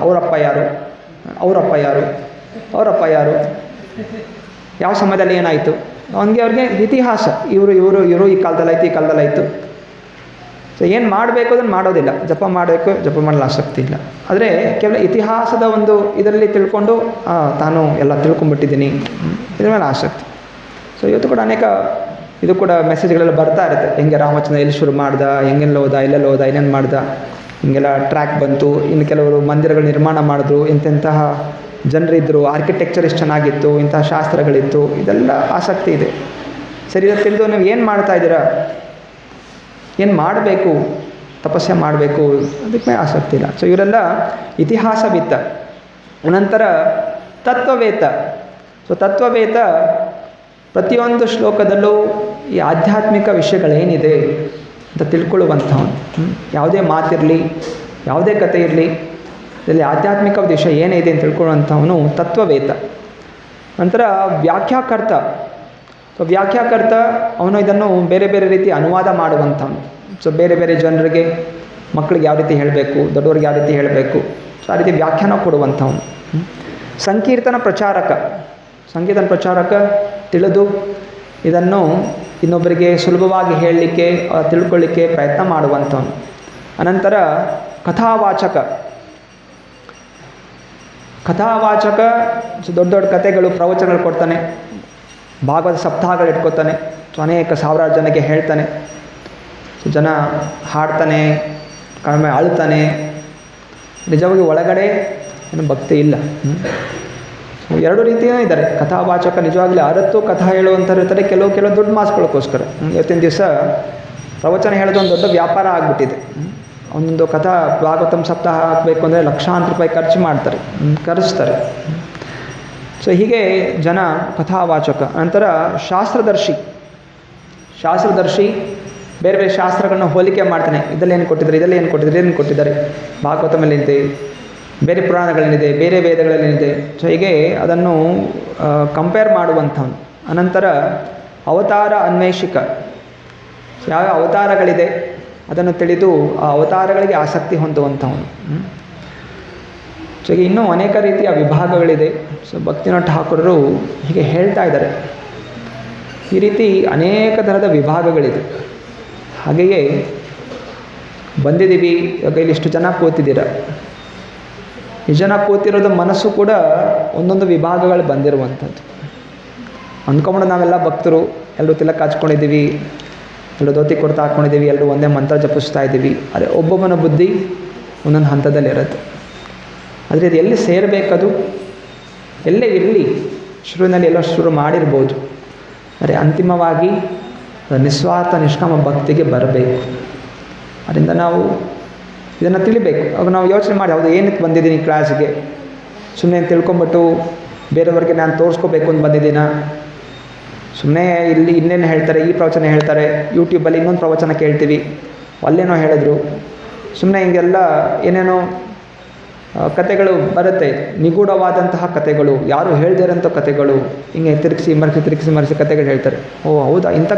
ಯಾರು, ಯಾವ ಸಮಯದಲ್ಲಿ ಏನಾಯಿತು, ಅವ್ರಿಗೆ ಇತಿಹಾಸ, ಇವರು ಈ ಕಾಲದಲ್ಲಾಯಿತು. ಸೊ ಏನು ಮಾಡಬೇಕು ಅದನ್ನು ಮಾಡೋದಿಲ್ಲ. ಜಪ ಮಾಡಲು ಆಸಕ್ತಿ ಇಲ್ಲ. ಆದರೆ ಕೇವಲ ಇತಿಹಾಸದ ಒಂದು ಇದರಲ್ಲಿ ತಿಳ್ಕೊಂಡು ತಾನು ಎಲ್ಲ ತಿಳ್ಕೊಂಡ್ಬಿಟ್ಟಿದ್ದೀನಿ, ಇದ್ರ ಮೇಲೆ ಆಸಕ್ತಿ. ಸೊ ಇವತ್ತು ಕೂಡ ಅನೇಕ ಇದು ಕೂಡ ಮೆಸೇಜ್ಗಳೆಲ್ಲ ಬರ್ತಾ ಇರುತ್ತೆ. ಹೆಂಗೆ ರಾಮಚಂದ್ರ ಎಲ್ಲಿ ಶುರು ಮಾಡ್ದ, ಹೆಂಗೆಲ್ಲ ಹೋದ, ಏನೇನು ಮಾಡ್ದ, ಹಿಂಗೆಲ್ಲ ಟ್ರ್ಯಾಕ್ ಬಂತು. ಇನ್ನು ಕೆಲವರು ಮಂದಿರಗಳು ನಿರ್ಮಾಣ ಮಾಡಿದ್ರು, ಇಂತಹ ಜನರಿದ್ದರು, ಆರ್ಕಿಟೆಕ್ಚರ್ ಎಷ್ಟು ಚೆನ್ನಾಗಿತ್ತು, ಇಂತಹ ಶಾಸ್ತ್ರಗಳಿತ್ತು, ಇದೆಲ್ಲ ಆಸಕ್ತಿ ಇದೆ. ಸರಿ, ಇದನ್ನು ತಿಳಿದು ನೀವು ಏನು ಮಾಡ್ತಾ ಇದ್ದೀರಾ, ಏನು ಮಾಡಬೇಕು, ತಪಸ್ಸೆ ಮಾಡಬೇಕು, ಅದಕ್ಕೆ ಮೇಲೆ ಆಸಕ್ತಿ ಇಲ್ಲ. ಸೊ ಇವರೆಲ್ಲ ಇತಿಹಾಸವಿತ್ತ. ಅನಂತರ ತತ್ವವೇತ್ತ. ಸೊ ತತ್ವವೇತ್ತ ಪ್ರತಿಯೊಂದು ಶ್ಲೋಕದಲ್ಲೂ ಈ ಆಧ್ಯಾತ್ಮಿಕ ವಿಷಯಗಳೇನಿದೆ ಅಂತ ತಿಳ್ಕೊಳ್ಳುವಂಥವನು. ಯಾವುದೇ ಮಾತಿರಲಿ, ಯಾವುದೇ ಕಥೆ ಇರಲಿ, ಇದರಲ್ಲಿ ಆಧ್ಯಾತ್ಮಿಕ ವಿಷಯ ಏನಿದೆ ಅಂತ ತಿಳ್ಕೊಳ್ಳುವಂಥವನು ತತ್ವವೇತ್ತ. ನಂತರ ವ್ಯಾಖ್ಯಾಕರ್ತ. ಸೊ ವ್ಯಾಖ್ಯಾಕರ್ತ ಅವನು ಇದನ್ನು ಬೇರೆ ಬೇರೆ ರೀತಿ ಅನುವಾದ ಮಾಡುವಂಥವನು. ಸೊ ಬೇರೆ ಬೇರೆ ಜನರಿಗೆ, ಮಕ್ಕಳಿಗೆ ಯಾವ ರೀತಿ ಹೇಳಬೇಕು, ದೊಡ್ಡವ್ರಿಗೆ ಯಾವ ರೀತಿ ಹೇಳಬೇಕು, ಸೊ ಆ ರೀತಿ ವ್ಯಾಖ್ಯಾನ ಕೊಡುವಂಥವನು. ಸಂಕೀರ್ತನ ಪ್ರಚಾರಕ ತಿಳಿದು ಇದನ್ನು ಇನ್ನೊಬ್ಬರಿಗೆ ಸುಲಭವಾಗಿ ಹೇಳಲಿಕ್ಕೆ, ತಿಳ್ಕೊಳ್ಳಿಕ್ಕೆ ಪ್ರಯತ್ನ ಮಾಡುವಂಥವನು. ಅನಂತರ ಕಥಾವಾಚಕ. ಸೊ ದೊಡ್ಡ ಕಥೆಗಳು, ಪ್ರವಚನಗಳು ಕೊಡ್ತಾನೆ, ಭಾಗವತ ಸಪ್ತಾಹಗಳು ಇಟ್ಕೋತಾನೆ. ಸೊ ಅನೇಕ ಸಾವಿರಾರು ಜನಕ್ಕೆ ಹೇಳ್ತಾನೆ. ಸೊ ಜನ ಹಾಡ್ತಾನೆ, ಕಡಿಮೆ ಅಳ್ತಾನೆ. ನಿಜವಾಗಿ ಒಳಗಡೆ ಏನು ಭಕ್ತಿ ಇಲ್ಲ. ಸೊ ಎರಡು ರೀತಿಯೂ ಇದ್ದಾರೆ. ಕಥಾವಾಚಕ ನಿಜವಾಗ್ಲೂ ಅರತ್ತು ಕಥಾ ಹೇಳುವಂಥವ್ರು ಇರ್ತಾರೆ, ಕೆಲವು ದುಡ್ಡು ಮಾಸ್ಕೊಳ್ಳೋಕ್ಕೋಸ್ಕರ. ಇವತ್ತಿನ ದಿವಸ ಪ್ರವಚನ ಹೇಳೋದು ಒಂದು ದೊಡ್ಡ ವ್ಯಾಪಾರ ಆಗಿಬಿಟ್ಟಿದೆ. ಒಂದೊಂದು ಕಥಾ ಭಾಗವತಂ ಸಪ್ತಾಹ ಹಾಕಬೇಕು ಅಂದರೆ ಲಕ್ಷಾಂತರ ರೂಪಾಯಿ ಖರ್ಚಿಸ್ತಾರೆ. ಸೊ ಹೀಗೆ ಜನ ಕಥಾವಾಚಕ. ನಂತರ ಶಾಸ್ತ್ರದರ್ಶಿ ಬೇರೆ ಬೇರೆ ಶಾಸ್ತ್ರಗಳನ್ನ ಹೋಲಿಕೆ ಮಾಡ್ತಾನೆ. ಇದರಲ್ಲಿ ಏನು ಕೊಟ್ಟಿದ್ದಾರೆ, ಭಾಗವತಮಲ್ಲಿದೆ, ಬೇರೆ ಪುರಾಣಗಳೇನಿದೆ, ಬೇರೆ ವೇದಗಳೇನಿದೆ. ಸೊ ಹೀಗೆ ಅದನ್ನು ಕಂಪೇರ್ ಮಾಡುವಂಥವನು. ಅನಂತರ ಅವತಾರ ಅನ್ವೇಷಿಕ. ಯಾವ ಅವತಾರಗಳಿದೆ ಅದನ್ನು ತಿಳಿದು ಆ ಅವತಾರಗಳಿಗೆ ಆಸಕ್ತಿ ಹೊಂದುವಂಥವನು. ಸೊ ಈಗ ಇನ್ನೂ ಅನೇಕ ರೀತಿಯ ವಿಭಾಗಗಳಿದೆ. ಸೊ ಭಕ್ತಿನಾಥ ಠಾಕೂರರು ಹೀಗೆ ಹೇಳ್ತಾ ಇದ್ದಾರೆ, ಈ ರೀತಿ ಅನೇಕ ಥರದ ವಿಭಾಗಗಳಿದೆ. ಹಾಗೆಯೇ ಬಂದಿದ್ದೀವಿ. ಇವಾಗ ಇಲ್ಲಿ ಇಷ್ಟು ಜನ ಕೂತಿದ್ದೀರ, ಈ ಜನ ಕೂತಿರೋದು ಮನಸ್ಸು ಕೂಡ ಒಂದೊಂದು ವಿಭಾಗಗಳು ಬಂದಿರುವಂಥದ್ದು. ಅಂದ್ಕೊಂಡು ನಾವೆಲ್ಲ ಭಕ್ತರು, ಎಲ್ಲರೂ ತಿಲಕ ಹಚ್ಕೊಂಡಿದ್ದೀವಿ, ಎಲ್ಲರೂ ಧೋತಿ ಕೊಡ್ತಾ ಹಾಕ್ಕೊಂಡಿದ್ದೀವಿ, ಎಲ್ಲರೂ ಒಂದೇ ಮಂತ್ರ ಜಪಿಸ್ತಾ ಇದ್ದೀವಿ. ಆದರೆ ಒಬ್ಬೊಬ್ಬನ ಬುದ್ಧಿ ಒಂದೊಂದು ಹಂತದಲ್ಲಿರುತ್ತೆ. ಆದರೆ ಇದು ಎಲ್ಲಿ ಸೇರಬೇಕದು, ಎಲ್ಲೇ ಇರಲಿ, ಶುರುವಿನಲ್ಲಿ ಎಲ್ಲೋ ಶುರು ಮಾಡಿರ್ಬೋದು, ಆದರೆ ಅಂತಿಮವಾಗಿ ನಿಸ್ವಾರ್ಥ ನಿಷ್ಕಾಮ ಭಕ್ತಿಗೆ ಬರಬೇಕು. ಅದರಿಂದ ನಾವು ಇದನ್ನು ತಿಳಿಬೇಕು. ಆಗ ನಾವು ಯೋಚನೆ ಮಾಡಿ, ಹೌದು ಏನಕ್ಕೆ ಬಂದಿದ್ದೀನಿ ಕ್ಲಾಸಿಗೆ, ಸುಮ್ಮನೆ ತಿಳ್ಕೊಂಬಿಟ್ಟು ಬೇರೆಯವ್ರಿಗೆ ನಾನು ತೋರಿಸ್ಕೋಬೇಕು ಅಂತ ಬಂದಿದ್ದೀನ, ಸುಮ್ಮನೆ ಇಲ್ಲಿ ಇನ್ನೇನು ಹೇಳ್ತಾರೆ, ಈ ಪ್ರವಚನ ಹೇಳ್ತಾರೆ, ಯೂಟ್ಯೂಬಲ್ಲಿ ಇನ್ನೊಂದು ಪ್ರವಚನ ಕೇಳ್ತೀವಿ, ಅಲ್ಲೇನೋ ಹೇಳಿದ್ರು, ಸುಮ್ಮನೆ ಹಿಂಗೆಲ್ಲ ಏನೇನೋ ಕತೆಗಳು ಬರುತ್ತೆ, ನಿಗೂಢವಾದಂತಹ ಕತೆಗಳು, ಯಾರು ಹೇಳ್ದಿರೋಂಥ ಕತೆಗಳು, ಹಿಂಗೆ ತಿರುಗಿಸಿ ಮರೆಸಿ ಕತೆಗಳು ಹೇಳ್ತಾರೆ. ಓ ಹೌದಾ, ಇಂಥ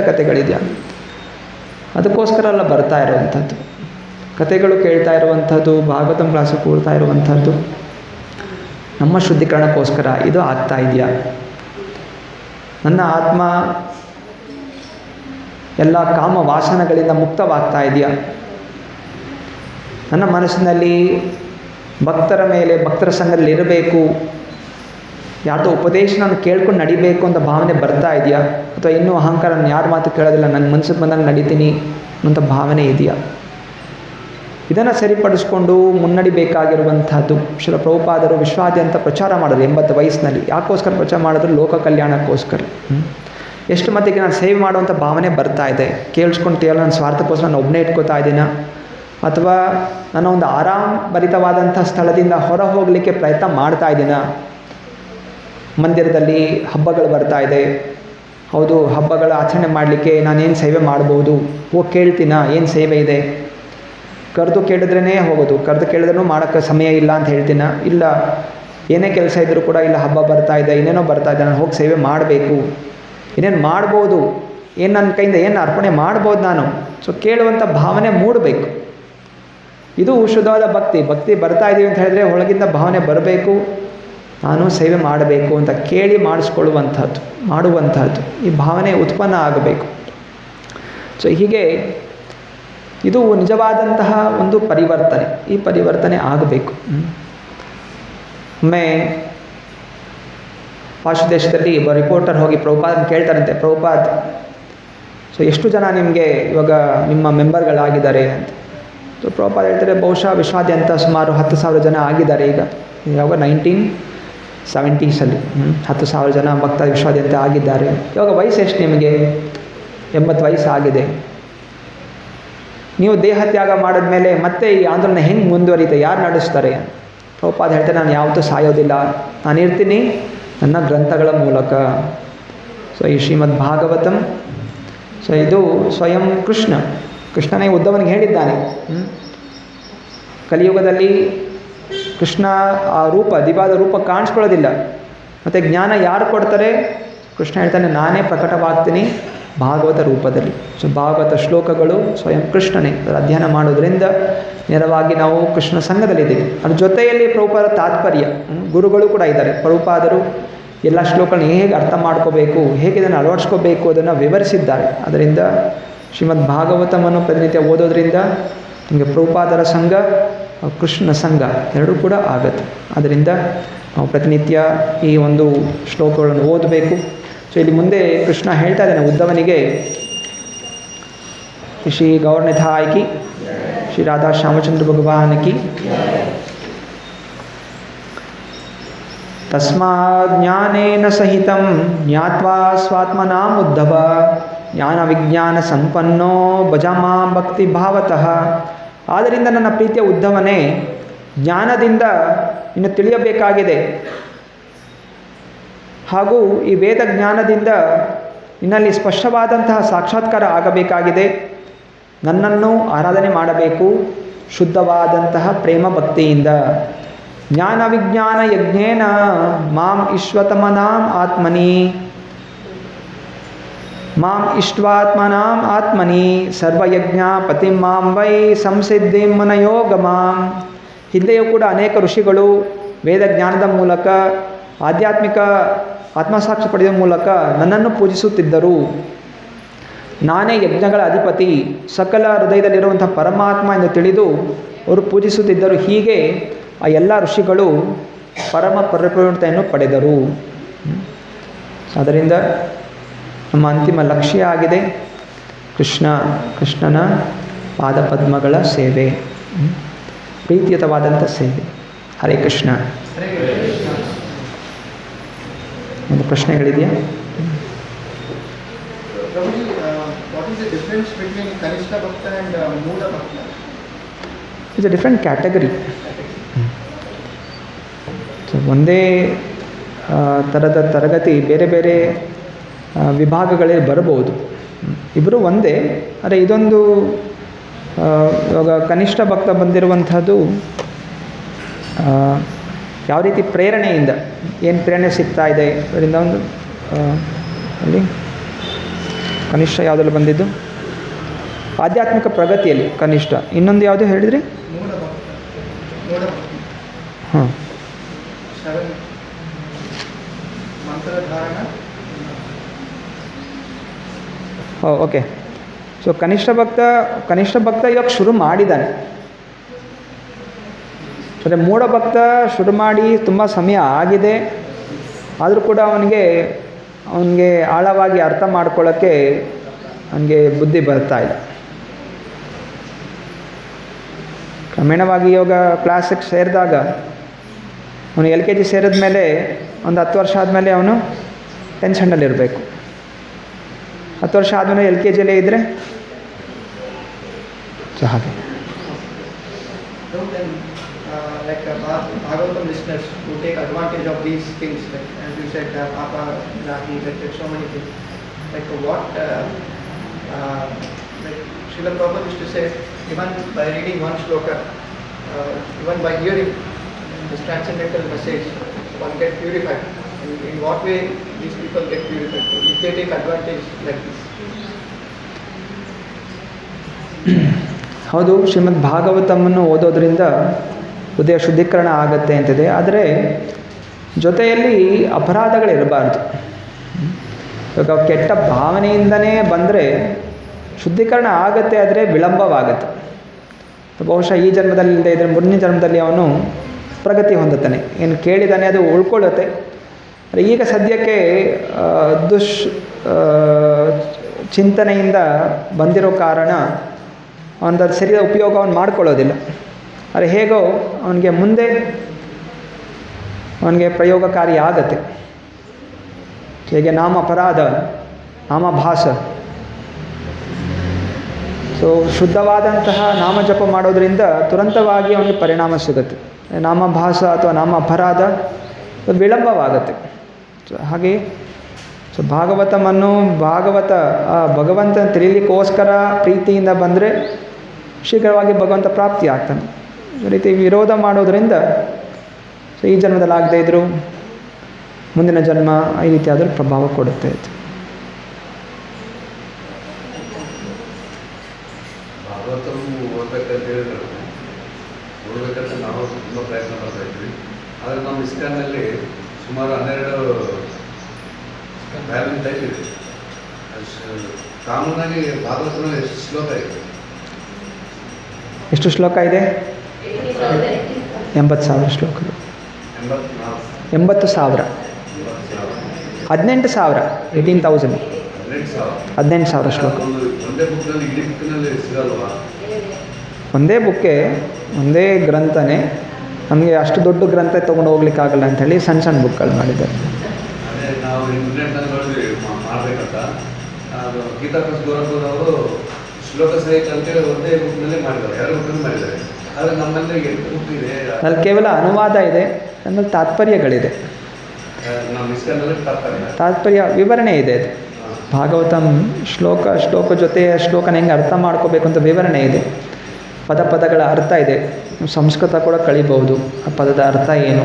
ಕತೆಗಳಿದೆಯಾ, ಅದಕ್ಕೋಸ್ಕರ ಎಲ್ಲ ಬರ್ತಾ ಇರುವಂಥದ್ದು. ಕತೆಗಳು ಕೇಳ್ತಾ ಇರುವಂಥದ್ದು, ಭಾಗವತಂ ಕ್ಲಾಸು ಕೂಡ್ತಾ ಇರುವಂಥದ್ದು ನಮ್ಮ ಶುದ್ಧೀಕರಣಕ್ಕೋಸ್ಕರ. ಇದು ಆಗ್ತಾ ಇದೆಯಾ, ನನ್ನ ಆತ್ಮ ಎಲ್ಲ ಕಾಮ ವಾಸನೆಗಳಿಂದ ಮುಕ್ತವಾಗ್ತಾ ಇದೆಯಾ, ನನ್ನ ಮನಸ್ಸಿನಲ್ಲಿ ಭಕ್ತರ ಮೇಲೆ, ಭಕ್ತರ ಸಂಘದಲ್ಲಿ ಇರಬೇಕು, ಯಾರ್ದೋ ಉಪದೇಶ ನಾನು ಕೇಳ್ಕೊಂಡು ನಡಿಬೇಕು ಅಂತ ಭಾವನೆ ಬರ್ತಾ ಇದೆಯಾ, ಅಥವಾ ಇನ್ನೂ ಅಹಂಕಾರ, ನಾನು ಯಾರ ಮಾತು ಕೇಳೋದಿಲ್ಲ, ನನ್ನ ಮನಸ್ಸಿಗೆ ಬಂದಾಗ ನಡೀತೀನಿ ಅಂತ ಭಾವನೆ ಇದೆಯಾ. ಇದನ್ನು ಸರಿಪಡಿಸ್ಕೊಂಡು ಮುನ್ನಡಿಬೇಕಾಗಿರುವಂಥದ್ದು. ಶ್ರೀಲ ಪ್ರಭುಪಾದರು ವಿಶ್ವಾದ್ಯಂತ ಪ್ರಚಾರ ಮಾಡಿದ್ರು 80 ವಯಸ್ಸಿನಲ್ಲಿ. ಯಾಕೋಸ್ಕರ ಪ್ರಚಾರ ಮಾಡಿದ್ರು? ಲೋಕ ಕಲ್ಯಾಣಕ್ಕೋಸ್ಕರ. ಎಷ್ಟು ಮಟ್ಟಿಗೆ ನಾನು ಸೇವೆ ಮಾಡುವಂಥ ಭಾವನೆ ಬರ್ತಾ ಇದೆ, ಕೇಳಿಸ್ಕೊಂಡು ನನ್ನ ಸ್ವಾರ್ಥಕ್ಕೋಸ್ಕರ ನಾನು ಒಬ್ಬನೇ ಇಟ್ಕೋತಾ ಇದ್ದೀನ, ಅಥವಾ ನನ್ನ ಒಂದು ಆರಾಮಭರಿತವಾದಂಥ ಸ್ಥಳದಿಂದ ಹೊರ ಹೋಗಲಿಕ್ಕೆ ಪ್ರಯತ್ನ ಮಾಡ್ತಾ ಇದ್ದೀನ. ಮಂದಿರದಲ್ಲಿ ಹಬ್ಬಗಳು ಬರ್ತಾ ಇದೆ, ಹೌದು, ಹಬ್ಬಗಳ ಆಚರಣೆ ಮಾಡಲಿಕ್ಕೆ ನಾನೇನು ಸೇವೆ ಮಾಡ್ಬೋದು, ಹೋಗಿ ಕೇಳ್ತೀನ ಏನು ಸೇವೆ ಇದೆ. ಕರೆದು ಕೇಳಿದ್ರೇ ಹೋಗೋದು, ಕರೆದು ಕೇಳಿದ್ರೂ ಮಾಡೋಕ್ಕೆ ಸಮಯ ಇಲ್ಲ ಅಂತ ಹೇಳ್ತೀನ. ಇಲ್ಲ, ಏನೇ ಕೆಲಸ ಇದ್ದರೂ ಕೂಡ ಇಲ್ಲ, ಹಬ್ಬ ಬರ್ತಾ ಇದೆ, ಇನ್ನೇನೋ ಬರ್ತಾ ಇದೆ, ನಾನು ಹೋಗಿ ಸೇವೆ ಮಾಡಬೇಕು, ಇನ್ನೇನು ಮಾಡ್ಬೋದು, ಏನು ನನ್ನ ಕೈಯಿಂದ ಏನು ಅರ್ಪಣೆ ಮಾಡ್ಬೋದು ನಾನು. ಸೊ ಕೇಳುವಂಥ ಭಾವನೆ ಮೂಡಬೇಕು. ಇದು ಶುದ್ಧವಾದ ಭಕ್ತಿ ಬರ್ತಾ ಇದ್ದೀವಿ ಅಂತ ಹೇಳಿದ್ರೆ ಒಳಗಿಂದ ಭಾವನೆ ಬರಬೇಕು, ನಾನು ಸೇವೆ ಮಾಡಬೇಕು ಅಂತ ಕೇಳಿ ಮಾಡಿಸ್ಕೊಳ್ಳುವಂಥದ್ದು, ಮಾಡುವಂಥದ್ದು, ಈ ಭಾವನೆ ಉತ್ಪನ್ನ ಆಗಬೇಕು. ಸೊ ಹೀಗೆ ಇದು ನಿಜವಾದಂತಹ ಒಂದು ಪರಿವರ್ತನೆ. ಈ ಪರಿವರ್ತನೆ ಆಗಬೇಕು. ಒಮ್ಮೆ ಪಾಶ್ಚಾತ್ಯ ದೇಶದಲ್ಲಿ ಒಬ್ಬ ರಿಪೋರ್ಟರ್ ಹೋಗಿ ಪ್ರಭುಪಾದನ ಕೇಳ್ತಾರಂತೆ, ಪ್ರಭುಪಾದ್, ಸೊ ಎಷ್ಟು ಜನ ನಿಮಗೆ ಇವಾಗ ನಿಮ್ಮ ಮೆಂಬರ್ಗಳಾಗಿದ್ದಾರೆ ಅಂತ. ಸೊ ಪ್ರಭುಪಾದ ಹೇಳ್ತಾರೆ, ಬಹುಶಃ ವಿಶ್ವಾದ್ಯಂತ ಸುಮಾರು 10,000 ಜನ ಆಗಿದ್ದಾರೆ. ಇವಾಗ 1970s 10,000 ಜನ ಭಕ್ತ ವಿಶ್ವಾದ್ಯಂತ ಆಗಿದ್ದಾರೆ. ಇವಾಗ ವಯಸ್ಸು ಎಷ್ಟು ನಿಮಗೆ? 80 ವಯಸ್ಸು ಆಗಿದೆ. ನೀವು ದೇಹ ತ್ಯಾಗ ಮಾಡಿದ್ಮೇಲೆ ಮತ್ತೆ ಈ ಆಂದೋಲನ ಹೆಂಗೆ ಮುಂದುವರಿಯುತ್ತೆ, ಯಾರು ನಡೆಸ್ತಾರೆ? ಪ್ರಭುಪಾದ ಹೇಳ್ತಾರೆ, ನಾನು ಯಾವತ್ತೂ ಸಾಯೋದಿಲ್ಲ, ನಾನು ಇರ್ತೀನಿ ನನ್ನ ಗ್ರಂಥಗಳ ಮೂಲಕ. ಸೊ ಈ ಶ್ರೀಮದ್ ಭಾಗವತಂ, ಸೊ ಇದು ಸ್ವಯಂ ಕೃಷ್ಣನೇ ಉದ್ಧವನಿಗೆ ಹೇಳಿದ್ದಾನೆ. ಕಲಿಯುಗದಲ್ಲಿ ಕೃಷ್ಣ ಆ ರೂಪ, ದಿವ್ಯವಾದ ರೂಪ ಕಾಣಿಸ್ಕೊಳ್ಳೋದಿಲ್ಲ. ಮತ್ತು ಜ್ಞಾನ ಯಾರು ಕೊಡ್ತಾರೆ? ಕೃಷ್ಣ ಹೇಳ್ತಾನೆ, ನಾನೇ ಪ್ರಕಟವಾಗ್ತೀನಿ ಭಾಗವತ ರೂಪದಲ್ಲಿ. ಸೊ ಭಾಗವತ ಶ್ಲೋಕಗಳು ಸ್ವಯಂ ಕೃಷ್ಣನೇ. ಅದರ ಅಧ್ಯಯನ ಮಾಡೋದ್ರಿಂದ ನೇರವಾಗಿ ನಾವು ಕೃಷ್ಣ ಸಂಘದಲ್ಲಿದ್ದೀವಿ. ಅದ್ರ ಜೊತೆಯಲ್ಲಿ ಪ್ರಭುಪಾದರ ತಾತ್ಪರ್ಯ, ಗುರುಗಳು ಕೂಡ ಇದ್ದಾರೆ. ಪ್ರಭುಪಾದರು ಎಲ್ಲ ಶ್ಲೋಕಗಳನ್ನ ಹೇಗೆ ಅರ್ಥ ಮಾಡ್ಕೋಬೇಕು, ಹೇಗೆ ಇದನ್ನು ಅಳವಡಿಸ್ಕೋಬೇಕು ಅದನ್ನು ವಿವರಿಸಿದ್ದಾರೆ. ಅದರಿಂದ ಶ್ರೀಮದ್ ಭಾಗವತಮನ್ನು ಪ್ರತಿನಿತ್ಯ ಓದೋದ್ರಿಂದ ನಿಮಗೆ ಪ್ರಭುಪಾದರ ಸಂಘ, ಕೃಷ್ಣ ಸಂಘ ಎರಡೂ ಕೂಡ ಆಗುತ್ತೆ. ಅದರಿಂದ ನಾವು ಪ್ರತಿನಿತ್ಯ ಈ ಒಂದು ಶ್ಲೋಕಗಳನ್ನು ಓದಬೇಕು. ಸೊ ಇಲ್ಲಿ ಮುಂದೆ ಕೃಷ್ಣ ಹೇಳ್ತಾ ಇದ್ದಾನೆ ಉದ್ಧವನಿಗೆ, ಶ್ರೀ ಗೌರ್ನಿಧಾಯ್ ಕಿ, ಶ್ರೀ ರಾಧಾ ಶ್ಯಾಮಚಂದ್ರ ಭಗವಾನ್ ಕಿ. ತಸ್ಮಾತ್ ಜ್ಞಾನೇನ ಸಹಿತಂ ಜ್ಞಾತ್ವಾ ಸ್ವಾತ್ಮನಾಂ ಉದ್ಧವ ಜ್ಞಾನ ವಿಜ್ಞಾನ ಸಂಪನ್ನೋ ಭಜಮಾಂ ಭಕ್ತಿ ಭಾವತಃ. ಆದ್ದರಿಂದ ನನ್ನ ಪ್ರೀತಿಯ ಉದ್ಧವನೇ, ಜ್ಞಾನದಿಂದ ಇನ್ನು ತಿಳಿಯಬೇಕಾಗಿದೆ, ಹಾಗೂ ಈ ವೇದ ಜ್ಞಾನದಿಂದ ನಿನ್ನಲ್ಲಿ ಸ್ಪಷ್ಟವಾದಂತಹ ಸಾಕ್ಷಾತ್ಕಾರ ಆಗಬೇಕಾಗಿದೆ. ನನ್ನನ್ನು ಆರಾಧನೆ ಮಾಡಬೇಕು ಶುದ್ಧವಾದಂತಹ ಪ್ರೇಮ ಭಕ್ತಿಯಿಂದ. ಜ್ಞಾನ ವಿಜ್ಞಾನ ಯಜ್ಞೇನ ಮಾಂ ಇಷ್ಟ್ವಾತ್ಮನಾಂ ಆತ್ಮನಿ, ಮಾಂ ಇಷ್ಟ್ವಾತ್ಮನಾಂ ಆತ್ಮನಿ ಸರ್ವಯಜ್ಞ ಪತಿಂ ಮಾಂ ವೈ ಸಂಸಿದ್ಧಿಂ ಮನಯೋಗಮಾಂ. ಹಿಂದೆಯೂ ಕೂಡ ಅನೇಕ ಋಷಿಗಳು ವೇದ ಜ್ಞಾನದ ಮೂಲಕ, ಆಧ್ಯಾತ್ಮಿಕ ಆತ್ಮಸಾಕ್ಷಿ ಪಡೆಯುವ ಮೂಲಕ ನನ್ನನ್ನು ಪೂಜಿಸುತ್ತಿದ್ದರು. ನಾನೇ ಯಜ್ಞಗಳ ಅಧಿಪತಿ, ಸಕಲ ಹೃದಯದಲ್ಲಿರುವಂಥ ಪರಮಾತ್ಮ ಎಂದು ತಿಳಿದು ಅವರು ಪೂಜಿಸುತ್ತಿದ್ದರು. ಹೀಗೆ ಆ ಎಲ್ಲ ಋಷಿಗಳು ಪರಮ ಪರಿಪೂರ್ಣತೆಯನ್ನು ಪಡೆದರು. ಆದ್ದರಿಂದ ನಮ್ಮ ಅಂತಿಮ ಲಕ್ಷ್ಯ ಆಗಿದೆ ಕೃಷ್ಣನ ಪಾದಪದ್ಮಗಳ ಸೇವೆ, ಪ್ರೀತಿಯುತವಾದಂಥ ಸೇವೆ. ಹರೇ ಕೃಷ್ಣ. ಒಂದು ಪ್ರಶ್ನೆಗಳಿದೆಯಾ? It's a different category. ಒಂದೇ ಥರದ ತರಗತಿ ಬೇರೆ ಬೇರೆ ವಿಭಾಗಗಳಲ್ಲಿ ಬರಬಹುದು. ಇಬ್ಬರು ಒಂದೇ, ಆದರೆ ಇದೊಂದು ಇವಾಗ ಕನಿಷ್ಠ ಭಕ್ತ ಬಂದಿರುವಂಥದ್ದು ಯಾವ ರೀತಿ ಪ್ರೇರಣೆಯಿಂದ, ಏನು ಪ್ರೇರಣೆ ಸಿಗ್ತಾ ಇದೆ ಅದರಿಂದ ಒಂದು ಅಲ್ಲಿ ಕನಿಷ್ಠ ಯಾವುದರಲ್ಲಿ ಬಂದಿದ್ದು? ಆಧ್ಯಾತ್ಮಿಕ ಪ್ರಗತಿಯಲ್ಲಿ ಕನಿಷ್ಠ. ಇನ್ನೊಂದು ಯಾವುದು ಹೇಳಿದ್ರಿ? ಹಾಂ, ಓಕೆ. ಸೊ ಕನಿಷ್ಠ ಭಕ್ತ ಇವಾಗ ಶುರು ಮಾಡಿದ್ದಾನೆ. ಅಂದರೆ ಮೂಢ ಭಕ್ತ ಶುರು ಮಾಡಿ ತುಂಬ ಸಮಯ ಆಗಿದೆ, ಆದರೂ ಕೂಡ ಅವನಿಗೆ ಆಳವಾಗಿ ಅರ್ಥ ಮಾಡ್ಕೊಳ್ಳೋಕ್ಕೆ ಅವನಿಗೆ ಬುದ್ಧಿ ಬರ್ತಾ ಇಲ್ಲ. ಕ್ರಮೇಣವಾಗಿ ಯೋಗ ಕ್ಲಾಸಿಗೆ ಸೇರಿದಾಗ ಅವನು LKG ಸೇರಿದ ಮೇಲೆ ಒಂದು 10 ವರ್ಷ ಆದಮೇಲೆ ಅವನು 10th ಸ್ಟ್ಯಾಂಡರ್ಡ್ ಇರಬೇಕು. 10 ವರ್ಷ ಆದಮೇಲೆ LKGಯಲ್ಲೇ ಇದ್ದರೆ ಸೊ ಹಾಗೆ. Like Bhagavatam listeners who take advantage of these things, like as you said, Papa, Rahi, like so many things. Like what, like Srila Prabhupada used to say, even by reading one shloka, even by hearing this transcendental message, one get purified. In what way these people get purified? If they take advantage like this. ಹೌದು, ಶ್ರೀಮದ್ ಭಾಗವತಮನ್ನು ಓದೋದ್ರಿಂದ ಹೃದಯ ಶುದ್ಧೀಕರಣ ಆಗತ್ತೆ ಅಂತಿದೆ. ಆದರೆ ಜೊತೆಯಲ್ಲಿ ಅಪರಾಧಗಳಿರಬಾರ್ದು. ಇವಾಗ ಕೆಟ್ಟ ಭಾವನೆಯಿಂದನೇ ಬಂದರೆ ಶುದ್ಧೀಕರಣ ಆಗತ್ತೆ, ಆದರೆ ವಿಳಂಬವಾಗತ್ತೆ. ಬಹುಶಃ ಈ ಜನ್ಮದಲ್ಲಿ ಇಲ್ಲದೆ ಇದ್ದರೆ ಮುಂದಿನ ಜನ್ಮದಲ್ಲಿ ಅವನು ಪ್ರಗತಿ ಹೊಂದುತ್ತಾನೆ. ಏನು ಕೇಳಿದಾನೆ ಅದು ಉಳ್ಕೊಳ್ಳುತ್ತೆ. ಈಗ ಸದ್ಯಕ್ಕೆ ಚಿಂತನೆಯಿಂದ ಬಂದಿರೋ ಕಾರಣ ಅವನದು ಸರಿಯಾದ ಉಪಯೋಗ ಅವನು ಮಾಡ್ಕೊಳ್ಳೋದಿಲ್ಲ. ಆದರೆ ಹೇಗೋ ಅವನಿಗೆ ಮುಂದೆ ಅವನಿಗೆ ಪ್ರಯೋಗಕಾರಿ ಆಗತ್ತೆ. ಹೇಗೆ ನಾಮ ಅಪರಾಧ, ನಾಮಭಾಸ. ಸೊ ಶುದ್ಧವಾದಂತಹ ನಾಮ ಜಪ ಮಾಡೋದ್ರಿಂದ ತುರಂತವಾಗಿ ಅವನಿಗೆ ಪರಿಣಾಮ ಸಿಗುತ್ತೆ. ನಾಮಭಾಸ ಅಥವಾ ನಾಮ ಅಪರಾಧ ವಿಳಂಬವಾಗುತ್ತೆ. ಸೊ ಹಾಗೆ ಸೊ ಭಗವಂತನ ತಿಳಿಲಿಕ್ಕೋಸ್ಕರ ಪ್ರೀತಿಯಿಂದ ಬಂದರೆ ಶೀಘ್ರವಾಗಿ ಭಗವಂತ ಪ್ರಾಪ್ತಿ ಆಗ್ತಾನೆ. ಈ ರೀತಿ ವಿರೋಧ ಮಾಡೋದ್ರಿಂದ ಸೊ ಈ ಜನ್ಮದಲ್ಲಿ ಆಗದೇ ಇದ್ದರೂ ಮುಂದಿನ ಜನ್ಮ ಈ ರೀತಿ ಆದರೂ ಪ್ರಭಾವ ಕೊಡುತ್ತೆ. ಓದಬೇಕಂತ ನಾವು ತುಂಬ ಪ್ರಯತ್ನ ಮಾಡ್ತಾ ಇದ್ವಿ. ಆದರೆ ನಮ್ಮ ಇಸ್ಕಾನ್ನಲ್ಲಿ ಸುಮಾರು 12 ಬ್ಯಾಲೆನ್ಸ್ ಟೈಪ್ ಇದೆ. ಕಾಮನ್ನಾಗಿ ಭಾಗವತನ ಎಷ್ಟು ಶ್ಲೋಕ ಇದೆ? ಎಷ್ಟು ಶ್ಲೋಕ ಇದೆ? 80,000 ಶ್ಲೋಕಗಳು. 80,000. 18,000. 18,000. 18,000 ಶ್ಲೋಕ. ಒಂದೇ ಬುಕ್ನಲ್ಲಿ ಇಡೀ ಬುಕ್ಕಿನಲ್ಲಿ ಸಿಗಲ್ವಾ? ಒಂದೇ ಬುಕ್ಕೆ, ಒಂದೇ ಗ್ರಂಥನೇ. ನಮಗೆ ಅಷ್ಟು ದೊಡ್ಡ ಗ್ರಂಥ ತೊಗೊಂಡು ಹೋಗ್ಲಿಕ್ಕಾಗಲ್ಲ ಅಂಥೇಳಿ ಸಣ್ಣ ಸಣ್ಣ ಬುಕ್ಗಳು ಮಾಡಿದ್ದಾರೆ. ಅದೇ ನಾವು ಇಂಟರ್ನೆಟ್ನಲ್ಲಿ ನೋಡಿದ್ವಿ ಮಾಡಬೇಕಂತ. ಅದು ಗೀತಾ ಪ್ರೆಸ್ ಗೋರಖ್ಪುರ್ ಅವರು ಶ್ಲೋಕ ಸಹಿತ ಅಂತೇಳಿ ಒಂದೇ ಬುಕ್ನಲ್ಲಿ ಮಾಡಿದ್ದಾರೆ, 2 ಬುಕ್ನಲ್ಲಿ ಮಾಡಿದ್ದಾರೆ. ಆದರೆ ನಮ್ಮಲ್ಲಿ 8 ಬುಕ್ ಇದೆ. ಅದ್ರಲ್ಲಿ ಕೇವಲ ಅನುವಾದ ಇದೆ, ಆಮೇಲೆ ತಾತ್ಪರ್ಯಗಳಿದೆ. ನಮ್ಮ ಇಸ್ಕಾನ್ನಲ್ಲಿ ತಾತ್ಪರ್ಯ ವಿವರಣೆ ಇದೆ. ಅದು ಭಾಗವತಂ ಶ್ಲೋಕ ಜೊತೆ ಶ್ಲೋಕನ ಹೆಂಗೆ ಅರ್ಥ ಮಾಡ್ಕೋಬೇಕು ಅಂತ ವಿವರಣೆ ಇದೆ. ಪದಗಳ ಅರ್ಥ ಇದೆ. ಸಂಸ್ಕೃತ ಕೂಡ ಕಲಿಬಹುದು, ಆ ಪದದ ಅರ್ಥ ಏನು.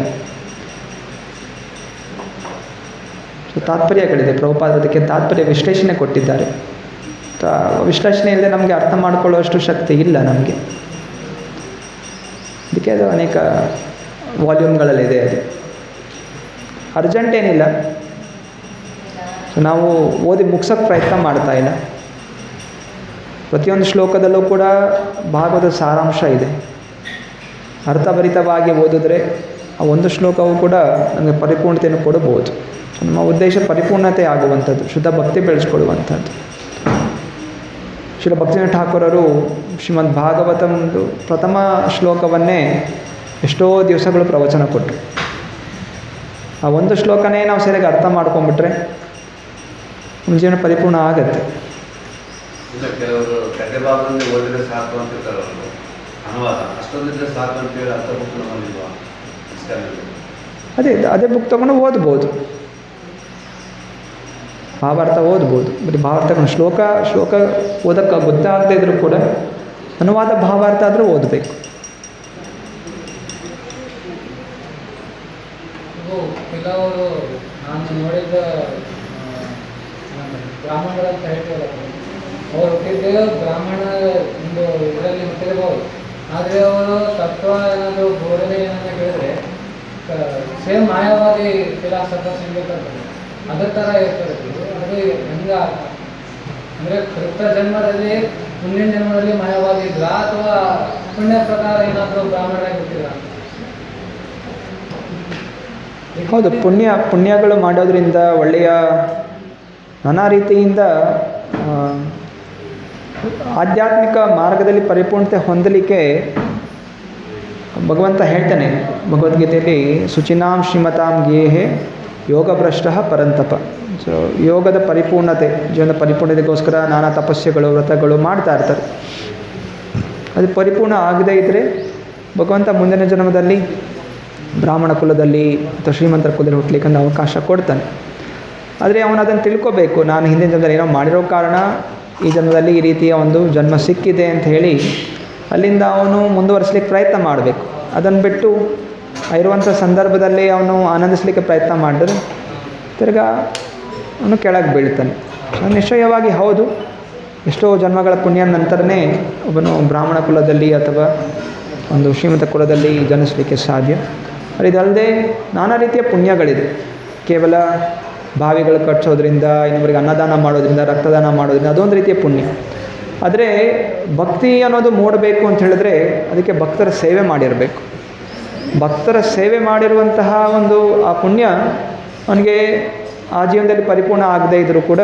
ಸೊ ತಾತ್ಪರ್ಯಗಳಿದೆ. ಪ್ರಭುಪಾದ ಅದಕ್ಕೆ ತಾತ್ಪರ್ಯ ವಿಶ್ಲೇಷಣೆ ಕೊಟ್ಟಿದ್ದಾರೆ. ವಿಶ್ಲೇಷಣೆ ಇಲ್ಲದೆ ನಮಗೆ ಅರ್ಥ ಮಾಡಿಕೊಳ್ಳುವಷ್ಟು ಶಕ್ತಿ ಇಲ್ಲ ನಮಗೆ. ಅದಕ್ಕೆ ಅದು ಅನೇಕ ವಾಲ್ಯೂಮ್ಗಳಲ್ಲಿದೆ. ಅದು ಅರ್ಜೆಂಟ್ ಏನಿಲ್ಲ. ಸೊ ನಾವು ಓದಿ ಮುಗ್ಸೋಕ್ಕೆ ಪ್ರಯತ್ನ ಮಾಡ್ತಾ ಇಲ್ಲ. ಪ್ರತಿಯೊಂದು ಶ್ಲೋಕದಲ್ಲೂ ಕೂಡ ಭಾಗವತದ ಸಾರಾಂಶ ಇದೆ. ಅರ್ಥಭರಿತವಾಗಿ ಓದಿದ್ರೆ ಆ ಒಂದು ಶ್ಲೋಕವು ಕೂಡ ನಮಗೆ ಪರಿಪೂರ್ಣತೆಯನ್ನು ಕೊಡಬಹುದು. ನಮ್ಮ ಉದ್ದೇಶ ಪರಿಪೂರ್ಣತೆ ಆಗುವಂಥದ್ದು, ಶುದ್ಧ ಭಕ್ತಿ ಬೆಳೆಸ್ಕೊಳ್ಳುವಂಥದ್ದು. ಶ್ರೀಲ ಭಕ್ತಿನಾಥ ಠಾಕೂರರು ಶ್ರೀಮದ್ ಭಾಗವತಂದು ಪ್ರಥಮ ಶ್ಲೋಕವನ್ನೇ ಎಷ್ಟೋ ದಿವಸಗಳು ಪ್ರವಚನ ಕೊಟ್ಟರು. ಆ ಒಂದು ಶ್ಲೋಕನೇ ನಾವು ಸರಿಯಾಗಿ ಅರ್ಥ ಮಾಡ್ಕೊಂಡ್ಬಿಟ್ರೆ ನಮ್ಮ ಜೀವನ ಪರಿಪೂರ್ಣ ಆಗತ್ತೆ. ಇಲ್ಲ, ಕೆಲವರು ಕಡೆ ಭಾಗದಲ್ಲಿ ಓದಿದ್ರೆ ಸಾಕು ಅಂತ ಇರ್ತಾರೆ. ಅನುವಾದ ಅಷ್ಟೊಂದಿದ್ರೆ ಸಾಕು ಅಂತೇಳಿ ಅರ್ಥ ಬುಕ್ ನಮ್ಮಲ್ಲಿಲ್ವಾ ಇಸ್ಕಾನ್ನಲ್ಲಿ? ಅದೇ ಬುಕ್ ತೊಗೊಂಡು ಓದ್ಬೋದು, ಭಾವಾರ್ಥ ಓದ್ಬೋದು. ಬರೀ ಭಾವಾರ್ಥ ಶ್ಲೋಕ ಓದಕ್ಕೆ ಗೊತ್ತಾಗದೇ ಇದ್ರೂ ಕೂಡ ಅನುವಾದ ಭಾವಾರ್ಥ ಆದರೂ ಓದಬೇಕು. ಕೆಲವರು ನಾನು ನೋಡಿದ ಬ್ರಾಹ್ಮಣರಂತ ಹೇಳ್ತೀವಲ್ಲ, ಅವರು ಹುಟ್ಟಿದ್ದು ಬ್ರಾಹ್ಮಣ ಒಂದು ಇದರಲ್ಲಿ ಹುಟ್ಟಿರಬಹುದು. ಆದರೆ ಅವರು ತತ್ವ ಏನಾದರೂ ಬೋಧನೆ ಏನಾದರೂ ಕೇಳಿದ್ರೆ ಸೇಮ್ ಮಾಯಾವಾದಿ ಫಿಲಾಸಫರ್ಸ್ ಇರ್ಬೇಕಂತ ಅದೇ ಥರ ಇರ್ತದೆ. ಅದು ಹೆಂಗ ಅಂದರೆ ಕೃತ ಜನ್ಮದಲ್ಲಿ ಮುಂದಿನ ಜನ್ಮದಲ್ಲಿ ಮಾಯಾವಾದಿ ಇದ್ರ ಅಥವಾ ಪುಣ್ಯ ಪ್ರಕಾರ ಏನಾದರೂ ಬ್ರಾಹ್ಮಣರಾಗಿ ಹುಟ್ಟಿದ್ರ? ಹೌದು, ಪುಣ್ಯಗಳು ಮಾಡೋದ್ರಿಂದ ಒಳ್ಳೆಯ ನಾನಾ ರೀತಿಯಿಂದ ಆಧ್ಯಾತ್ಮಿಕ ಮಾರ್ಗದಲ್ಲಿ ಪರಿಪೂರ್ಣತೆ ಹೊಂದಲಿಕ್ಕೆ ಭಗವಂತ ಹೇಳ್ತಾನೆ ಭಗವದ್ಗೀತೆಯಲ್ಲಿ ಶುಚಿನಾಂ ಶ್ರೀಮತಾಂ ಗೇಹೆ ಯೋಗಭ್ರಷ್ಟ ಪರಂತಪ. ಸೊ ಯೋಗದ ಪರಿಪೂರ್ಣತೆ, ಜೀವನದ ಪರಿಪೂರ್ಣತೆಗೋಸ್ಕರ ನಾನಾ ತಪಸ್ಯೆಗಳು ವ್ರತಗಳು ಮಾಡ್ತಾ ಇರ್ತಾರೆ. ಅದು ಪರಿಪೂರ್ಣ ಆಗದೇ ಇದ್ದರೆ ಭಗವಂತ ಮುಂದಿನ ಜನ್ಮದಲ್ಲಿ ಬ್ರಾಹ್ಮಣ ಕುಲದಲ್ಲಿ ಅಥವಾ ಶ್ರೀಮಂತರ ಕುಲದಲ್ಲಿ ಹುಟ್ಟಲಿಕ್ಕೆ ಅವಕಾಶ ಕೊಡ್ತಾನೆ. ಆದರೆ ಅವನು ಅದನ್ನು ತಿಳ್ಕೊಬೇಕು, ನಾನು ಹಿಂದಿನ ಜನ್ಮದಲ್ಲಿ ಏನೋ ಮಾಡಿರೋ ಕಾರಣ ಈ ಜನ್ಮದಲ್ಲಿ ಈ ರೀತಿಯ ಒಂದು ಜನ್ಮ ಸಿಕ್ಕಿದೆ ಅಂತ ಹೇಳಿ ಅಲ್ಲಿಂದ ಅವನು ಮುಂದುವರಿಸಲಿಕ್ಕೆ ಪ್ರಯತ್ನ ಮಾಡಬೇಕು. ಅದನ್ನು ಬಿಟ್ಟು ಇರುವಂಥ ಸಂದರ್ಭದಲ್ಲಿ ಅವನು ಆನಂದಿಸಲಿಕ್ಕೆ ಪ್ರಯತ್ನ ಮಾಡಿದ್ರೆ ತಿರ್ಗಾ ಅವನು ಕೆಳಗೆ ಬೀಳ್ತಾನೆ. ನಿಶ್ಚಯವಾಗಿ ಹೌದು, ಎಷ್ಟೋ ಜನ್ಮಗಳ ಪುಣ್ಯ ನಂತರನೇ ಒಬ್ಬನು ಬ್ರಾಹ್ಮಣ ಕುಲದಲ್ಲಿ ಅಥವಾ ಒಂದು ಶ್ರೀಮಂತ ಕುಲದಲ್ಲಿ ಜನಿಸಲಿಕ್ಕೆ ಸಾಧ್ಯ. ಇದಲ್ಲದೆ ನಾನಾ ರೀತಿಯ ಪುಣ್ಯಗಳಿದೆ. ಕೇವಲ ಬಾವಿಗಳು ಕಟ್ಟಿಸೋದ್ರಿಂದ, ಇನ್ನೊಬ್ಬರಿಗೆ ಅನ್ನದಾನ ಮಾಡೋದ್ರಿಂದ, ರಕ್ತದಾನ ಮಾಡೋದ್ರಿಂದ ಅದೊಂದು ರೀತಿಯ ಪುಣ್ಯ. ಆದರೆ ಭಕ್ತಿ ಅನ್ನೋದು ಮೂಡಬೇಕು ಅಂತ ಹೇಳಿದ್ರೆ ಅದಕ್ಕೆ ಭಕ್ತರ ಸೇವೆ ಮಾಡಿರಬೇಕು. ಭಕ್ತರ ಸೇವೆ ಮಾಡಿರುವಂತಹ ಒಂದು ಆ ಪುಣ್ಯ ಅವನಿಗೆ ಆ ಜೀವನದಲ್ಲಿ ಪರಿಪೂರ್ಣ ಆಗದೇ ಇದ್ದರೂ ಕೂಡ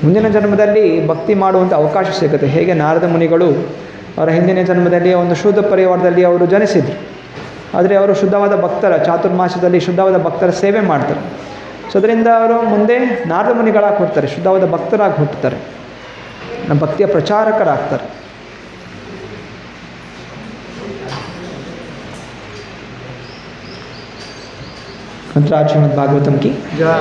ಮುಂದಿನ ಜನ್ಮದಲ್ಲಿ ಭಕ್ತಿ ಮಾಡುವಂಥ ಅವಕಾಶ ಸಿಗುತ್ತೆ. ಹೇಗೆ ನಾರದ ಮುನಿಗಳು ಅವರ ಹಿಂದಿನ ಜನ್ಮದಲ್ಲಿ ಒಂದು ಶುದ್ಧ ಪರಿವಾರದಲ್ಲಿ ಅವರು ಜನಿಸಿದರು. ಆದರೆ ಅವರು ಶುದ್ಧವಾದ ಭಕ್ತರ, ಚಾತುರ್ಮಾಸದಲ್ಲಿ ಶುದ್ಧವಾದ ಭಕ್ತರ ಸೇವೆ ಮಾಡ್ತಾರೆ. ಸೊ ಅದರಿಂದ ಅವರು ಮುಂದೆ ನಾರದ ಮುನಿಗಳಾಗಿ ಹುಡ್ತಾರೆ, ಶುದ್ಧವಾದ ಭಕ್ತರಾಗಿ ಹುಟ್ಟುತ್ತಾರೆ, ನಮ್ಮ ಭಕ್ತಿಯ ಪ್ರಚಾರಕರಾಗ್ತಾರೆ. ಮಂತ್ರಾಜ್ ಶ್ರೀಮದ್ ಭಾಗವತಂ ಕಿ ಜಯ.